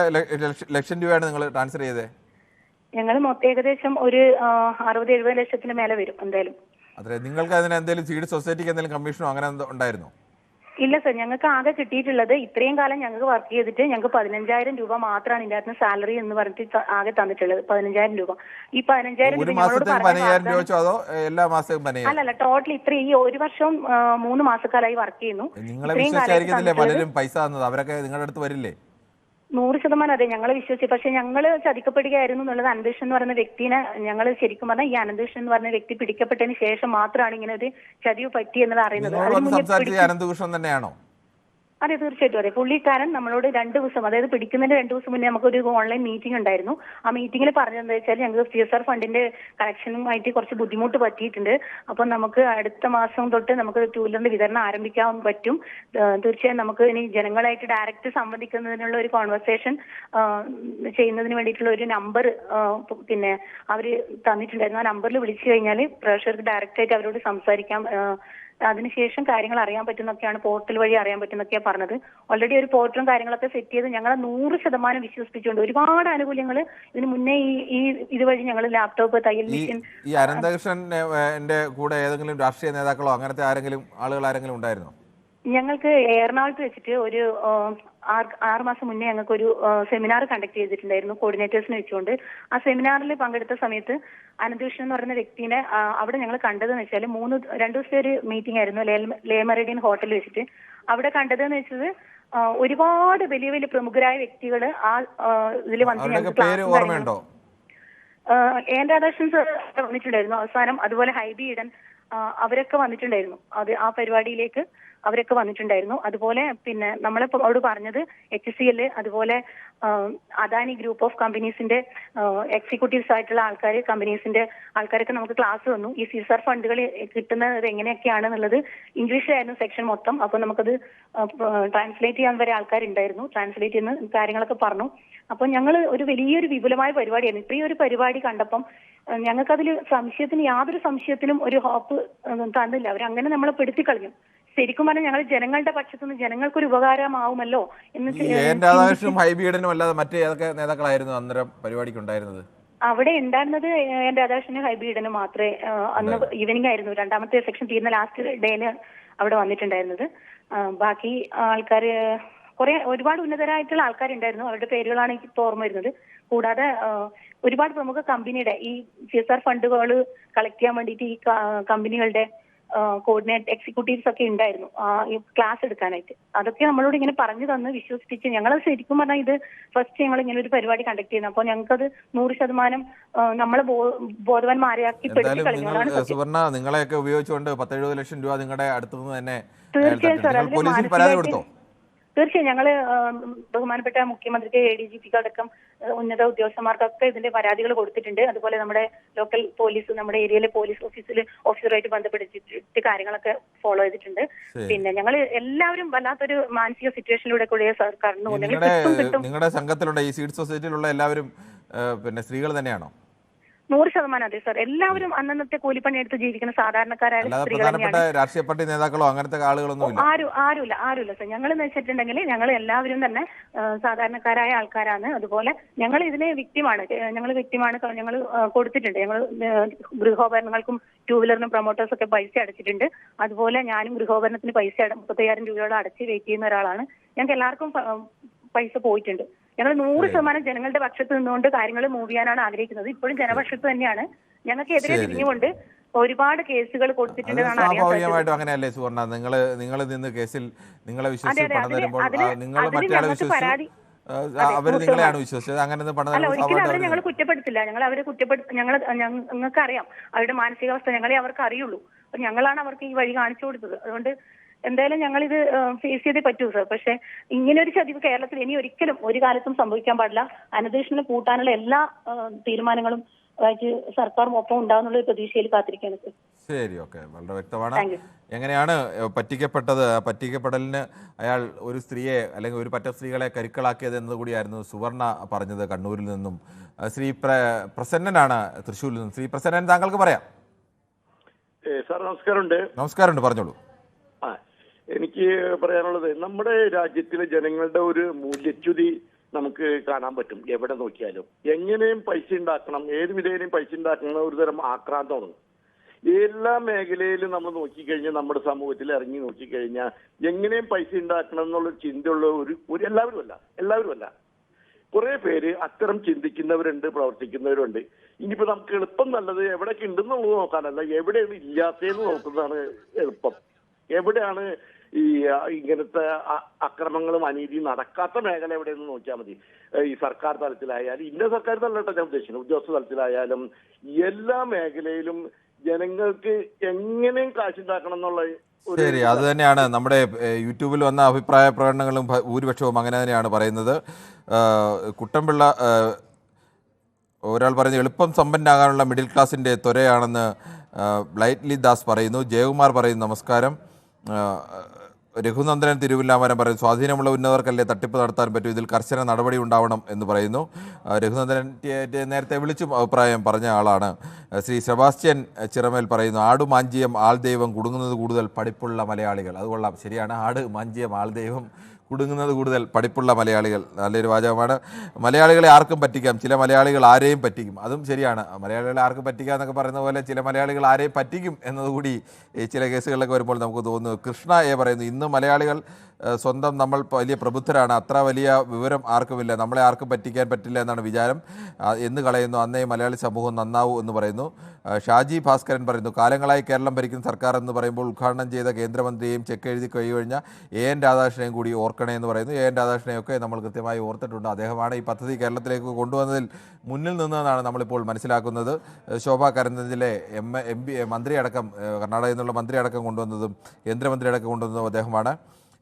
ലക്ഷം രൂപയാണ് നിങ്ങൾ ട്രാൻസ്ഫർ ചെയ്തത്? ഞങ്ങൾ ഏകദേശം ഒരു 60-70 ലക്ഷത്തിന് മേലെ വരും എന്തായാലും. അതെ, നിങ്ങൾക്ക് അതിന് എന്തെങ്കിലും സീഡ് സൊസൈറ്റിക്ക് എന്തെങ്കിലും കമ്മീഷനോ അങ്ങനെ ഉണ്ടായിരുന്നോ? ഇല്ല സർ, ഞങ്ങൾക്ക് ആകെ കിട്ടിയിട്ടുള്ളത് ഇത്രയും കാലം ഞങ്ങൾക്ക് വർക്ക് ചെയ്തിട്ട് ഞങ്ങൾക്ക് 15,000 രൂപ മാത്രമാണ് ഇതിന്റെ അകത്ത് സാലറി എന്ന് പറഞ്ഞിട്ട് ആകെ തന്നിട്ടുള്ളത്. 15,000 രൂപ. ഈ 15,000 രൂപ അല്ലല്ല, ടോട്ടൽ ഈ ഒരു വർഷവും 3 മാസക്കാലമായി വർക്ക് ചെയ്യുന്നു. പൈസ അവരൊക്കെ നിങ്ങളുടെ അടുത്ത് വരില്ലേ? 100% അതെ, ഞങ്ങളെ വിശ്വസിച്ചു. പക്ഷെ ഞങ്ങൾ ചതിക്കപ്പെടുകയായിരുന്നു എന്നുള്ളത് അനന്തകൃഷ്ണൻ എന്ന് പറയുന്ന വ്യക്തിനെ ഞങ്ങൾ ശരിക്കും പറഞ്ഞാൽ ഈ അനന്തകൃഷ്ണൻ എന്ന് പറഞ്ഞ വ്യക്തി പിടിക്കപ്പെട്ടതിന് ശേഷം മാത്രമാണ് ഇങ്ങനെ ഒരു ചതിവ് പറ്റി എന്നത് അറിയുന്നത്. അനന്തകൃഷ്ണൻ തന്നെയാണോ? അതെ തീർച്ചയായിട്ടും അതെ. പുള്ളിക്കാരൻ നമ്മളോട് 2 ദിവസം, അതായത് പിടിക്കുന്നതിന് 2 ദിവസം മുന്നേ നമുക്കൊരു ഓൺലൈൻ മീറ്റിംഗ് ഉണ്ടായിരുന്നു. ആ മീറ്റിംഗിൽ പറഞ്ഞതെന്ന് വെച്ചാൽ ഞങ്ങൾക്ക് CSR ഫണ്ടിന്റെ കളക്ഷനുമായിട്ട് കുറച്ച് ബുദ്ധിമുട്ട് പറ്റിയിട്ടുണ്ട്. അപ്പം നമുക്ക് അടുത്ത മാസം തൊട്ട് നമുക്ക് 2 വീലറിന്റെ വിതരണം ആരംഭിക്കാൻ പറ്റും. തീർച്ചയായും നമുക്ക് ഇനി ജനങ്ങളായിട്ട് ഡയറക്റ്റ് സംവദിക്കുന്നതിനുള്ള ഒരു കോൺവെർസേഷൻ ചെയ്യുന്നതിന് വേണ്ടിയിട്ടുള്ള ഒരു നമ്പർ പിന്നെ അവർ തന്നിട്ടുണ്ടായിരുന്നു. ആ നമ്പറിൽ വിളിച്ചു കഴിഞ്ഞാൽ പ്രേക്ഷകർക്ക് ഡയറക്റ്റ് ആയിട്ട് അവരോട് സംസാരിക്കാം. അതിനുശേഷം കാര്യങ്ങൾ അറിയാൻ പറ്റുന്നൊക്കെയാണ്, പോർട്ടൽ വഴി അറിയാൻ പറ്റുന്നൊക്കെയാണ് പറഞ്ഞത്. ഓൾറെഡി ഒരു പോർട്ടലും കാര്യങ്ങളൊക്കെ സെറ്റ് ചെയ്ത് ഞങ്ങളെ 100% വിശ്വസിപ്പിച്ചുകൊണ്ട് ഒരുപാട് ആനുകൂല്യങ്ങൾ ഇതിന് മുന്നേ ഈ ഇതുവഴി ഞങ്ങൾ ലാപ്ടോപ്പ്, തയ്യൽ മെഷീൻ. ഈ അനന്തകൃഷ്ണന്റെ കൂടെ ഏതെങ്കിലും രാഷ്ട്രീയ നേതാക്കളോ അങ്ങനത്തെ ആളുകൾ ആരെങ്കിലും ഉണ്ടായിരുന്നോ? ഞങ്ങൾക്ക് എറണാകുളത്ത് വെച്ചിട്ട് ഒരു 6 മാസം മുന്നേ ഞങ്ങൾക്കൊരു സെമിനാർ കണ്ടക്ട് ചെയ്തിട്ടുണ്ടായിരുന്നു കോർഡിനേറ്റേഴ്സിനെ വെച്ചുകൊണ്ട്. ആ സെമിനാറിൽ പങ്കെടുത്ത സമയത്ത് അനന്തകൃഷ്ണൻ എന്ന് പറയുന്ന വ്യക്തിനെ അവിടെ ഞങ്ങൾ കണ്ടതെന്ന് വെച്ചാൽ 2 ദിവസത്തെ ഒരു മീറ്റിംഗ് ആയിരുന്നു ലേ മെറിഡിയൻ ഹോട്ടലിൽ വെച്ചിട്ട്. അവിടെ കണ്ടതെന്ന് വെച്ചത് ഒരുപാട് വലിയ വലിയ പ്രമുഖരായ വ്യക്തികൾ ആ ഇതിൽ വന്ന് ഞങ്ങൾക്ക് എൻ രാധാകൃഷ്ണൻ സർ വന്നിട്ടുണ്ടായിരുന്നു അവസാനം. അതുപോലെ ഹൈബി ഈഡൻ അവരൊക്കെ വന്നിട്ടുണ്ടായിരുന്നു. ആ പരിപാടിയിലേക്ക് അവരൊക്കെ വന്നിട്ടുണ്ടായിരുന്നു. അതുപോലെ പിന്നെ നമ്മളിപ്പോ അവിടെ പറഞ്ഞത് HCL, അതുപോലെ അദാനി ഗ്രൂപ്പ് ഓഫ് കമ്പനീസിന്റെ എക്സിക്യൂട്ടീവ്സ് ആയിട്ടുള്ള ആൾക്കാർ, കമ്പനീസിന്റെ ആൾക്കാരൊക്കെ നമുക്ക് ക്ലാസ് തന്നു. ഈ CSR ഫണ്ടുകൾ കിട്ടുന്നത് എങ്ങനെയൊക്കെയാണെന്നുള്ളത് ഇംഗ്ലീഷിലായിരുന്നു സെക്ഷൻ മൊത്തം. അപ്പൊ നമുക്കത് ട്രാൻസ്ലേറ്റ് ചെയ്യാൻ വരെ ആൾക്കാരുണ്ടായിരുന്നു. ട്രാൻസ്ലേറ്റ് ചെയ്യുന്ന കാര്യങ്ങളൊക്കെ പറഞ്ഞു. അപ്പൊ ഞങ്ങൾ ഒരു വലിയൊരു വിപുലമായ പരിപാടിയായിരുന്നു. ഇപ്പൊ ഈ ഒരു പരിപാടി കണ്ടപ്പം ഞങ്ങൾക്കതിൽ യാതൊരു സംശയത്തിനും ഒരു ഹോപ്പ് തന്നില്ല. അവരങ്ങനെ നമ്മളെ പെടുത്തി കളഞ്ഞു. ശരിക്കും പറഞ്ഞാൽ ഞങ്ങൾ ജനങ്ങളുടെ പക്ഷത്തുനിന്ന് ജനങ്ങൾക്കൊരു ഉപകാരമാവുമല്ലോ എന്ന്. അവിടെ ഉണ്ടായിരുന്നത് എൻ രാധാകൃഷ്ണനും ഹൈബി ഈഡനും മാത്രമേ അന്ന് ഈവനിങ് ആയിരുന്നു, 2ാമത്തെ സെക്ഷൻ തീരുന്ന ലാസ്റ്റ് ഡേയില് അവിടെ വന്നിട്ടുണ്ടായിരുന്നത്. ബാക്കി ആൾക്കാർ ഒരുപാട് ഉന്നതരായിട്ടുള്ള ആൾക്കാരുണ്ടായിരുന്നു. അവരുടെ പേരുകളാണ് എനിക്ക് ഇപ്പോൾ ഓർമ്മ വരുന്നത്. കൂടാതെ ഒരുപാട് പ്രമുഖ കമ്പനിയുടെ ഈ CSR ഫണ്ടുകൾ കളക്ട് ചെയ്യാൻ വേണ്ടിയിട്ട് ഈ കമ്പനികളുടെ കോർഡിനേറ്റ് എക്സിക്യൂട്ടീവ്സ് ഒക്കെ ഉണ്ടായിരുന്നു ഈ ക്ലാസ് എടുക്കാനായിട്ട്. അതൊക്കെ നമ്മളോട് ഇങ്ങനെ പറഞ്ഞു തന്ന് വിശ്വസിപ്പിച്ച് ഞങ്ങൾ ശരിക്കും പറഞ്ഞാൽ ഇത് ഫസ്റ്റ് ഞങ്ങൾ ഇങ്ങനെ ഒരു പരിപാടി കണ്ടക്ട് ചെയ്യുന്നത്. അപ്പോൾ ഞങ്ങൾക്കത് 100% നമ്മളെ ബോധവാന്മാരെയാക്കി പെടുത്തി കളഞ്ഞു. സുവർണ, നിങ്ങളെയൊക്കെ ഉപയോഗിച്ചുകൊണ്ട് 10-70 ലക്ഷം രൂപ നിങ്ങളുടെ അടുത്തുനിന്ന് തന്നെ തീർച്ചയായും സാർ പോലീസിൽ പരാതി കൊടുത്തോ? തീർച്ചയായും ഞങ്ങൾ ബഹുമാനപ്പെട്ട മുഖ്യമന്ത്രിക്ക്, ADGPക്ക് അടക്കം ഉന്നത ഉദ്യോഗസ്ഥന്മാർക്കൊക്കെ ഇതിന്റെ പരാതികൾ കൊടുത്തിട്ടുണ്ട്. അതുപോലെ നമ്മുടെ ലോക്കൽ പോലീസ്, നമ്മുടെ ഏരിയയിലെ പോലീസ് ഓഫീസറുമായിട്ട് ബന്ധപ്പെട്ടിട്ട് കാര്യങ്ങളൊക്കെ ഫോളോ ചെയ്തിട്ടുണ്ട്. പിന്നെ ഞങ്ങൾ എല്ലാവരും വല്ലാത്തൊരു മാനസിക സിറ്റുവേഷനിലൂടെ കൂടിയ കടന്നു പോകുന്നത്. നിങ്ങളുടെ സംഘത്തിലുള്ള ഈ സീഡ് സൊസൈറ്റിയിലുള്ള എല്ലാവരും പിന്നെ സ്ത്രീകൾ തന്നെയാണോ? 100% അതെ സർ. എല്ലാവരും അന്നന്നത്തെ കൂലിപ്പണി എടുത്ത് ജീവിക്കുന്ന സാധാരണക്കാരായ സ്ത്രീകൾ പ്രധാനപ്പെട്ട രാഷ്ട്രീയ പാർട്ടി നേതാക്കളോ അങ്ങനത്തെ ആളുകളൊന്നും ആരുമില്ല സർ. ഞങ്ങൾ എന്ന് വെച്ചിട്ടുണ്ടെങ്കിൽ ഞങ്ങൾ എല്ലാവരും തന്നെ സാധാരണക്കാരായ ആൾക്കാരാണ്. അതുപോലെ ഞങ്ങൾ ഇതിനെ വിക്ടിമാണ്. ഞങ്ങൾ കൊടുത്തിട്ടുണ്ട്. ഞങ്ങൾ ഗൃഹോപകരണങ്ങൾക്കും 2 വീലറിനും പ്രൊമോട്ടേഴ്സ് ഒക്കെ പൈസ അടച്ചിട്ടുണ്ട്. അതുപോലെ ഞാനും ഗൃഹോപകരണത്തിന് പൈസ 35,000 രൂപയോളം അടച്ച് വെയിറ്റ് ചെയ്യുന്ന ഒരാളാണ്. ഞങ്ങൾക്ക് എല്ലാവർക്കും പൈസ പോയിട്ടുണ്ട്. ഞങ്ങൾ 100% ജനങ്ങളുടെ പക്ഷത്ത് നിന്നുകൊണ്ട് കാര്യങ്ങൾ മൂവ് ചെയ്യാനാണ് ആഗ്രഹിക്കുന്നത്. ഇപ്പോഴും ജനപക്ഷത്ത് തന്നെയാണ്. ഞങ്ങൾക്ക് എതിരെ തിരിഞ്ഞുകൊണ്ട് ഒരുപാട് കേസുകൾ കൊടുത്തിട്ടുണ്ടെന്നാണ് അറിയാൻ സാധിച്ചത്. സ്വാഭാവികമായിട്ടും അങ്ങനെയല്ലേ സുവർണ? നിങ്ങൾ നിന്ന് കേസിൽ നിങ്ങളെ വിശ്വസിച്ച് പണം തരുമ്പോൾ നിങ്ങൾ മറ്റേ വിശ്വസിച്ചു, അവർ നിങ്ങളെയാണ് വിശ്വസിച്ചത്. അങ്ങനെ ഒരിക്കലും അവരെ ഞങ്ങൾ കുറ്റപ്പെടുത്തില്ല. ഞങ്ങൾക്ക് അറിയാം അവരുടെ മാനസികാവസ്ഥ. ഞങ്ങളെ അവർക്ക് അറിയുള്ളൂ. അപ്പൊ ഞങ്ങളാണ് അവർക്ക് ഈ വഴി കാണിച്ചു കൊടുത്തത്. അതുകൊണ്ട് എന്തായാലും ഞങ്ങളിത് ഫേസ് ചെയ്തേ പറ്റൂ സർ. പക്ഷെ ഇങ്ങനെ ഒരു ചതിവ് കേരളത്തിൽ ഇനി ഒരിക്കലും ഒരു കാലത്തും സംഭവിക്കാൻ പാടില്ല. അനധികൃതം കൂട്ടാനുള്ള എല്ലാ തീരുമാനങ്ങളും സർക്കാർ ഒപ്പം ഉണ്ടാകുന്നുള്ള പ്രതീക്ഷയിൽ കാത്തിരിക്കുകയാണ് സർ. ശരി, ഓക്കെ, വളരെ വ്യക്തമാണ്. എങ്ങനെയാണ് പറ്റിക്കപ്പെട്ടത്? പറ്റിക്കപ്പെടലിന് അയാൾ ഒരു സ്ത്രീയെ അല്ലെങ്കിൽ ഒരു പറ്റ സ്ത്രീകളെ കരുക്കളാക്കിയത് എന്നതുകൂടിയായിരുന്നു സുവർണ പറഞ്ഞത് കണ്ണൂരിൽ നിന്നും. ശ്രീ പ്രസന്നനാണ് തൃശ്ശൂരിൽ നിന്നും. ശ്രീ പ്രസന്നൻ, താങ്കൾക്ക് പറയാം. സാർ നമസ്കാരമുണ്ട്. നമസ്കാരമുണ്ട്, പറഞ്ഞോളൂ. എനിക്ക് പറയാനുള്ളത്, നമ്മുടെ രാജ്യത്തിലെ ജനങ്ങളുടെ ഒരു മൂല്യച്യുതി നമുക്ക് കാണാൻ പറ്റും. എവിടെ നോക്കിയാലും എങ്ങനെയും പൈസ ഉണ്ടാക്കണം, ഏത് വിധേനയും പൈസ ഉണ്ടാക്കുന്ന ഒരു തരം ആക്രാന്തമാണ്. എല്ലാ മേഖലയിലും നമ്മൾ നോക്കിക്കഴിഞ്ഞാൽ, നമ്മുടെ സമൂഹത്തിൽ ഇറങ്ങി നോക്കിക്കഴിഞ്ഞാൽ എങ്ങനെയും പൈസ ഉണ്ടാക്കണം എന്നുള്ളൊരു ചിന്തയുള്ള ഒരു എല്ലാവരുമല്ല കുറെ പേര് അത്തരം ചിന്തിക്കുന്നവരുണ്ട്, പ്രവർത്തിക്കുന്നവരുണ്ട്. ഇനിയിപ്പോ നമുക്ക് എളുപ്പം നല്ലത് എവിടെയൊക്കെ ഉണ്ടെന്നുള്ളത് നോക്കാനല്ല, എവിടെയാണ് ഇല്ലാത്തതെന്ന് നോക്കുന്നതാണ് എളുപ്പം. എവിടെയാണ് ഈ ഇങ്ങനത്തെ അക്രമങ്ങളും അനീതിയും നടക്കാത്ത മേഖല എവിടെയെന്ന് നോക്കിയാൽ മതി. ഈ സർക്കാർ തലത്തിലായാലും, ഇന്ന സർക്കാർ തലമായിട്ട് ഞാൻ ഉദ്ദേശിക്കുന്നത്, ഉദ്യോഗസ്ഥ തലത്തിലായാലും എല്ലാ മേഖലയിലും ജനങ്ങൾക്ക് എങ്ങനെയും കാശുണ്ടാക്കണം എന്നുള്ള. ശരി, അത് തന്നെയാണ് നമ്മുടെ യൂട്യൂബിൽ വന്ന അഭിപ്രായ പ്രകടനങ്ങളും ഭൂരിപക്ഷവും അങ്ങനെ തന്നെയാണ് പറയുന്നത്. കുട്ടൻപിള്ള ഒരാൾ പറഞ്ഞു, എളുപ്പം സമ്പന്നാകാനുള്ള മിഡിൽ ക്ലാസിൻ്റെ ത്വരയാണെന്ന് ബ്ലൈറ്റ്ലി ദാസ് പറയുന്നു. ജയകുമാർ പറയുന്നു നമസ്കാരം. രഘുനന്ദനൻ തിരുവില്ലാമരം പറയുന്നു, സ്വാധീനമുള്ള ഉന്നതർക്കല്ലേ തട്ടിപ്പ് നടത്താൻ പറ്റൂ, ഇതിൽ കർശന നടപടി ഉണ്ടാവണം എന്ന് പറയുന്നു. രഘുനന്ദനൻ നേരത്തെ വിളിച്ചും അഭിപ്രായം പറഞ്ഞ ആളാണ്. ശ്രീ സെബാസ്റ്റ്യൻ ചിറമേൽ പറയുന്നു, ആടു മാഞ്ചിയം ആൾദൈവം കുടുങ്ങുന്നത് കൂടുതൽ പഠിപ്പുള്ള മലയാളികൾ. അത് കൊള്ളാം, ശരിയാണ്. ആട് മാഞ്ചിയം ആൾദൈവം കുടുങ്ങുന്നത് കൂടുതൽ പഠിപ്പുള്ള മലയാളികൾ, നല്ലൊരു വാചകമാണ്. മലയാളികളെ ആർക്കും പറ്റിക്കാം, ചില മലയാളികൾ ആരെയും പറ്റിക്കും. അതും ശരിയാണ്. മലയാളികളെ ആർക്കും പറ്റിക്കാം എന്നൊക്കെ പറയുന്ന പോലെ ചില മലയാളികൾ ആരെയും പറ്റിക്കും എന്നതുകൂടി ചില കേസുകളിലൊക്കെ വരുമ്പോൾ നമുക്ക് തോന്നുന്നു. കൃഷ്ണ എ പറയുന്നു, ഇന്ന് മലയാളികൾ സ്വന്തം നമ്മൾ വലിയ പ്രബുദ്ധരാണ്, അത്ര വലിയ വിവരം ആർക്കുമില്ല, നമ്മളെ ആർക്കും പറ്റിക്കാൻ പറ്റില്ല എന്നാണ് വിചാരം എന്ന് കളയുന്നു. അന്നേ മലയാളി സമൂഹം നന്നാവൂ എന്ന് പറയുന്നു. ഷാജി ഭാസ്കരൻ പറയുന്നു, കാലങ്ങളായി കേരളം ഭരിക്കുന്ന സർക്കാർ എന്ന് പറയുമ്പോൾ ഉദ്ഘാടനം ചെയ്ത കേന്ദ്രമന്ത്രിയെയും ചെക്ക് എഴുതി കഴിഞ്ഞ എൻ രാധാകൃഷ്ണനെയും കൂടി ഓർക്കണേ എന്ന് പറയുന്നു. എൻ രാധാകൃഷ്ണനെയൊക്കെ നമ്മൾ കൃത്യമായി ഓർത്തിട്ടുണ്ട്. അദ്ദേഹമാണ് ഈ പദ്ധതി കേരളത്തിലേക്ക് കൊണ്ടുവന്നതിൽ മുന്നിൽ നിന്നതെന്നാണ് നമ്മളിപ്പോൾ മനസ്സിലാക്കുന്നത്. ശോഭാ കരന്തഞ്ചിലെ മന്ത്രിയടക്കം, കർണാടകയിൽ നിന്നുള്ള മന്ത്രിയടക്കം കൊണ്ടുവന്നതും കേന്ദ്രമന്ത്രിയടക്കം കൊണ്ടുവന്നതും അദ്ദേഹമാണ്.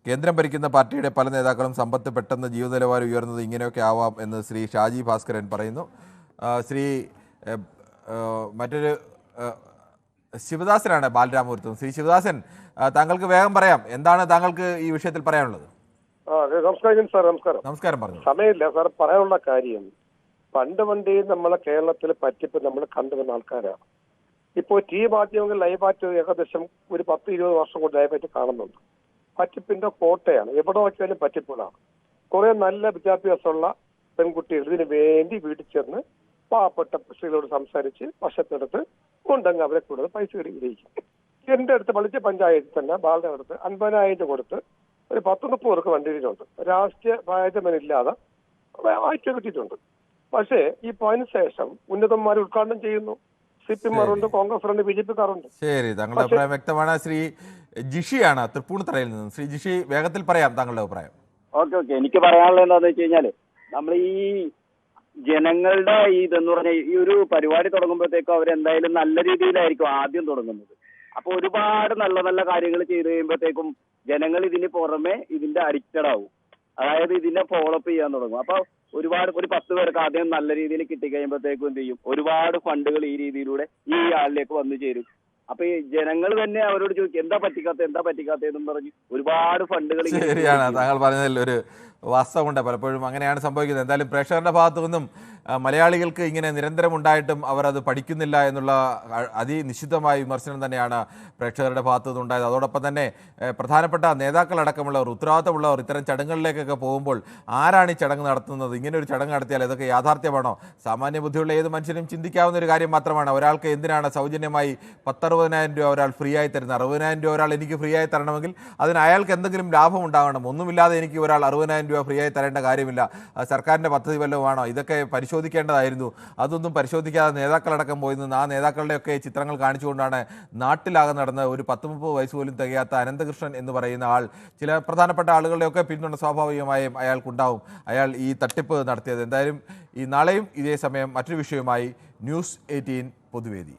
കേന്ദ്രം ഭരിക്കുന്ന പാർട്ടിയുടെ പല നേതാക്കളും സമ്പത്ത് പെട്ടെന്ന് ജീവിത നിലവാരം ഉയർന്നത് ഇങ്ങനെയൊക്കെ ആവാം എന്ന് ശ്രീ ഷാജി ഭാസ്കരൻ പറയുന്നു. ശ്രീ മറ്റൊരു ശിവദാസനാണ് ബാലരാമപുരത്തും. ശ്രീ ശിവദാസൻ, താങ്കൾക്ക് വേഗം പറയാം, എന്താണ് താങ്കൾക്ക് ഈ വിഷയത്തിൽ പറയാനുള്ളത്? നമസ്കാരം സാർ. നമസ്കാരം. പറഞ്ഞു. സമയമില്ല സാർ. പറയാനുള്ള കാര്യം, പണ്ട് നമ്മളെ കേരളത്തിൽ പറ്റിപ്പ് നമ്മൾ കണ്ടുവന്ന ആൾക്കാരാണ്. ഇപ്പോൾ മാധ്യമങ്ങൾ ലൈവായിട്ട് ഏകദേശം ഒരു 10-20 വർഷം കൊണ്ട് ലൈവായിട്ട് കാണുന്നുണ്ട്. പറ്റിപ്പിന്റെ കോട്ടയാണ്, എവിടെ നോക്കിയാലും പറ്റിപ്പുകളാണ്. കുറെ നല്ല വിദ്യാഭ്യാസമുള്ള പെൺകുട്ടികൾ ഇതിനു വേണ്ടി വീട്ടിൽ ചെന്ന് പാവപ്പെട്ട സ്ത്രീകളോട് സംസാരിച്ച് വശത്തെടുത്ത് കൊണ്ടങ്ങ് അവരെ കൂടുതൽ പൈസ ഗ്രഹിക്കും. എന്റെ അടുത്ത് വിളിച്ച പഞ്ചായത്തിൽ തന്നെ ബാലയുടെ അടുത്ത് 50,000 കൊടുത്ത് ഒരു 10-30 പേർക്ക് വണ്ടിയിലുണ്ട്. രാഷ്ട്രീയ ഭേദമനില്ലാതെ വായിച്ചു കിട്ടിയിട്ടുണ്ട്. പക്ഷേ ഈ പോയിന് ശേഷം ഉന്നതന്മാർ ഉദ്ഘാടനം ചെയ്യുന്നു. CPM-കാരുണ്ട്, കോൺഗ്രസ്, BJP-കാരുണ്ട്. ശരി, താങ്കളുടെ അഭിപ്രായം വ്യക്തമാണ്. ശ്രീ ജിഷിയാണ് തൃപ്പൂണിത്തറയിൽ നിന്നും. ശ്രീ ജിഷി, വേഗത്തിൽ പറയാം താങ്കളുടെ അഭിപ്രായം. ഓക്കെ. എനിക്ക് പറയാനുള്ളത് എന്താണെന്ന് വെച്ച് കഴിഞ്ഞാല്, നമ്മൾ ഈ ജനങ്ങളുടെ ഇതെന്ന് പറഞ്ഞാൽ ഈ ഒരു പരിപാടി തുടങ്ങുമ്പോഴത്തേക്കും അവരെന്തായാലും നല്ല രീതിയിലായിരിക്കും ആദ്യം തുടങ്ങുന്നത്. അപ്പൊ ഒരുപാട് നല്ല നല്ല കാര്യങ്ങൾ ചെയ്ത് കഴിയുമ്പോഴത്തേക്കും ജനങ്ങൾ ഇതിന് പുറമെ ഇതിന്റെ അഡിക്റ്റഡ് ആവും. അതായത് ഇതിനെ ഫോളോ അപ്പ് ചെയ്യാൻ തുടങ്ങും. അപ്പൊ ഒരുപാട് ഒരു 10 പേർക്ക് ആദ്യം നല്ല രീതിയിൽ കിട്ടിക്കഴിയുമ്പോഴത്തേക്കും എന്ത് ചെയ്യും, ഒരുപാട് ഫണ്ടുകൾ ഈ രീതിയിലൂടെ ഈ ആളിലേക്ക് വന്നു ചേരും. അപ്പൊ ഈ ജനങ്ങൾ തന്നെ അവരോട് ചോദിക്കും, എന്താ പറ്റിക്കാത്തതെന്നും പറഞ്ഞ് ഒരുപാട് ഫണ്ടുകൾ. ശരിയാണ്, താങ്കൾ പറഞ്ഞതിൽ ഒരു വാസ്തവമുണ്ട്. പലപ്പോഴും അങ്ങനെയാണ് സംഭവിക്കുന്നത്. എന്തായാലും പ്രേക്ഷകരുടെ ഭാഗത്തു നിന്നും മലയാളികൾക്ക് ഇങ്ങനെ നിരന്തരം ഉണ്ടായിട്ടും അവർ അത് പഠിക്കുന്നില്ല എന്നുള്ള അതിനിശ്ചിതമായ വിമർശനം തന്നെയാണ് പ്രേക്ഷകരുടെ ഭാഗത്തു നിന്നുണ്ടായത്. അതോടൊപ്പം തന്നെ പ്രധാനപ്പെട്ട നേതാക്കളടക്കമുള്ളവർ, ഉത്തരവാദിത്തമുള്ളവർ ഇത്തരം ചടങ്ങുകളിലേക്കൊക്കെ പോകുമ്പോൾ ആരാണ് ഈ ചടങ്ങ് നടത്തുന്നത്, ഇങ്ങനെ ഒരു ചടങ്ങ് നടത്തിയാൽ ഇതൊക്കെ യാഥാർത്ഥ്യമാണോ? സാമാന്യ ബുദ്ധിയുള്ള ഏത് മനുഷ്യനും ചിന്തിക്കാവുന്ന ഒരു കാര്യം മാത്രമാണ്. ഒരാൾക്ക് എന്തിനാണ് സൗജന്യമായി 10-60,000 രൂപ ഒരാൾ ഫ്രീ ആയി തരുന്നത്? 60,000 രൂപ ഒരാൾ എനിക്ക് ഫ്രീ ആയി തരണമെങ്കിൽ അതിന് അയാൾക്ക് എന്തെങ്കിലും ലാഭം ഉണ്ടാകണം. ഒന്നുമില്ലാതെ എനിക്ക് ഒരാൾ 60,000 രൂപ ഫ്രീ ആയി തരേണ്ട കാര്യമില്ല. സർക്കാരിൻ്റെ പദ്ധതി വല്ലതുമാണോ? ഇതൊക്കെ പരിശോധിക്കേണ്ടതായിരുന്നു. അതൊന്നും പരിശോധിക്കാതെ നേതാക്കളടക്കം പോയി നിന്ന് ആ നേതാക്കളുടെയൊക്കെ ചിത്രങ്ങൾ കാണിച്ചുകൊണ്ടാണ് നാട്ടിലാകെ നടന്ന ഒരു 10-30 വയസ്സ് പോലും തികയാത്ത അനന്തകൃഷ്ണൻ എന്ന് പറയുന്ന ആൾ, ചില പ്രധാനപ്പെട്ട ആളുകളുടെയൊക്കെ പിന്തുണ സ്വാഭാവികമായും അയാൾക്കുണ്ടാവും. അയാൾ ഈ തട്ടിപ്പ് നടത്തിയത്. എന്തായാലും ഈ നാളെയും ഇതേ സമയം മറ്റൊരു വിഷയവുമായി ന്യൂസ് 18 പൊതുവേദി.